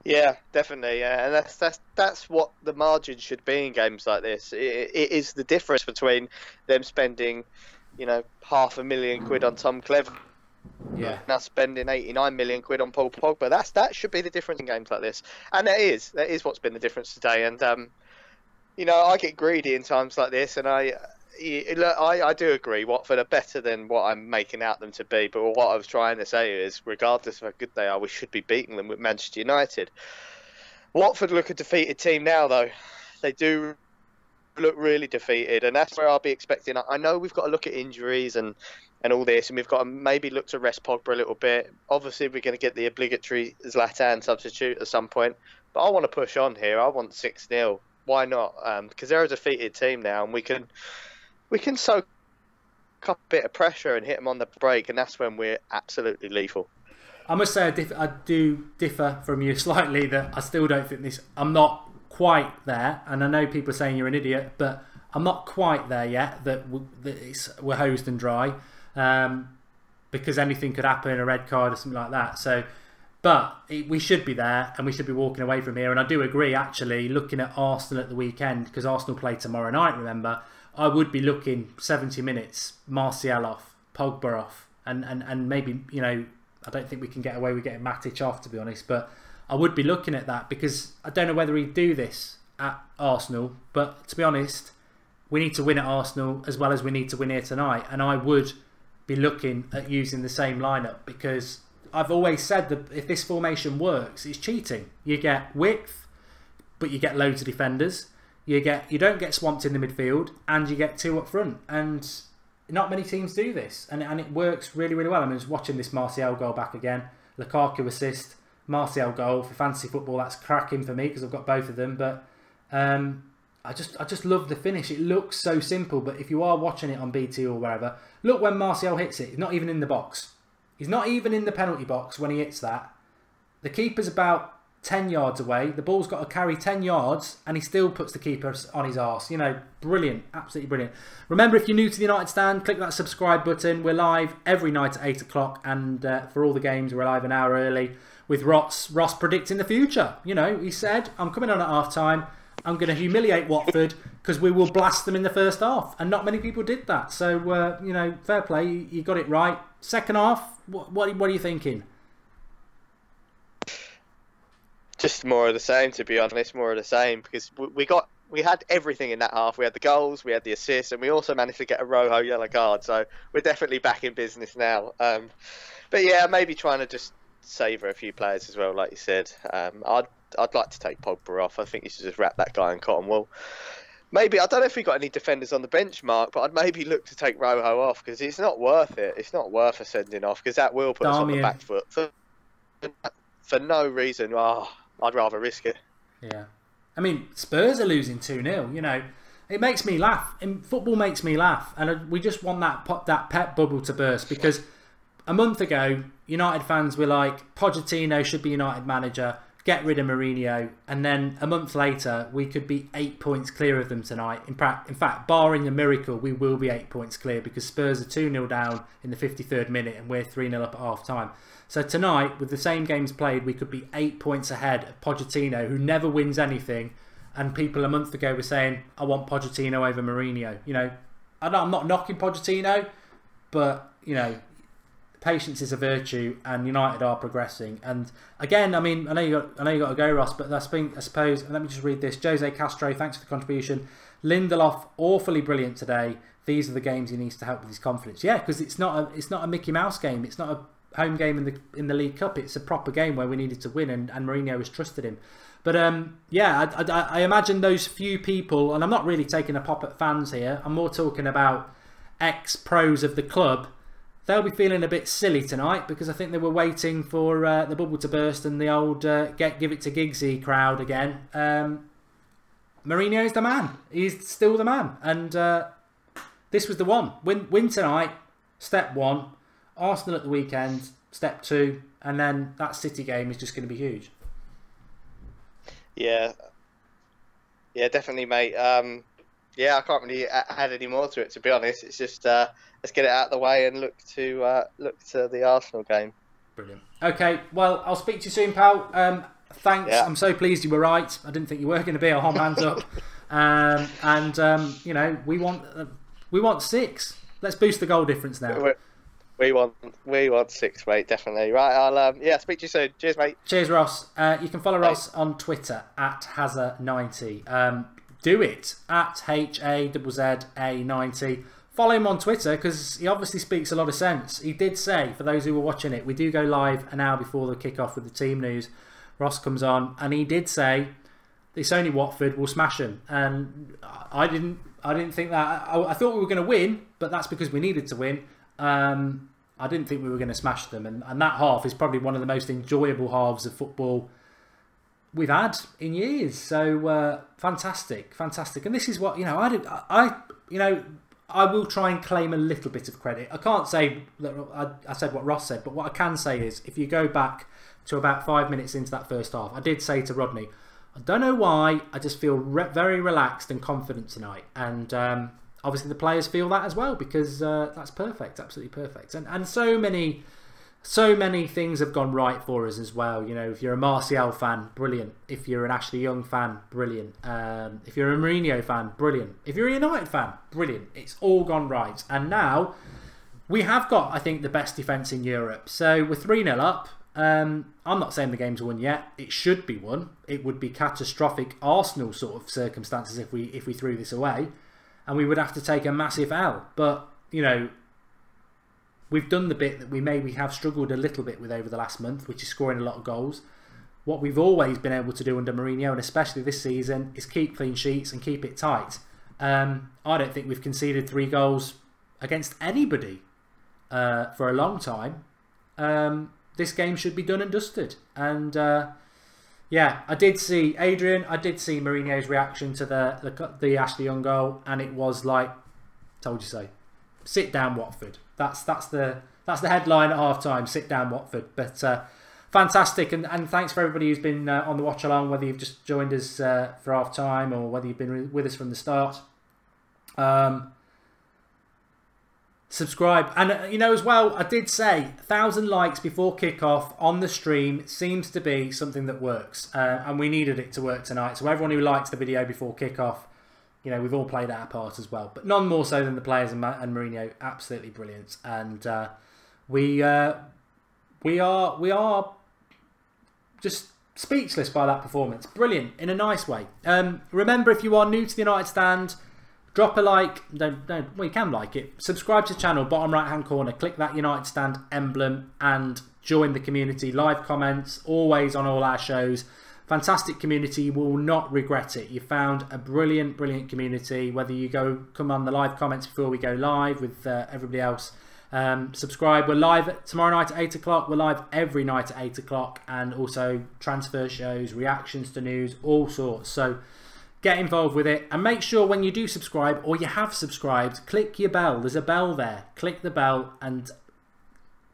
Yeah, definitely. Yeah. And that's what the margin should be in games like this. It is the difference between them spending, £500,000 on Tom Clever. Yeah. Now spending 89 million quid on Paul Pogba. That should be the difference in games like this. And that is what's been the difference today. And I get greedy in times like this, and I do agree Watford are better than what I'm making out them to be, but what I was trying to say is, regardless of how good they are, we should be beating them with Manchester United. Watford look a defeated team now, though. They do look really defeated, and that's where I'll be expecting. I know we've got to look at injuries and all this, and we've got to maybe look to rest Pogba a little bit. Obviously, we're going to get the obligatory Zlatan substitute at some point, but I want to push on here. I want 6-0. Why not? Because they're a defeated team now, and we can soak up a bit of pressure and hit them on the break, and that's when we're absolutely lethal. I must say I do differ from you slightly, that I still don't think this... I'm not quite there, and I know people are saying you're an idiot, but I'm not quite there yet, that we're hosed and dry, because anything could happen, a red card or something like that. So, but we should be there, and we should be walking away from here. And I do agree, actually, looking at Arsenal at the weekend, because Arsenal play tomorrow night, remember, I would be looking 70 minutes, Martial off, Pogba off, and maybe, I don't think we can get away with getting Matic off, to be honest, but I would be looking at that, because I don't know whether he'd do this at Arsenal, but to be honest, we need to win at Arsenal as well as we need to win here tonight, and I would be looking at using the same lineup, because I've always said that if this formation works, it's cheating. You get width, but you get loads of defenders. You don't get swamped in the midfield, and you get two up front. And not many teams do this, and it works really, really well. I mean, I was watching this Martial goal back again. Lukaku assist, Martial goal for fantasy football. That's cracking for me because I've got both of them. But I just love the finish. It looks so simple, but if you are watching it on BT or wherever, look when Martial hits it. He's not even in the box. He's not even in the penalty box when he hits that. The keeper's about 10 yards away. The ball's got to carry 10 yards, and he still puts the keeper on his arse. Brilliant. Absolutely brilliant. Remember, if you're new to the United Stand, click that subscribe button. We're live every night at 8 o'clock, and for all the games, we're live an hour early with Ross predicting the future. He said, I'm coming on at half-time. I'm going to humiliate Watford because we will blast them in the first half. And not many people did that. So, fair play. You got it right. Second half, what are you thinking? Just more of the same, to be honest. More of the same, because we had everything in that half. We had the goals, we had the assists, and we also managed to get a Rojo yellow card. So we're definitely back in business now. But yeah, maybe trying to just savour a few players as well, like you said. I'd like to take Pogba off. I think you should just wrap that guy in cotton wool. Maybe, I don't know if we got any defenders on the bench, Mark, but I'd maybe look to take Rojo off, because it's not worth it. It's not worth a sending off, because that will put us on the back foot for no reason. I'd rather risk it. Yeah. I mean, Spurs are losing 2-0, you know. It makes me laugh. Football makes me laugh. And we just want that Pep bubble to burst, because a month ago, United fans were like, Pochettino should be United manager, get rid of Mourinho, and then a month later we could be 8 points clear of them tonight. In fact, barring a miracle, we will be 8 points clear, because Spurs are 2-0 down in the 53rd minute and we're 3-0 up at half time. So tonight, with the same games played, we could be 8 points ahead of Pochettino, who never wins anything, and people a month ago were saying, I want Pochettino over Mourinho. You know, I'm not knocking Pochettino, but, you know, patience is a virtue, and United are progressing. And again, I mean, I know you got to go, Ross, but I suppose. Let me just read this. Jose Castro, thanks for the contribution. Lindelof, awfully brilliant today. These are the games he needs to help with his confidence. Yeah, because it's not a Mickey Mouse game. It's not a home game in the League Cup. It's a proper game where we needed to win, and Mourinho has trusted him. But yeah, I imagine those few people, and I'm not really taking a pop at fans here. I'm more talking about ex-pros of the club. They'll be feeling a bit silly tonight, because I think they were waiting for the bubble to burst and the old give it to Giggsy crowd again. Mourinho's the man. He's still the man. And this was the one. Win tonight, step one. Arsenal at the weekend, step two. And then that City game is just going to be huge. Yeah. Yeah, definitely, mate. Yeah, I can't really add any more to it, to be honest. It's just let's get it out of the way and look to the Arsenal game. Brilliant. Okay, well, I'll speak to you soon, pal. Thanks. Yeah. I'm so pleased you were right. I didn't think you were going to be. I'll hold hands up. You know, we want 6. Let's boost the goal difference now. We want 6, mate. Definitely. Right. I'll speak to you soon. Cheers, mate. Cheers, Ross. You can follow Ross on Twitter at Hazza90. Do it at HAZZA90. Follow him on Twitter, because he obviously speaks a lot of sense. He did say, for those who were watching it, we do go live an hour before the kickoff with the team news. Ross comes on, and he did say it's only Watford, we'll smash them. And I didn't think that. I thought we were going to win, but that's because we needed to win. I didn't think we were going to smash them, and that half is probably one of the most enjoyable halves of football we've had in years. So fantastic. And this is what, you know, I will try and claim a little bit of credit. I can't say that I said what Ross said, but what I can say is, if you go back to about 5 minutes into that first half, I did say to Rodney, I don't know why, I just feel very relaxed and confident tonight. And obviously the players feel that as well, because that's perfect, absolutely perfect. And so many things have gone right for us as well. You know, if you're a Martial fan, brilliant. If you're an Ashley Young fan, brilliant. If you're a Mourinho fan, brilliant. If you're a United fan, brilliant. It's all gone right. And now we have got, I think, the best defence in Europe. So we're 3-0 up. I'm not saying the game's won yet. It should be won. It would be catastrophic Arsenal sort of circumstances if we threw this away, and we would have to take a massive L. But, you know, we've done the bit that we maybe have struggled a little bit with over the last month, which is scoring a lot of goals. What we've always been able to do under Mourinho, and especially this season, is keep clean sheets and keep it tight. I don't think we've conceded 3 goals against anybody for a long time. This game should be done and dusted. And yeah, I did see Mourinho's reaction to the Ashley Young goal, and it was like, told you so. Sit down, Watford. That's the headline at half time. Sit down, Watford. But fantastic, and thanks for everybody who's been on the watch along, whether you've just joined us for half time or whether you've been with us from the start. Subscribe, and you know, as well, I did say 1,000 likes before kickoff on the stream seems to be something that works, and we needed it to work tonight. So everyone who likes the video before kickoff, you know, we've all played our part as well, but none more so than the players and Mourinho. Absolutely brilliant, and we are just speechless by that performance. Brilliant, in a nice way. Remember, if you are new to the United Stand, drop a like. Well, you can like it. Subscribe to the channel, bottom right hand corner. Click that United Stand emblem and join the community. Live comments, always on all our shows. Fantastic community. You will not regret it. You found a brilliant, brilliant community. Whether you come on the live comments before we go live with everybody else. Subscribe. We're live tomorrow night at 8 o'clock. We're live every night at 8 o'clock. And also transfer shows, reactions to news, all sorts. So get involved with it. And make sure when you do subscribe, or you have subscribed, click your bell. There's a bell there. Click the bell and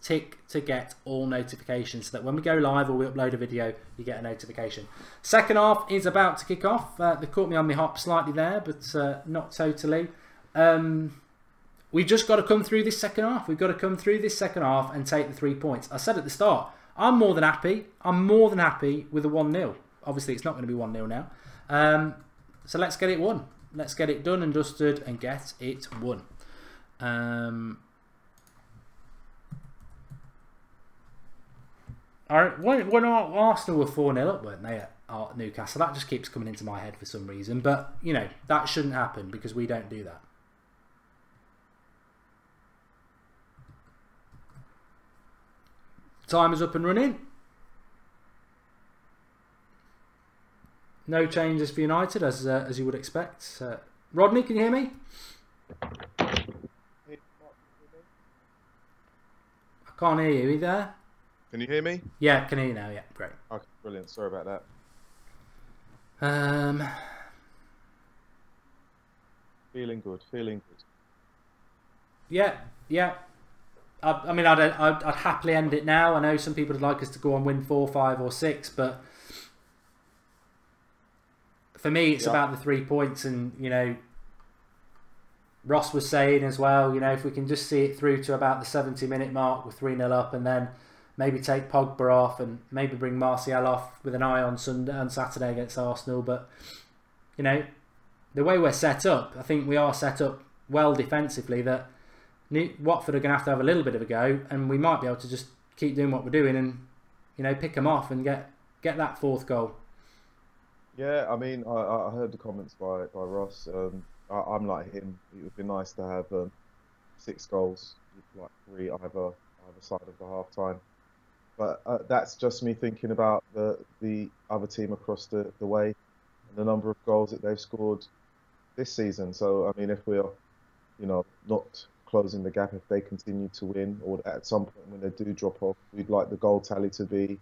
tick to get all notifications, so that when we go live or we upload a video, you get a notification. Second half is about to kick off. They caught me on my hop slightly there, but not totally. We've just got to come through this second half. We've got to come through this second half and take the 3 points. I said at the start, I'm more than happy. I'm more than happy with a 1-0. Obviously, it's not going to be 1-0 now. So let's get it won. Let's get it done and dusted and get it won. When Arsenal were 4-0 up, weren't they, at Newcastle? That just keeps coming into my head for some reason. But, you know, that shouldn't happen because we don't do that. Timer's up and running. No changes for United, as you would expect. Rodney, can you hear me? I can't hear you. Are you there? Can you hear me? Yeah, can hear you now. Yeah, great. Okay, brilliant. Sorry about that. Feeling good. Feeling good. Yeah, yeah. I mean, I'd happily end it now. I know some people would like us to go and win 4, 5, or 6, but for me, it's about the 3 points. And you know, Ross was saying as well, you know, if we can just see it through to about the 70-minute mark with 3-0 up, and then maybe take Pogba off and maybe bring Martial off with an eye on Saturday against Arsenal. But, you know, the way we're set up, I think we are set up well defensively, that Watford are going to have a little bit of a go, and we might be able to just keep doing what we're doing and, you know, pick them off and get that 4th goal. Yeah, I mean, I heard the comments by Ross. I'm like him. It would be nice to have 6 goals, like 3 either side of the half time. But that's just me thinking about the other team across the way and the number of goals that they've scored this season. So, I mean, if we're, you know, not closing the gap, if they continue to win, or at some point when they do drop off, we'd like the goal tally to be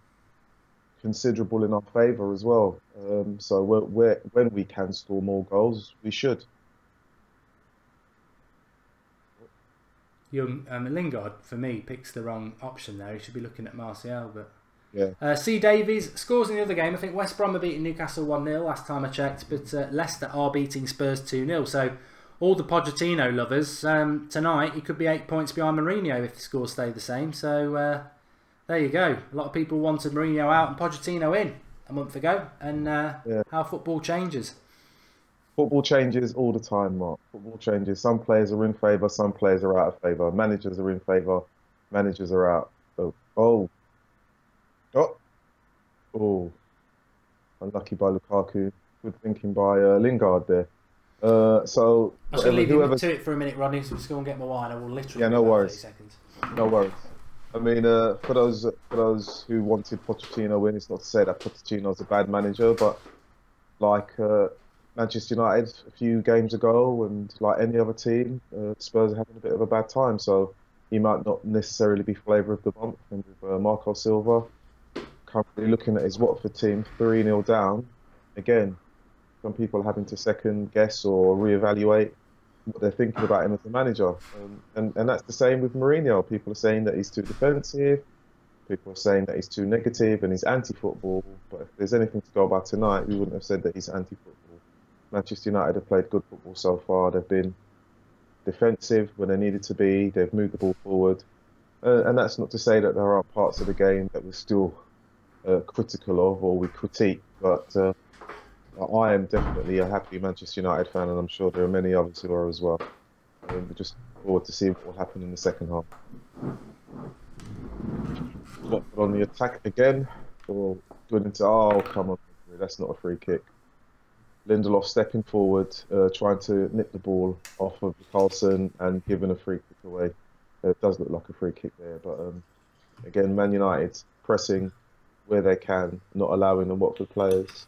considerable in our favour as well. So when we can score more goals, we should. Young Lingard, for me, picks the wrong option there. He should be looking at Martial, but yeah. C. Davies scores in the other game. I think West Brom are beating Newcastle 1-0 last time I checked, but Leicester are beating Spurs 2-0. So all the Pochettino lovers, tonight he could be 8 points behind Mourinho if the scores stay the same. So there you go. A lot of people wanted Mourinho out and Pochettino in a month ago, and how football changes. Football changes all the time, Mark. Football changes. Some players are in favour, some players are out of favour. Managers are in favour, managers are out. Oh. Unlucky by Lukaku. Good thinking by Lingard there. So I was going to leave you to it for a minute, Rodney, so just go and get my wine. I will literally. Yeah, no worries. 30 seconds. No worries. I mean, for those who wanted Pochettino in, it's not to say that Pochettino's a bad manager, but like Manchester United a few games ago, and like any other team, Spurs are having a bit of a bad time. So he might not necessarily be flavour of the month. And with Marco Silva currently looking at his Watford team 3-0 down, again, some people are having to second guess or reevaluate what they're thinking about him as a manager. And that's the same with Mourinho. People are saying that he's too defensive. People are saying that he's too negative and he's anti-football. But if there's anything to go by tonight, we wouldn't have said that he's anti-football. Manchester United have played good football so far. They've been defensive when they needed to be. They've moved the ball forward. And that's not to say that there aren't parts of the game that we're still critical of or we critique. But I am definitely a happy Manchester United fan, and I'm sure there are many others who are as well. We just look forward to see what will happen in the second half. Watford on the attack again for Good into, oh, come on, that's not a free kick. Lindelof stepping forward, trying to nip the ball off of Carlson and giving a free kick away. It does look like a free kick there, but again, Man United pressing where they can, not allowing the Watford players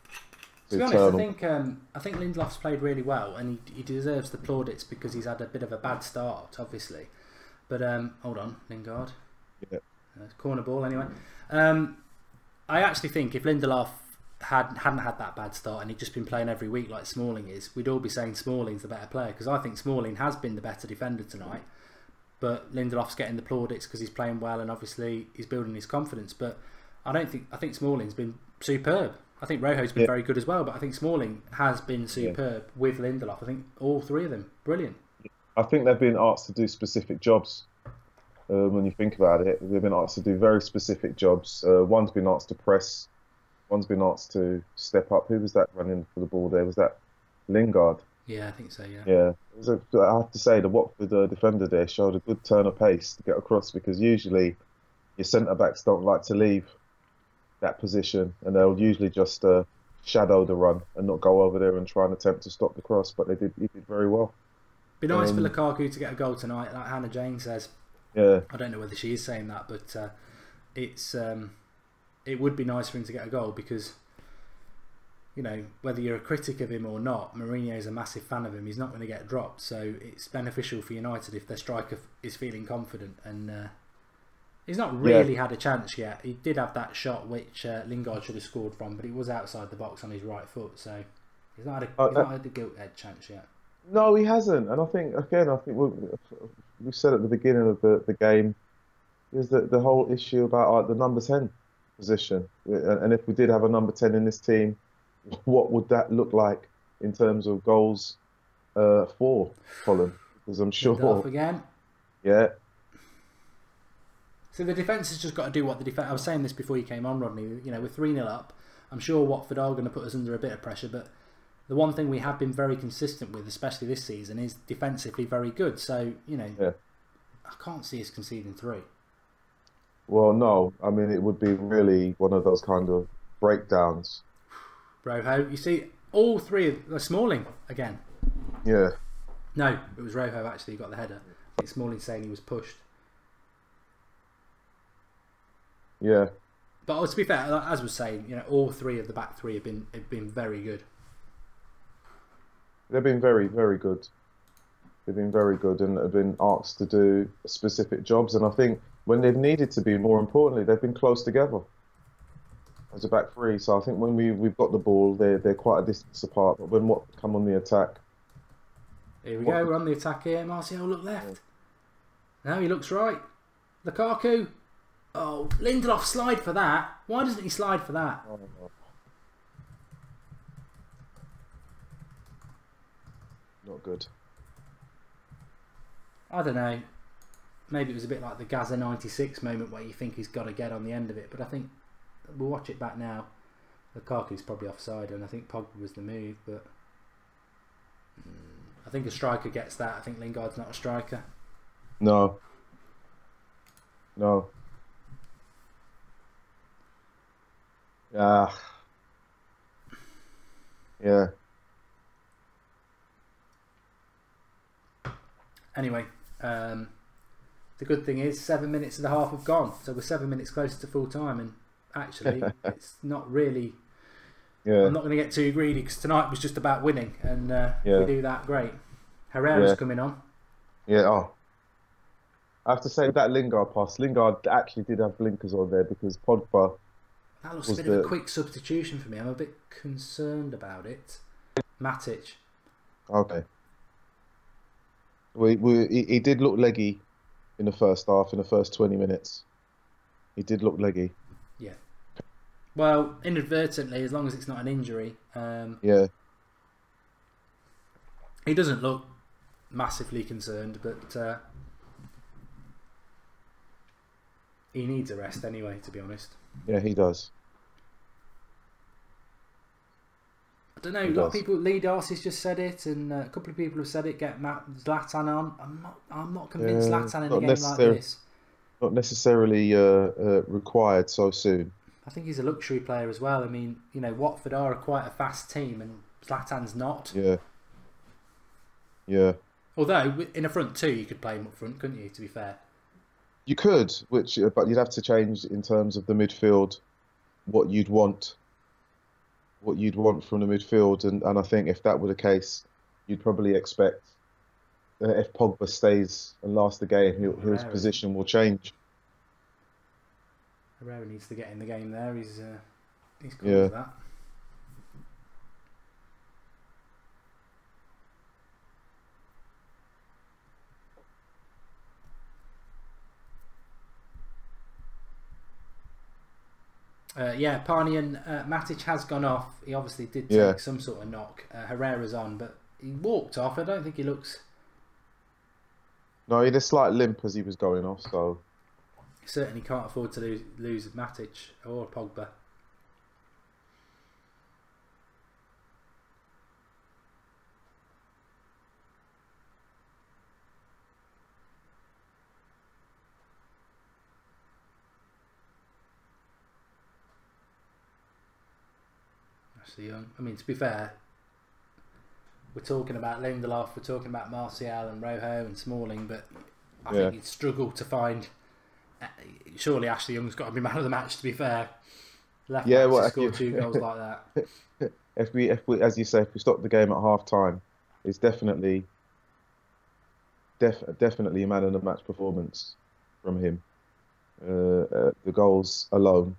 to be honest, I think Lindelof's played really well, and he deserves the plaudits because he's had a bit of a bad start, obviously. But hold on, Lingard. Yeah. Corner ball anyway. I actually think if Lindelof hadn't had that bad start and he'd just been playing every week like Smalling is, we'd all be saying Smalling's the better player, because I think Smalling has been the better defender tonight. But Lindelof's getting the plaudits because he's playing well and obviously he's building his confidence. But I think Smalling's been superb. I think Rojo's been very good as well, but I think Smalling has been superb with Lindelof. I think all three of them, brilliant. I think they've been asked to do specific jobs. When you think about it, they've been asked to do very specific jobs. One's been asked to press, one's been asked to step up. Who was that running for the ball there? Was that Lingard? Yeah, I think so, yeah. Yeah. I have to say, the Watford defender there showed a good turn of pace to get across, because usually your centre-backs don't like to leave that position, and they'll usually just shadow the run and not go over there and try and attempt to stop the cross, but he did very well. Be nice for Lukaku to get a goal tonight, like Hannah Jane says. Yeah. I don't know whether she is saying that, but it would be nice for him to get a goal, because, you know, whether you're a critic of him or not, Mourinho's a massive fan of him. He's not going to get dropped, so it's beneficial for United if their striker is feeling confident. And he's not really had a chance yet. He did have that shot which Lingard should have scored from, but it was outside the box on his right foot, so he's not had a gilt-edged chance yet. No, he hasn't, and I think we said at the beginning of the game is that the whole issue about the number 10 position, and if we did have a number 10 in this team, what would that look like in terms of goals for Fulham? Because I'm sure. Off again. Yeah. So the defence has just got to do what the defence. I was saying this before you came on, Rodney. You know, we're 3-0 up. I'm sure Watford are going to put us under a bit of pressure, but the one thing we have been very consistent with, especially this season, is defensively very good. So, you know, I can't see us conceding 3. Well, no. I mean, it would be really one of those kind of breakdowns. Rojo, you see, all three of Smalling again. Yeah. No, it was Rojo actually who got the header. It's Smalling saying he was pushed. Yeah. But to be fair, as I was saying, you know, all three of the back three have been very good. They've been very, very good. They've been very good and have been asked to do specific jobs. And I think when they've needed to be, more importantly, they've been close together as a back three. So I think when we've got the ball, they're quite a distance apart. But when what come on the attack. Here we go. We're on the attack here. Martial, look left. No, he looks right. Lukaku. Oh, Lindelof, slide for that. Why doesn't he slide for that? Oh. Not good. I don't know. Maybe it was a bit like the Gaza 96 moment where you think he's got to get on the end of it. But I think we'll watch it back now. Lukaku's probably offside, and I think Pogba was the move. But I think a striker gets that. I think Lingard's not a striker. No. Yeah. Anyway, the good thing is 7 minutes of the half have gone, so we're 7 minutes closer to full time, and actually it's not really. I'm not going to get too greedy because tonight was just about winning, and if we do that, great. Herrera's coming on. Yeah. Oh, I have to say that Lingard pass. Lingard actually did have blinkers on there because Pogba. That looks a bit of a quick substitution for me. I'm a bit concerned about it. Matic. Okay. He did look leggy in the first half, in the first 20 minutes. He did look leggy. Yeah. Well, inadvertently, as long as it's not an injury. Yeah. He doesn't look massively concerned, but he needs a rest anyway, to be honest. Yeah, he does. I don't know, a lot of people, Lee Darcy's just said it, and a couple of people have said it, get Zlatan on. I'm not convinced Zlatan in a game like this. Not necessarily required so soon. I think he's a luxury player as well. I mean, you know, Watford are quite a fast team, and Zlatan's not. Yeah. Yeah. Although in a front two, you could play him up front, couldn't you? To be fair, You could, but you'd have to change in terms of the midfield, what you'd want from the midfield, and I think if that were the case, you'd probably expect if Pogba stays and lasts the game, his position will change. Herrera needs to get in the game there. He's cool with that. Yeah, Parney and Matic has gone off. He obviously did take some sort of knock. Herrera's on, but he walked off. I don't think he looks... No, he had a slight limp as he was going off, so... He certainly can't afford to lose Matic or Pogba. Ashley Young. I mean, to be fair, we're talking about Lindelof, we're talking about Martial and Rojo and Smalling, but I think he'd struggle to find... Surely Ashley Young's got to be man of the match, to be fair. Left back to score 2 goals like that. If we, as you say, if we stop the game at half time, it's definitely a man of the match performance from him. The goals alone.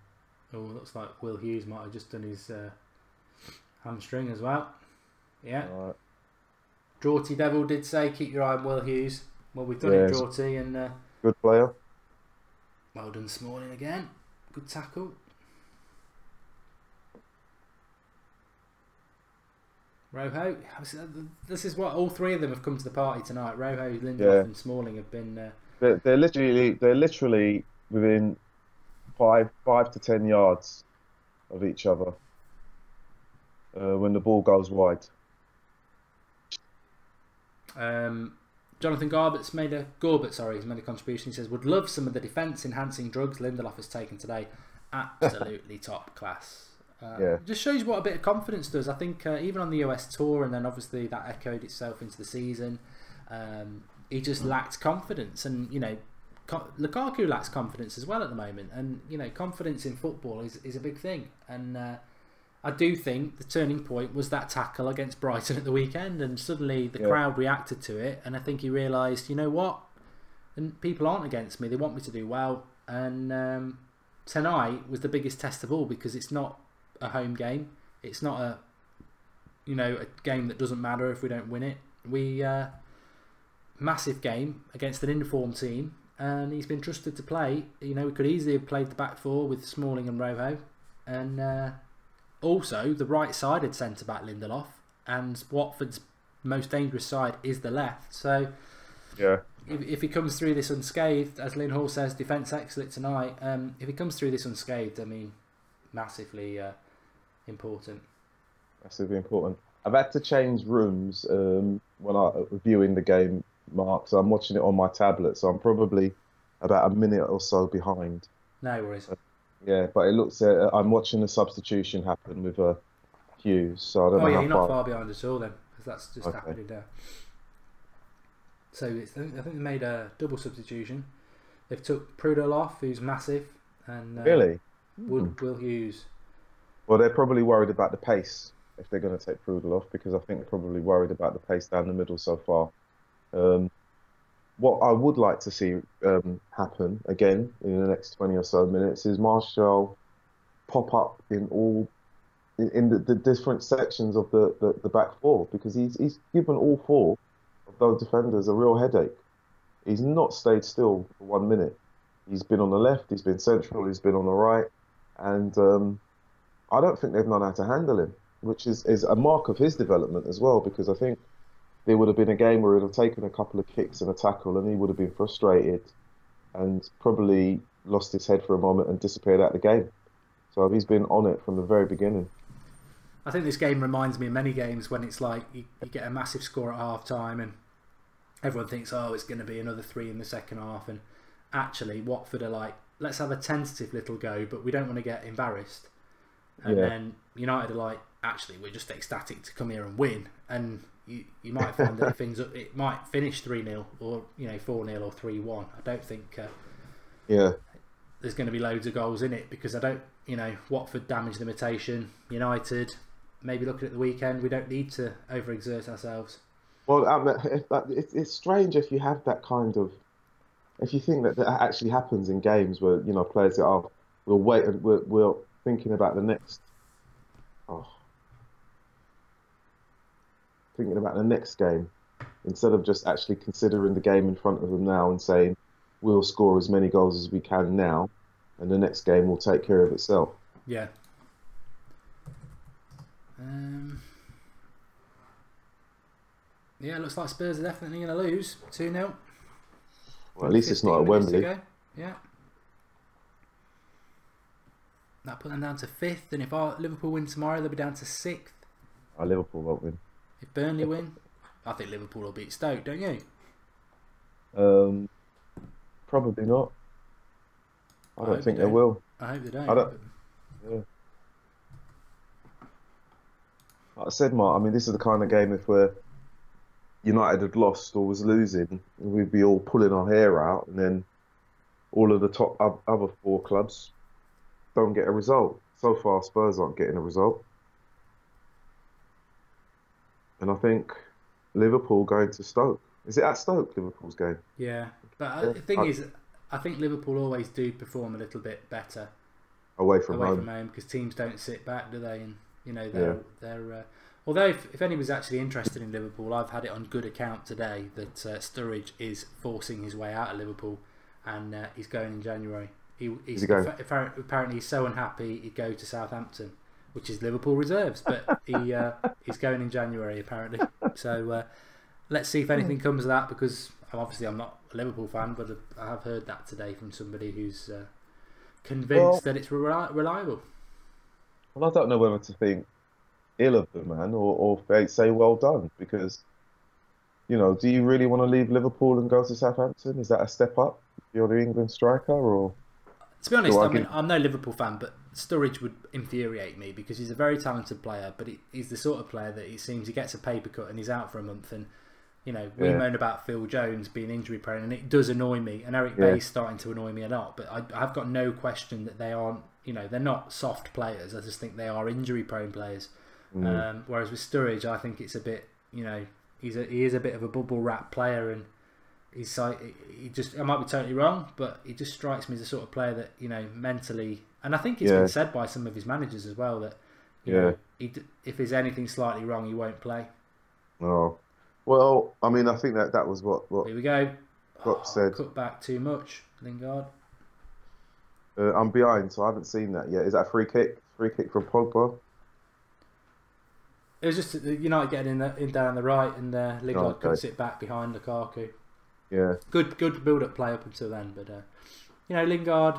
Oh, looks like Will Hughes might have just done his hamstring as well. Yeah. Right. Draughty Devil did say keep your eye on Will Hughes. Well, we've done it, Draughty, and good player. Well done, Smalling again. Good tackle. Rojo. This is what all 3 of them have come to the party tonight. Rojo, Lindelof, and Smalling have been. They're literally within 5 to 10 yards of each other when the ball goes wide. Jonathan Garbutt's made a contribution. He says, would love some of the defence enhancing drugs Lindelof has taken today. Absolutely top class. Just shows what a bit of confidence does. I think even on the US tour, and then obviously that echoed itself into the season, he just lacked confidence. And you know, Lukaku lacks confidence as well at the moment. And you know, confidence in football is a big thing. And I do think the turning point was that tackle against Brighton at the weekend, and suddenly the crowd reacted to it, and I think he realised, you know what, and people aren't against me, they want me to do well. And tonight was the biggest test of all, because it's not a home game, it's not a game that doesn't matter if we don't win it. Massive game against an informed team, and he's been trusted to play. You know, we could easily have played the back 4 with Smalling and Rojo, and also the right-sided centre-back Lindelof, and Watford's most dangerous side is the left. So if he comes through this unscathed, as Lynn Hall says, defence excellent tonight, if he comes through this unscathed, I mean, massively important. Massively important. I've had to change rooms when I'm viewing the game, Mark, so I'm watching it on my tablet, so I'm probably about a minute or so behind. No worries. Yeah, but it looks. I'm watching a substitution happen with Hughes, so I don't know. You're not far behind at all then, because that's just happening there. So I think they made a double substitution. They've took Prudhomme off, who's massive, and really Will Hughes. Well, they're probably worried about the pace if they're going to take Prudhomme off, because I think they're probably worried about the pace down the middle so far. What I would like to see happen again in the next 20 or so minutes is Martial pop up in the different sections of the back 4, because he's given all 4 of those defenders a real headache. He's not stayed still for 1 minute. He's been on the left, he's been central, he's been on the right, and I don't think they've known how to handle him, which is a mark of his development as well, because I think there would have been a game where he'd have taken a couple of kicks and a tackle, and he would have been frustrated and probably lost his head for a moment and disappeared out of the game. So he's been on it from the very beginning. I think this game reminds me of many games when it's like you get a massive score at half time and everyone thinks, oh, it's going to be another 3 in the second half, and actually Watford are like let's have a tentative little go, but we don't want to get embarrassed. And then United are like, actually, we're just ecstatic to come here and win. And you might find that it might finish 3-0 or 4-0 or 3-1. I don't think there's going to be loads of goals in it, because I don't, Watford damage limitation. United, maybe looking at the weekend, we don't need to overexert ourselves. Well, it's strange if you have that kind of, if you think that actually happens in games where players go, we'll wait and we're thinking about the next, thinking about the next game, instead of just actually considering the game in front of them now and saying we'll score as many goals as we can now, and the next game will take care of itself. Yeah. Yeah, it looks like Spurs are definitely going to lose 2-0. Well, at least it's not at Wembley. Yeah. That put them down to 5th, and if Liverpool win tomorrow, they'll be down to 6th. Liverpool won't win. If Burnley win, I think Liverpool will beat Stoke, don't you? Probably not. I don't think they will. I hope they don't. Yeah. Like I said, Mark, I mean, this is the kind of game if United had lost or was losing, we'd be all pulling our hair out, and then all of the top other 4 clubs don't get a result. So far, Spurs aren't getting a result. And I think Liverpool going to Stoke. Is it at Stoke, Liverpool's game? Yeah, but the thing is, I think Liverpool always do perform a little bit better away from home, because teams don't sit back, do they? And they're although if anyone's actually interested in Liverpool, I've had it on good account today that Sturridge is forcing his way out of Liverpool, and he's going in January. Apparently he's so unhappy he'd go to Southampton, which is Liverpool reserves, but he's going in January apparently. So let's see if anything comes of that, because obviously I'm not a Liverpool fan, but I have heard that today from somebody who's convinced that it's reliable. Well, I don't know whether to think ill of the man or say well done, because do you really want to leave Liverpool and go to Southampton? Is that a step up if you're the England striker? Or to be honest, I'm no Liverpool fan, but Sturridge would infuriate me, because he's a very talented player, but he's the sort of player that it seems he gets a paper cut and he's out for a month. And we moan about Phil Jones being injury prone, and it does annoy me, and Eric Bay's starting to annoy me a lot, but I've got no question that they aren't, they're not soft players. I just think they are injury prone players. Whereas with Sturridge, I think it's a bit, he is a bit of a bubble wrap player, and he's like, I might be totally wrong, but he just strikes me as the sort of player that mentally, and I think it's been said by some of his managers as well that if there's anything slightly wrong, he won't play. Oh, well, I mean, I think that was what here we go. Said. Cut back too much, Lingard. I'm behind, so I haven't seen that yet. Is that a free kick? Free kick from Pogba? It was just United getting in down the right, and Lingard couldn't sit back behind Lukaku. Yeah. Good build-up play up until then, but Lingard,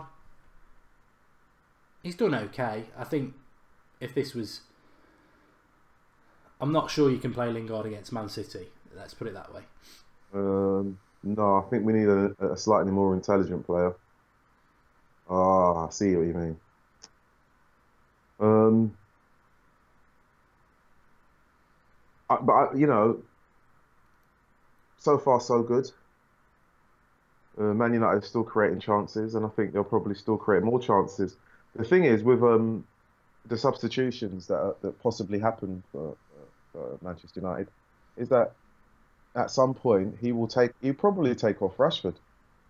he's done okay. I think if this was, I'm not sure you can play Lingard against Man City. Let's put it that way. No, I think we need a slightly more intelligent player. I see what you mean. So far so good. Man United are still creating chances, and I think they'll probably still create more chances. The thing is, with the substitutions that possibly happened for Manchester United, is that at some point he'll probably take off Rashford.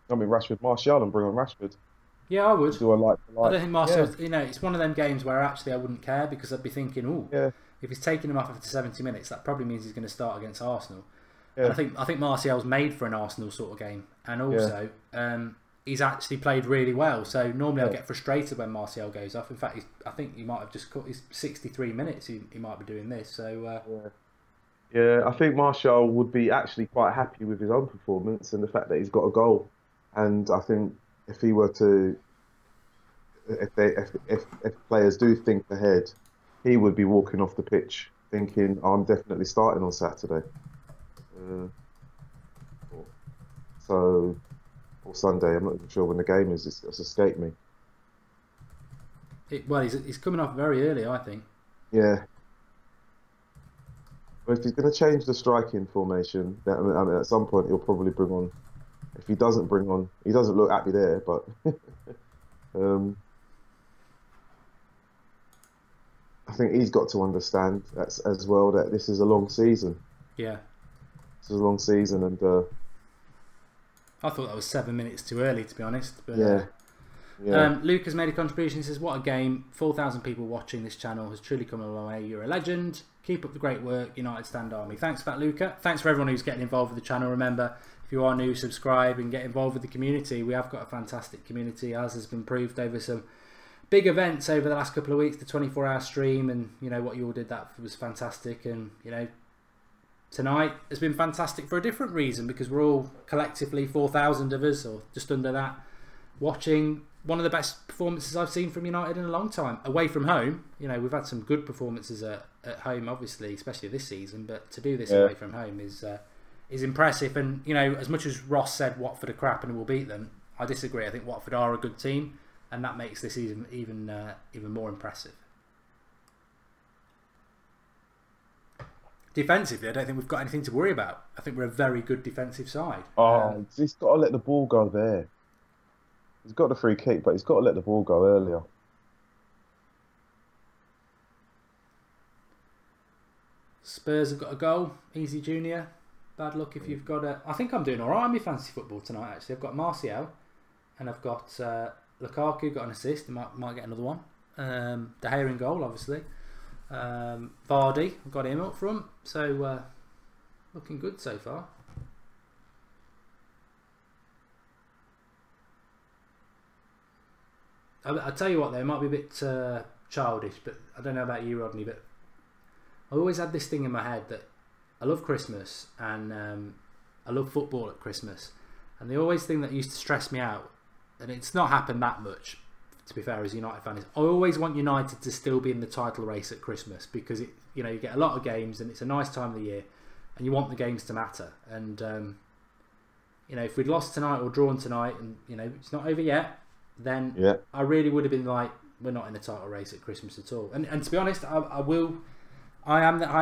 Martial, and bring on Rashford. Yeah, I would. I don't think Martial. It's one of them games where actually I wouldn't care, because I'd be thinking, if he's taking him off after 70 minutes, that probably means he's going to start against Arsenal. Yeah. And I think Martial's made for an Arsenal sort of game, and also he's actually played really well. So normally I get frustrated when Martial goes off. In fact, I think he might have just cut his 63 minutes. He might be doing this. So I think Martial would be actually quite happy with his own performance and the fact that he's got a goal. And I think if he were to, if players do think ahead, he would be walking off the pitch thinking, I'm definitely starting on Saturday. or Sunday. I'm not even sure when the game is. It's escaped me. Well, he's coming off very early, I think. Yeah. Well, if he's going to change the striking formation, I mean, at some point he'll probably bring on. If he doesn't bring on, he doesn't look happy there, but I think he's got to understand that as well, that this is a long season. Yeah. This is a long season, and I thought that was 7 minutes too early, to be honest. But, yeah. Luke has made a contribution. He says, "What a game! 4,000 people watching this channel has truly come a long way. You're a legend. Keep up the great work, United Stand Army." Thanks for that, Luca. Thanks for everyone who's getting involved with the channel. Remember, if you are new, subscribe and get involved with the community. We have got a fantastic community, as has been proved over some big events over the last couple of weeks. The 24-hour stream, and you know what you all did, that was fantastic. And you know, tonight has been fantastic for a different reason, because we're all collectively 4,000 of us, or just under that, watching one of the best performances I've seen from United in a long time. Away from home, you know, we've had some good performances at home, obviously, especially this season. But to do this away from home is impressive. And you know, as much as Ross said Watford are crap and we'll beat them, I disagree. I think Watford are a good team, and that makes this even more impressive. Defensively, I don't think we've got anything to worry about. I think we're a very good defensive side. He's got to let the ball go there. He's got the free kick, but he's got to let the ball go earlier. Spurs have got a goal. Easy Junior. Bad luck if you've got a... I think I'm doing all right on my fantasy football tonight, actually. I've got Martial, and I've got Lukaku, got an assist. I might get another one. De Gea in goal, obviously. Vardy, I've got him up front. So, looking good so far. I'll tell you what, though, it might be a bit childish, but I don't know about you, Rodney, but I always had this thing in my head that I love Christmas, and I love football at Christmas, and the always thing that used to stress me out, and it's not happened that much, to be fair, as a United fan, is I always want United to still be in the title race at Christmas, because you know, you get a lot of games and it's a nice time of the year, and you want the games to matter. And you know, if we'd lost tonight or drawn tonight, and you know, it's not over yet, then I really would have been like, we're not in a title race at Christmas at all. And to be honest, I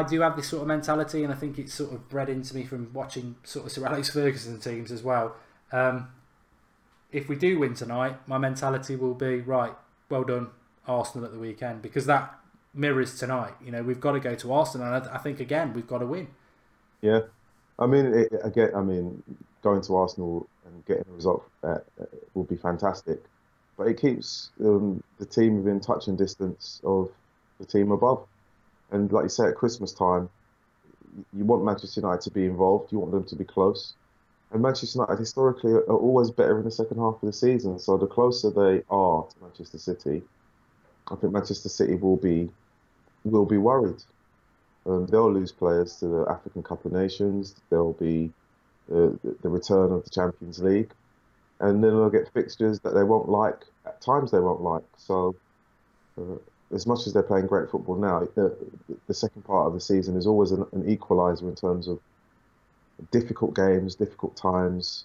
do have this sort of mentality, and I think it's sort of bred into me from watching sort of Sir Alex Ferguson teams as well. If we do win tonight, my mentality will be, right, well done, Arsenal at the weekend, because that mirrors tonight. You know, we've got to go to Arsenal, and I think again we've got to win. Yeah, I mean, going to Arsenal and getting a result will be fantastic, but it keeps the team within touching distance of the team above. And like you say, at Christmas time, you want Manchester United to be involved. You want them to be close. And Manchester United historically are always better in the second half of the season. So the closer they are to Manchester City, I think Manchester City will be worried. They'll lose players to the African Cup of Nations. There'll be the return of the Champions League, and then they'll get fixtures that they won't like. At times they won't like. So as much as they're playing great football now, the second part of the season is always an equaliser in terms of difficult games, difficult times,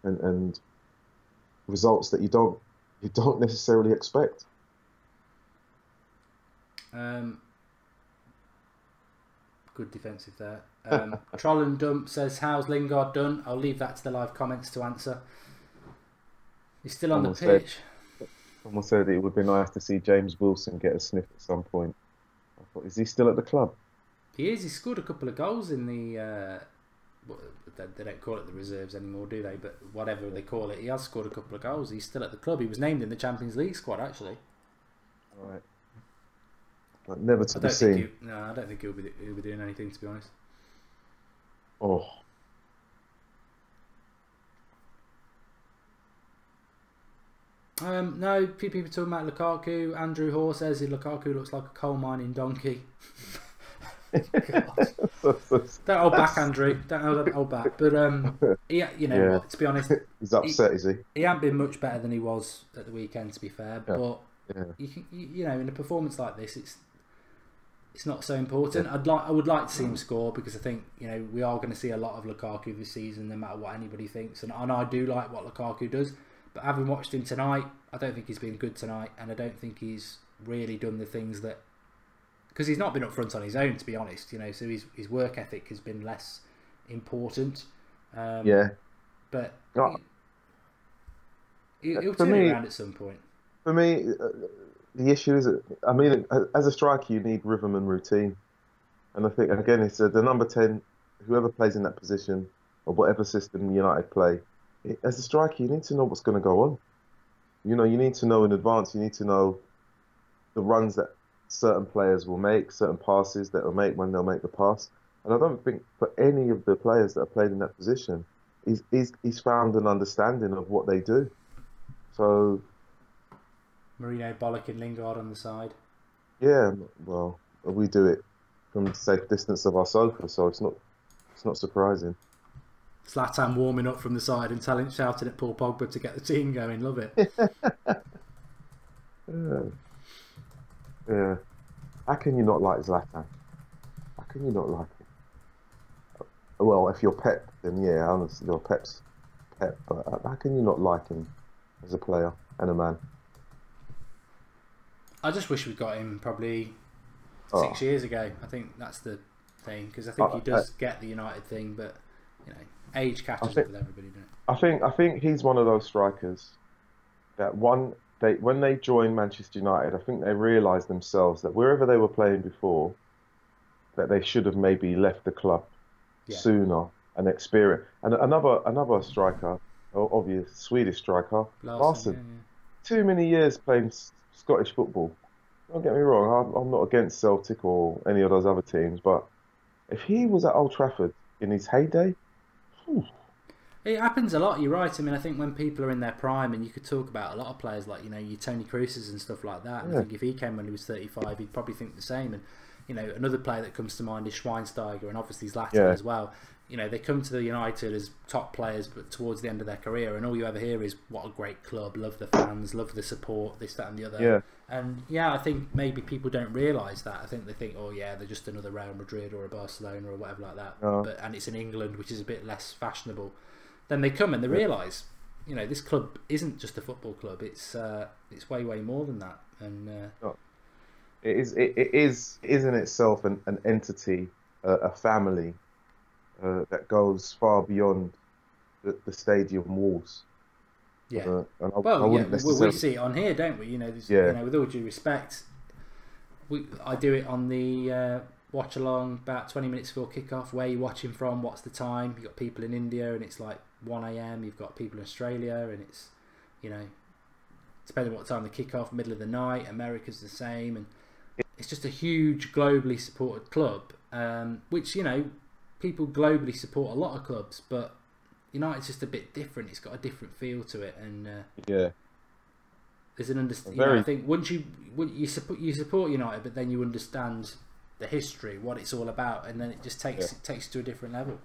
and results that you don't necessarily expect. Good defensive there. Troll and Dump says, "How's Lingard done?" I'll leave that to the live comments to answer. He's still on the pitch. Someone said it would be nice to see James Wilson get a sniff at some point. I thought, is he still at the club? He is. He scored a couple of goals in the... they don't call it the reserves anymore, do they? But whatever they call it, he has scored a couple of goals. He's still at the club. He was named in the Champions League squad, actually. Right. But never to be seen. No, I don't think he'll be doing anything, to be honest. Oh. No, people talking about Lukaku. Andrew Hoare says Lukaku looks like a coal mining donkey. Don't hold back, Andrew. Don't hold back. But what, to be honest, he's upset, is he? He hasn't been much better than he was at the weekend, to be fair. But you know, in a performance like this, it's not so important. Yeah. I would like to see him score, because I think, you know, we are going to see a lot of Lukaku this season, no matter what anybody thinks. And I do like what Lukaku does, but having watched him tonight, I don't think he's been good tonight, and I don't think he's really done the things that, because he's not been up front on his own, to be honest. You know, so his work ethic has been less important. Yeah. But No, he'll for turn me, it around at some point. for me, the issue is, I mean, as a striker, you need rhythm and routine. And I think, again, it's the number 10, whoever plays in that position, or whatever system United play, as a striker, you need to know what's going to go on. You know, you need to know in advance, you need to know the runs that certain players will make, certain passes that will make when they'll make the pass. And I don't think for any of the players that have played in that position, he's found an understanding of what they do. So, Mourinho bollocking Lingard on the side. yeah, well, we do it from the safe distance of our sofa, so it's not surprising. Zlatan warming up from the side and shouting at Paul Pogba to get the team going. Love it. Yeah. Yeah. How can you not like Zlatan? How can you not like him? Well, if you're Pep, then yeah, honestly, you're Pep's Pep. But how can you not like him as a player and a man? I just wish we got him probably 6 years ago. I think that's the thing, because I think he does get the United thing, but you know, age catches up with everybody, doesn't it? I think he's one of those strikers that when they joined Manchester United, I think they realised themselves that wherever they were playing before, that they should have maybe left the club sooner and experience. And another striker, obvious Swedish striker, Larsson. Yeah. Too many years playing Scottish football. Don't get me wrong, I'm not against Celtic or any of those other teams, but if he was at Old Trafford in his heyday, whew. It happens a lot, you're right. I mean, I think when people are in their prime, and you could talk about a lot of players like, you know, your Tony Krooses and stuff like that. And I think if he came when he was 35, he'd probably think the same. And, you know, another player that comes to mind is Schweinsteiger, and obviously Zlatan as well. You know, they come to the United as top players, but towards the end of their career, and all you ever hear is, what a great club, love the fans, love the support, this, that and the other. Yeah. And yeah, I think maybe people don't realise that. I think they think, oh yeah, they're just another Real Madrid or a Barcelona or whatever like that. And it's in England, which is a bit less fashionable. Then they come and they realise, you know, this club isn't just a football club. It's way more than that. And it is in itself an entity, a family that goes far beyond the stadium walls. Yeah. And we see it on here, don't we? You know, you know, with all due respect, I do it on the Watchalong about 20 minutes before kick-off. Where are you watching from? What's the time? You've got people in India and it's like 1 AM. You've got people in Australia and it's, you know, depending on what time the kick-off, middle of the night. America's the same. And it's just a huge globally supported club, which, you know, people globally support a lot of clubs, but United's just a bit different. It's got a different feel to it, and there's an understanding. I think once you support United, but then you understand the history, what it's all about, and then it just takes you to a different level.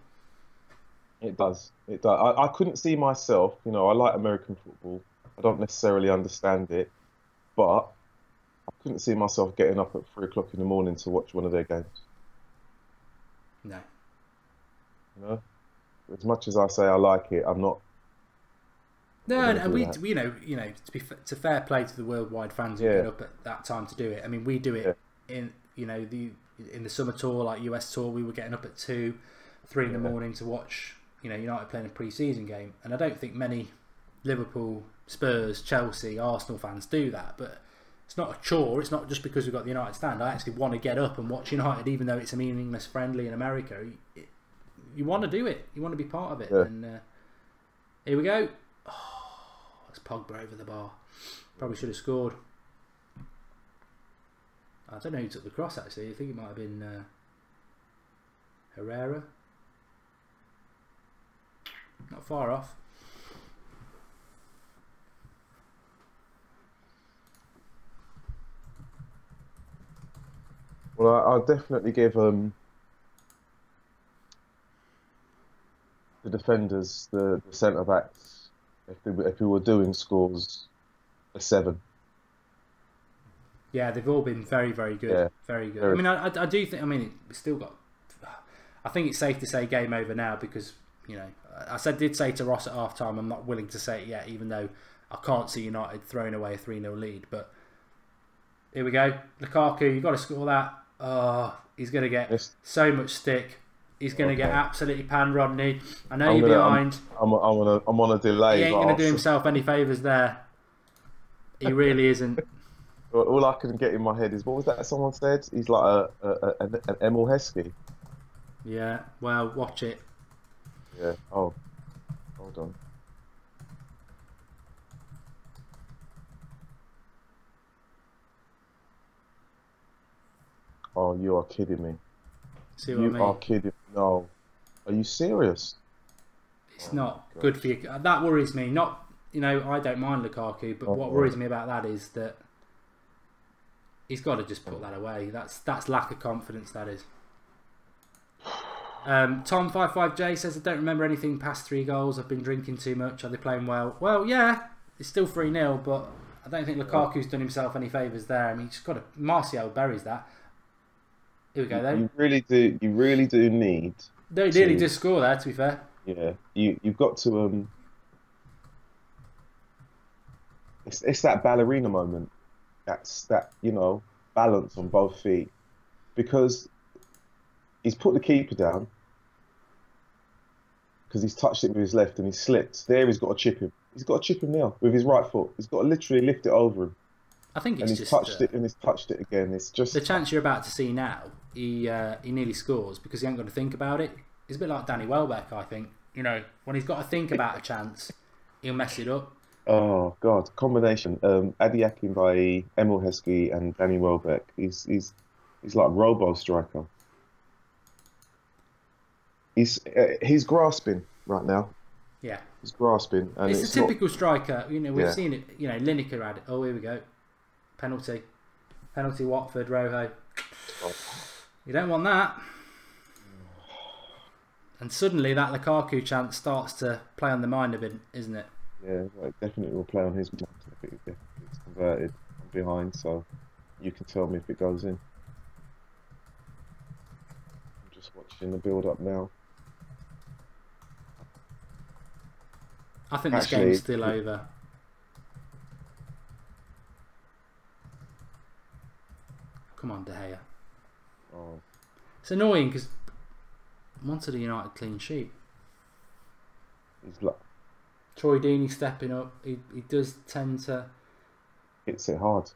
It does. It does. I couldn't see myself. You know, I like American football. I don't necessarily understand it, but I couldn't see myself getting up at 3 o'clock in the morning to watch one of their games. No. You know, as much as I say I like it, I'm not. No, and we, you know, to fair play to the worldwide fans who get up at that time to do it. I mean, we do it in, you know, in the summer tour, like US tour, we were getting up at 2, 3 in the morning to watch, you know, United playing a pre-season game, and I don't think many Liverpool, Spurs, Chelsea, Arsenal fans do that, but it's not a chore. It's not just because we've got the United stand. I actually want to get up and watch United, even though it's a meaningless friendly in America. You want to do it. You want to be part of it. And here we go. Oh, that's Pogba over the bar. Probably should have scored. I don't know who took the cross, actually. I think it might have been Herrera. Not far off. Well, I'll definitely give the defenders, the centre backs, if we were doing scores, a 7. Yeah, they've all been very, very good. Yeah, Very good. very. I mean, I do think. I mean, it's still got. I think it's safe to say game over now because did say to Ross at half time. I'm not willing to say it yet, even though I can't see United throwing away a 3-0 lead. But here we go, Lukaku. You've got to score that. Oh, he's going to get so much stick. He's going to get absolutely pan Rodney. I know you're behind. I'm on a delay. He ain't going to do himself any favours there. He really isn't. All I can get in my head is, what was that someone said? He's like an Emil Heskey. Yeah, well, watch it. Yeah. Oh, hold on. Oh, you are kidding me. See what I mean? You are kidding. No. Are you serious? It's not good for you. That worries me. Not, I don't mind Lukaku, but what worries me about that is that he's got to just put that away. That's lack of confidence, that is. Tom55J says, I don't remember anything past 3 goals. I've been drinking too much. Are they playing well? Well, yeah, it's still 3-0, but I don't think Lukaku's done himself any favours there. I mean, he's got to. Martial buries that. Here we go, though. You really do need. They nearly just score there, to be fair. Yeah, you've got to. It's that ballerina moment. That's that balance on both feet, because he's put the keeper down. Because he's touched it with his left and he slipped. There, he's got to chip him. He's got to chip him now with his right foot. He's got to literally lift it over him. I think it's he's touched it and he's touched it again. It's just the chance you're about to see now. He nearly scores because he ain't got to think about it. It's a bit like Danny Welbeck, I think. When he's got to think about a chance, he'll mess it up. Oh God, combination. Adi Akinbaye, Emil Heskey, and Danny Welbeck. He's like Robo striker. He's grasping right now. Yeah, he's grasping, and it's a typical striker. We've seen it. Lineker had it. Oh, here we go. Penalty, Watford, Rojo. Oh. You don't want that. And suddenly that Lukaku chance starts to play on the mind a bit, isn't it? Yeah, well, it definitely will play on his mind if it's converted from behind. So you can tell me if it goes in. I'm just watching the build-up now. I think this game's still over. Come on, De Gea. Oh. It's annoying because I wanted a United clean sheet. He's like Troy Deeney stepping up. He does tend to hits it hard.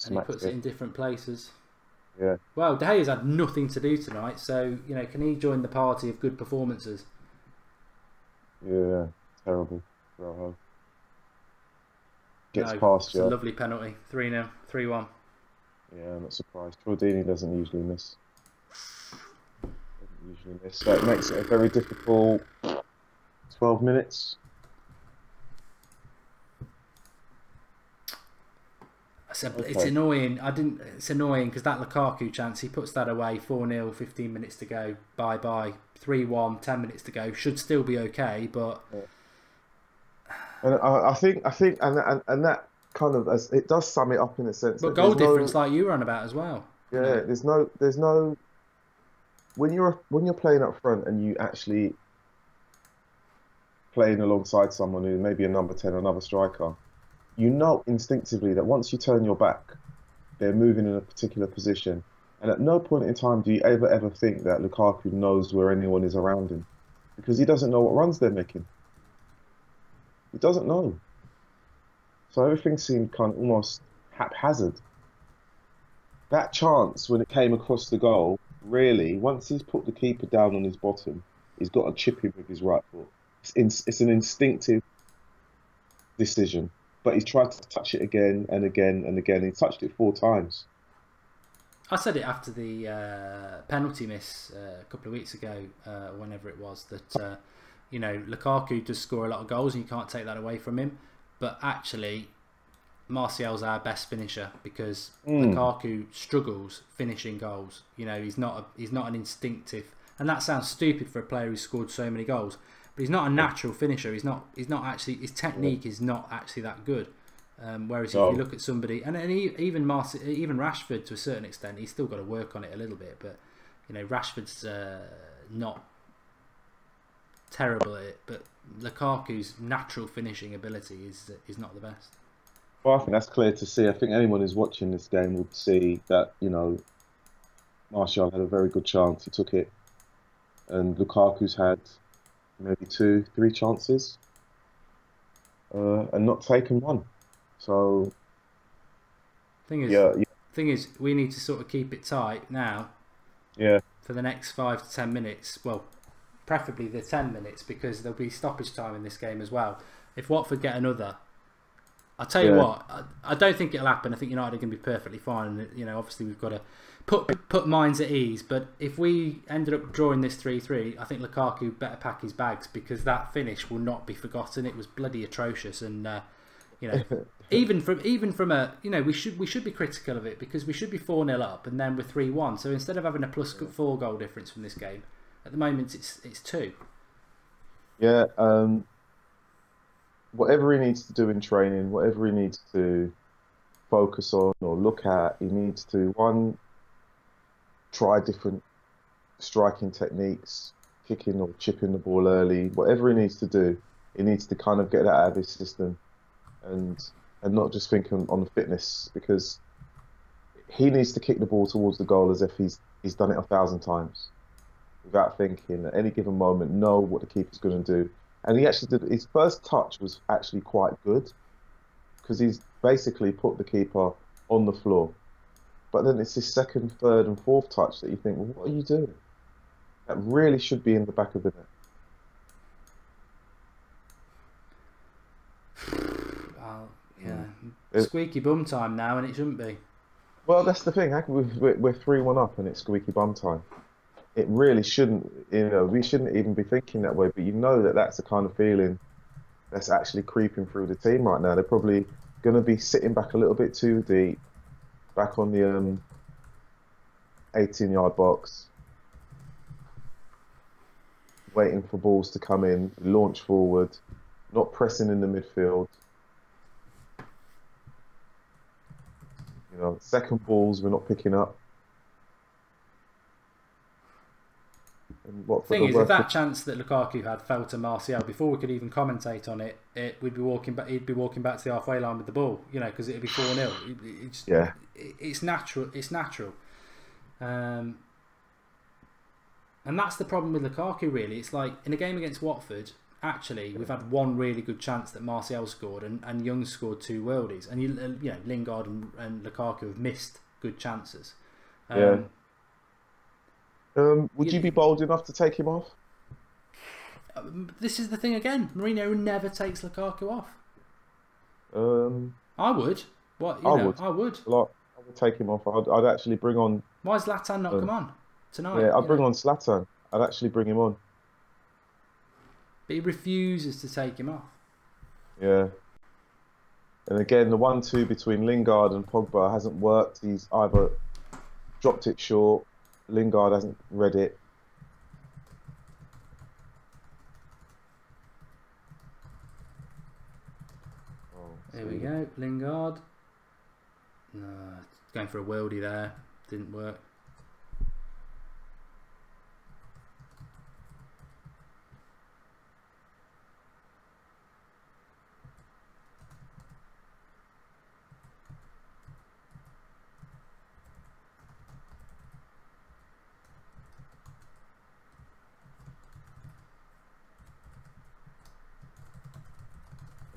And he puts it in different places. Yeah. Well, De Gea's had nothing to do tonight, so can he join the party of good performances? Yeah, terrible. Rojo. Gets No, past it's you. a lovely penalty. 3-0, 3-1. Yeah, I'm not surprised. Troydini doesn't usually miss. So it makes it a very difficult 12 minutes. It's annoying. It's annoying because that Lukaku chance, he puts that away. 4-0, 15 minutes to go. Bye bye. 3-1, 10 minutes to go. Should still be okay, but. Yeah. And I think, and that kind of it does sum it up in a sense. But goal difference, like you were on about as well. Yeah, there's no. When you're playing up front and you actually playing alongside someone who maybe a number 10, another striker, you know instinctively that once you turn your back, they're moving in a particular position, and at no point in time do you ever think that Lukaku knows where anyone is around him, because he doesn't know what runs they're making. He doesn't know. So everything seemed kind of almost haphazard. That chance when it came across the goal, really, once he's put the keeper down on his bottom, he's got to chip him with his right foot. It's an instinctive decision. But he's tried to touch it again and again and again. He touched it 4 times. I said it after the penalty miss a couple of weeks ago, whenever it was, that Lukaku does score a lot of goals and you can't take that away from him. But actually, Martial's our best finisher because Lukaku struggles finishing goals. He's not an instinctive, and that sounds stupid for a player who's scored so many goals. But he's not a natural finisher. He's not actually, his technique is not actually that good. Whereas if No. you look at somebody, and even Rashford to a certain extent, he's still got to work on it a little bit. But you know, Rashford's not terrible at it, but Lukaku's natural finishing ability is not the best. Well, I think that's clear to see. I think anyone who's watching this game would see that, you know, Martial had a very good chance. He took it. And Lukaku's had maybe 2-3 chances and not taken one. So, Thing is, we need to sort of keep it tight now. Yeah. For the next 5 to 10 minutes. Well, preferably the 10 minutes, because there'll be stoppage time in this game as well. If Watford get another, I'll tell you what, I don't think it'll happen. I think United are going to be perfectly fine. And, you know, obviously we've got to put minds at ease. But if we ended up drawing this 3-3, I think Lukaku better pack his bags, because that finish will not be forgotten. It was bloody atrocious, and you know, even from a, you know, we should be critical of it, because we should be 4-0 up and then we're 3-1. So instead of having a +4 goal difference from this game, at the moment it's 2. Yeah. Whatever he needs to do in training, whatever he needs to focus on or look at, he needs to, one, try different striking techniques, kicking or chipping the ball early, whatever he needs to do, he needs to kind of get that out of his system and not just think on the fitness, because he needs to kick the ball towards the goal as if he's done it 1,000 times without thinking at any given moment, know what the keeper's going to do. And he actually did. His first touch was actually quite good, because he's basically put the keeper on the floor. But then it's his second, third, and fourth touch that you think, well, what are you doing? That really should be in the back of the net. Well, yeah, squeaky bum time now, and it shouldn't be. Well, that's the thing. We're 3-1 up, and it's squeaky bum time. It really shouldn't, you know, we shouldn't even be thinking that way, but you know that that's the kind of feeling that's actually creeping through the team right now. They're probably going to be sitting back a little bit too deep, back on the 18-yard box, waiting for balls to come in, launch forward, not pressing in the midfield. You know, second balls we're not picking up. The thing is, if that chance that Lukaku had fell to Martial before we could even commentate on it, we'd be walking back. He'd be walking back to the halfway line with the ball, you know, because it'd be 4-0. It's natural. It's natural, and that's the problem with Lukaku. Really, it's like in a game against Watford. Actually, we've had one really good chance that Martial scored, and Young scored 2 worldies, and you know, Lingard and Lukaku have missed good chances. Would you be bold enough to take him off? This is the thing again. Mourinho never takes Lukaku off. I would. What? I would. I would. I would take him off. I'd actually bring on. Why has Zlatan not come on tonight? Yeah, I'd bring on Zlatan. I'd actually bring him on. But he refuses to take him off. Yeah. And again, the 1-2 between Lingard and Pogba hasn't worked. He's either dropped it short. Lingard hasn't read it. There we go, Lingard. No, going for a worldie there. Didn't work.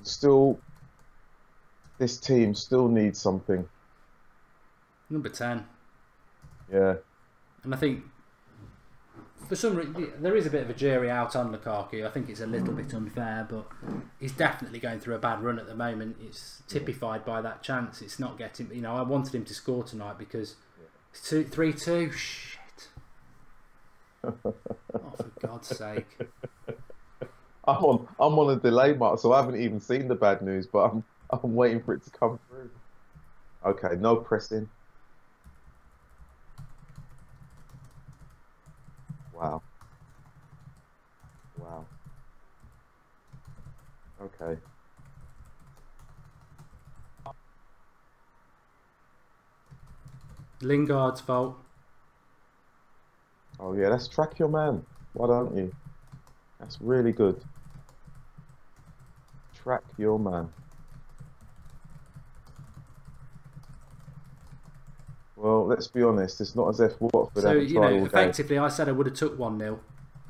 Still, this team still needs something. Number 10. Yeah. And I think for some reason there is a bit of a jury out on Lukaku. I think it's a little bit unfair, but he's definitely going through a bad run at the moment. It's typified by that chance. It's not getting. You know, I wanted him to score tonight because it's 3-2. Shit. Oh, for God's sake. I'm on a delay mark, so I haven't even seen the bad news, but I'm waiting for it to come through. Okay, no pressing. Wow. Okay. Lingard's fault. Oh yeah, let's track your man. Why don't you? That's really good. Track your man. Well, let's be honest. It's not as if Watford So haven't you tried know, all day. effectively, I said I would have took 1-0,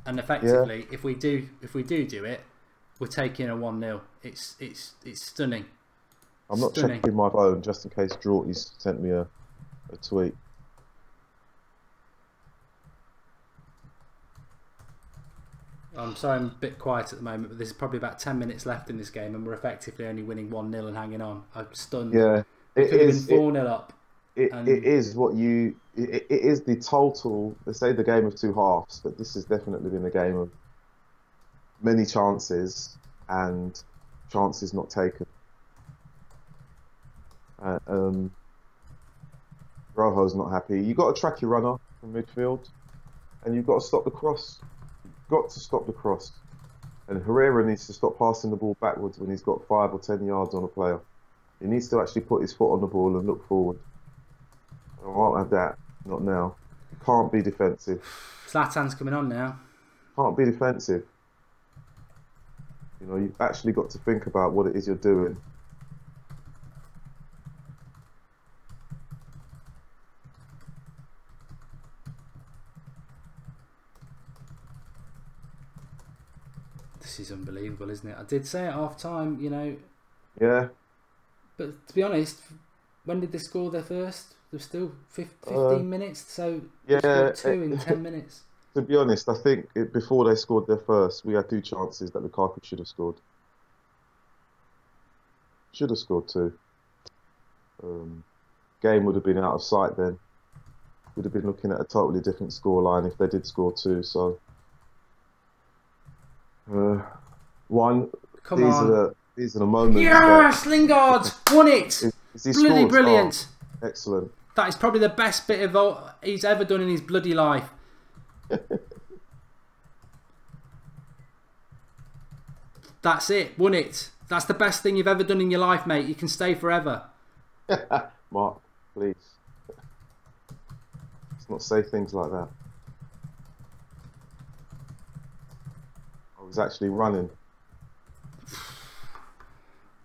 and effectively, if we do it, we're taking a 1-0. It's stunning. I'm not checking my phone just in case Draughty's sent me a tweet. I'm sorry I'm a bit quiet at the moment, but there's probably about 10 minutes left in this game, and we're effectively only winning 1-0 and hanging on. I'm stunned. Yeah, it could have been 4-0 up. It is what you. It is the total. They say the game of two halves, but this has definitely been a game of many chances and chances not taken. Rojo's not happy. You've got to track your runner from midfield, and you've got to stop the cross. You've got to stop the cross. And Herrera needs to stop passing the ball backwards when he's got 5 or 10 yards on a player. He needs to actually put his foot on the ball and look forward. I won't have that. Not now. You can't be defensive. Zlatan's coming on now. Can't be defensive. You know, you've actually got to think about what it is you're doing. This is unbelievable, isn't it? I did say at half time, you know. Yeah. But to be honest, when did they score their first? There's still 15 minutes, so they scored 2 in 10 minutes. To be honest, I think before they scored their first, we had 2 chances that Lukaku should have scored. Should have scored 2. Game would have been out of sight then. Would have been looking at a totally different scoreline if they did score 2. So, these are the moments. Yes, Lingard won it. Bloody brilliant. Oh, excellent. That is probably the best bit of he's ever done in his bloody life. That's it. Won it. That's the best thing you've ever done in your life, mate. You can stay forever. Mark, please. Let's not say things like that. I was actually running.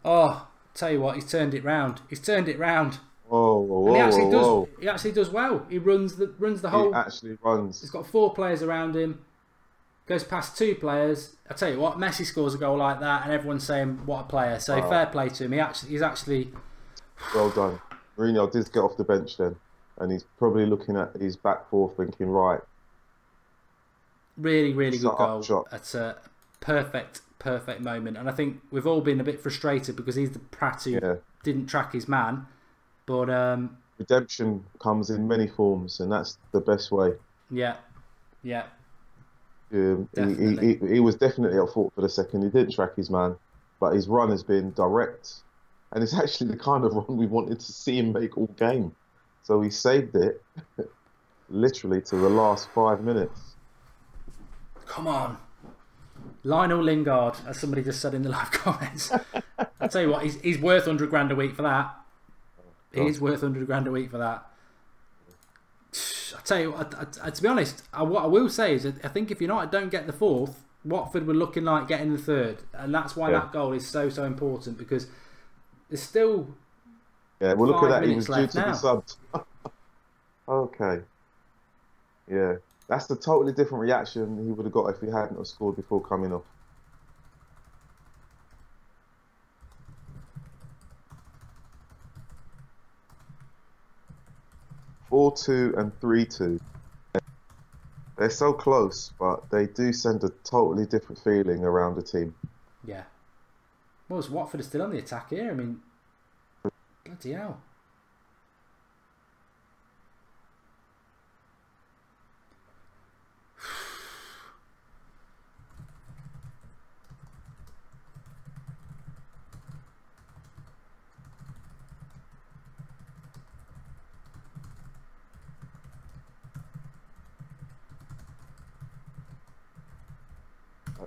Oh, tell you what, he's turned it round. He's turned it round. Whoa, And he actually does well. He runs the whole. He actually runs. He's got 4 players around him. Goes past 2 players. I tell you what, Messi scores a goal like that, and everyone's saying what a player. So fair play to him. He's actually. Well done. Mourinho did get off the bench then, and he's probably looking at his back 4 thinking, right. Really, really good goal. Shot. It's a perfect moment, and I think we've all been a bit frustrated because he's the prat who didn't track his man. But redemption comes in many forms, and that's the best way. Yeah. He was definitely at fault for the second. He didn't track his man, but his run has been direct, and it's actually the kind of run we wanted to see him make all game. So he saved it, literally to the last 5 minutes. Come on. Lionel Lingard, as somebody just said in the live comments. I'll tell you what, he's worth 100 grand a week for that. He is worth 100 grand a week for that. I tell you what, to be honest, what I will say is that I think if United don't get the 4th, Watford were looking like getting the 3rd, and that's why that goal is so important, because there's still we'll look at that. He was due to now. be subbed. Okay, that's the totally different reaction he would have got if he hadn't have scored before coming off. (4-2 and 3-2). They're so close, but they do send a totally different feeling around the team. Yeah. Well, Watford are still on the attack here. I mean, bloody hell.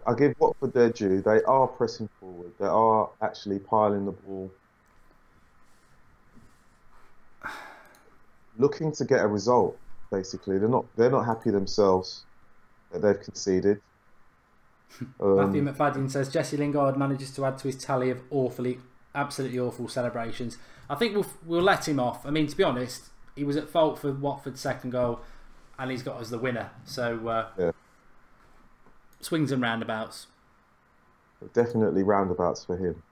I give Watford their due. They are pressing forward. They are actually piling the ball. looking to get a result. Basically, they're not happy themselves that they've conceded. Matthew McFadden says Jesse Lingard manages to add to his tally of absolutely awful celebrations. I think we'll let him off. I mean, to be honest, he was at fault for Watford's second goal, and he's got us the winner. So swings and roundabouts. Definitely roundabouts for him,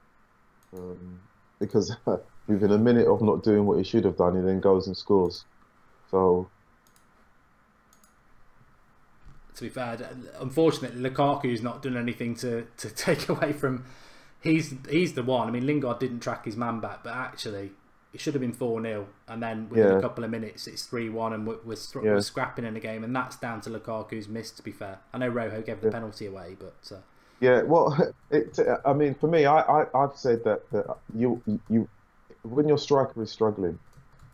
because within a minute of not doing what he should have done, he then goes and scores. So, to be fair, unfortunately, Lukaku's not done anything to take away from. He's the one. I mean, Lingard didn't track his man back, but actually, it should have been 4-0, and then within a couple of minutes, it's 3-1, and we're scrapping in the game, and that's down to Lukaku's miss. To be fair, I know Rojo gave the penalty away, but yeah. Well, I mean, for me, I've said that you when your striker is struggling,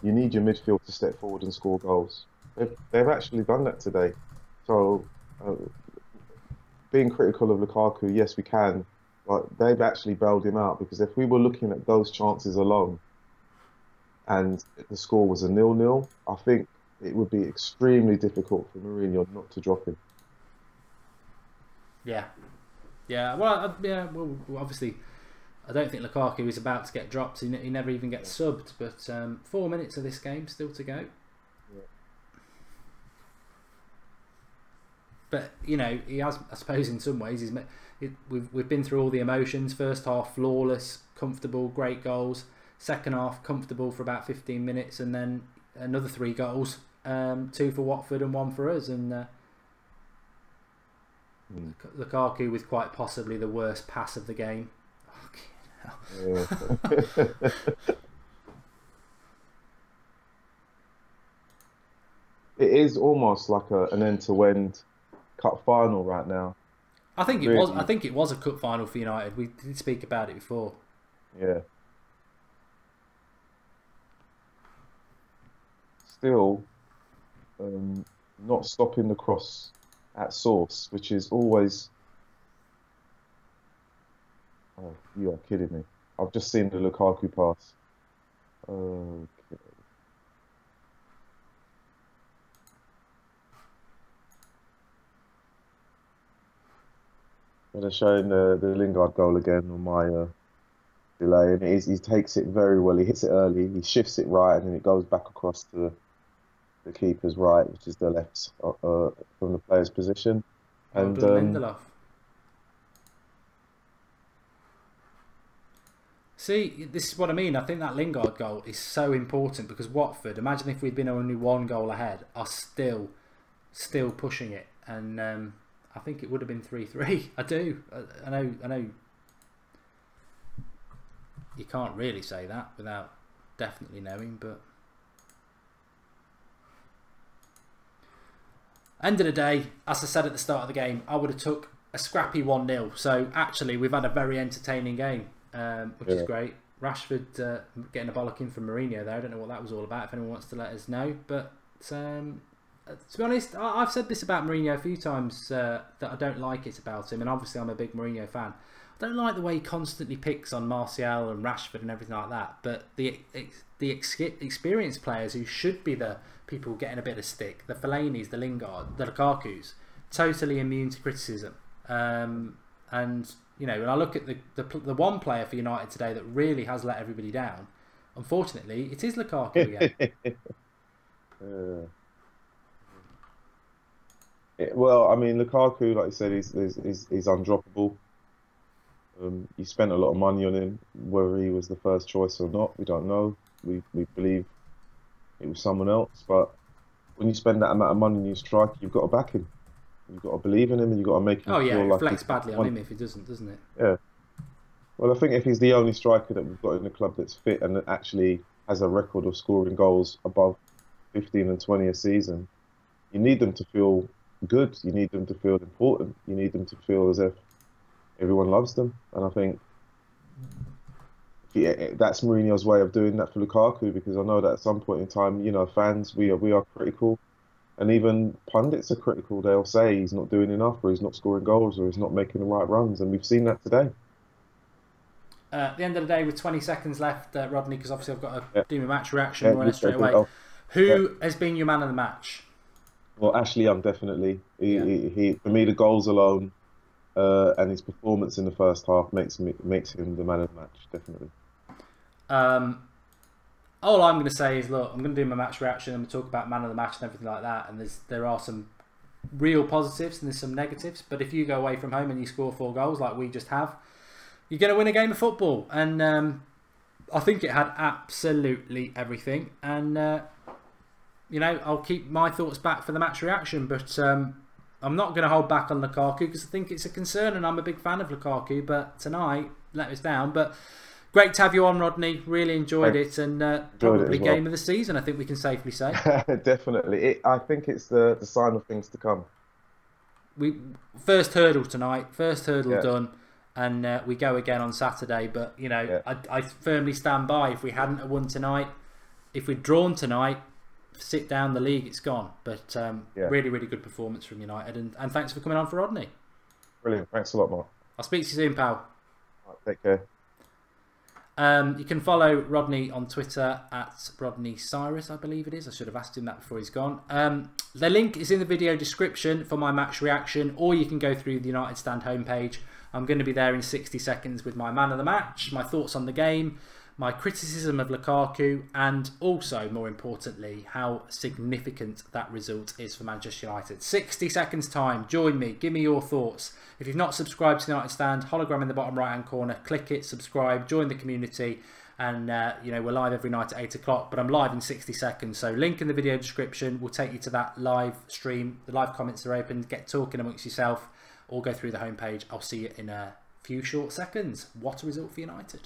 you need your midfield to step forward and score goals. They've actually done that today. So, being critical of Lukaku, yes, we can, but they've actually bailed him out, because if we were looking at those chances alone and the score was a 0-0, I think it would be extremely difficult for Mourinho not to drop him. Yeah. Well, obviously, I don't think Lukaku is about to get dropped. He never even gets subbed. But 4 minutes of this game still to go. Yeah. But he has, I suppose, in some ways, we've been through all the emotions. First half, flawless, comfortable, great goals. Second half, comfortable for about 15 minutes, and then another 3 goals, 2 for Watford and 1 for us. And Lukaku with quite possibly the worst pass of the game. Yeah. It is almost like an end-to-end cup final right now. I think it was. I think it was a cup final for United. We did speak about it before. Yeah. Still, not stopping the cross at source, which is always. Oh, you are kidding me! I've just seen the Lukaku pass. Okay. They're showing the Lingard goal again on my delay, and he takes it very well. He hits it early, he shifts it right, and then it goes back across to the keeper's right, which is the left from the player's position. And Lindelof. See, this is what I mean. I think that Lingard goal is so important, because Watford, imagine if we'd been only 1 goal ahead, are still pushing it, and I think it would have been 3-3. I do. I know. You can't really say that without definitely knowing, but end of the day, as I said at the start of the game, I would have took a scrappy 1-0. So actually, we've had a very entertaining game, which is great. Rashford getting a bollocking from Mourinho there. I don't know what that was all about. If anyone wants to let us know, but to be honest, I've said this about Mourinho a few times, that I don't like it about him, and obviously I'm a big Mourinho fan. I don't like the way he constantly picks on Martial and Rashford and everything like that, but the experienced players who should be the people getting a bit of stick, the Fellaini's, the Lingard, the Lukaku's, totally immune to criticism. And when I look at the one player for United today that really has let everybody down, unfortunately, it is Lukaku again. Well, I mean, Lukaku, like I said, is undroppable. You spent a lot of money on him. Whether he was the first choice or not, we don't know. We believe it was someone else. But when you spend that amount of money on your striker, you've got to back him. You've got to believe in him, and you've got to make him feel it like reflects badly on him if he doesn't it? Yeah. Well, I think if he's the only striker that we've got in the club that's fit and that actually has a record of scoring goals above 15 and 20 a season, you need them to feel good. You need them to feel important. You need them to feel as if everyone loves them. And I think that's Mourinho's way of doing that for Lukaku, because I know that at some point in time, fans, we are critical, and even pundits are critical. They'll say he's not doing enough, or he's not scoring goals, or he's not making the right runs, and we've seen that today. At the end of the day, with 20 seconds left, Rodney, because obviously I've got to do my match reaction, we'll run it straight away. Who has been your man of the match? Well, Ashley Young, definitely. He for me, the goals alone and his performance in the first half makes him the man of the match, definitely. All I'm going to say is, look, I'm going to do my match reaction and we'll talk about man of the match and everything like that. And there are some real positives and there's some negatives. But if you go away from home and you score 4 goals like we just have, you're going to win a game of football. And I think it had absolutely everything. And you know, I'll keep my thoughts back for the match reaction, but I'm not going to hold back on Lukaku because I think it's a concern and I'm a big fan of Lukaku, but tonight let us down. But great to have you on, Rodney. Really enjoyed it, and probably game of the season, I think we can safely say. Definitely. I think it's the sign of things to come. First hurdle tonight, first hurdle done, and we go again on Saturday. But, you know, I firmly stand by, if we hadn't have won tonight, if we'd drawn tonight, sit down the league, it's gone. But really, really good performance from United, and thanks for coming on for Rodney. Brilliant. Thanks a lot, Mark. I'll speak to you soon, pal. Right, take care. You can follow Rodney on Twitter at Rodney Cyrus, I believe it is. I should have asked him that before he's gone. The link is in the video description for my match reaction, or you can go through the United Stand homepage. I'm going to be there in 60 seconds with my man of the match, my thoughts on the game, my criticism of Lukaku, and also, more importantly, how significant that result is for Manchester United. 60 seconds time. Join me. Give me your thoughts. If you've not subscribed to the United Stand, hologram in the bottom right-hand corner. Click it, subscribe, join the community. And, you know, we're live every night at 8 o'clock, but I'm live in 60 seconds. So link in the video description will take you to that live stream. The live comments are open. Get talking amongst yourself, or go through the homepage. I'll see you in a few short seconds. What a result for United.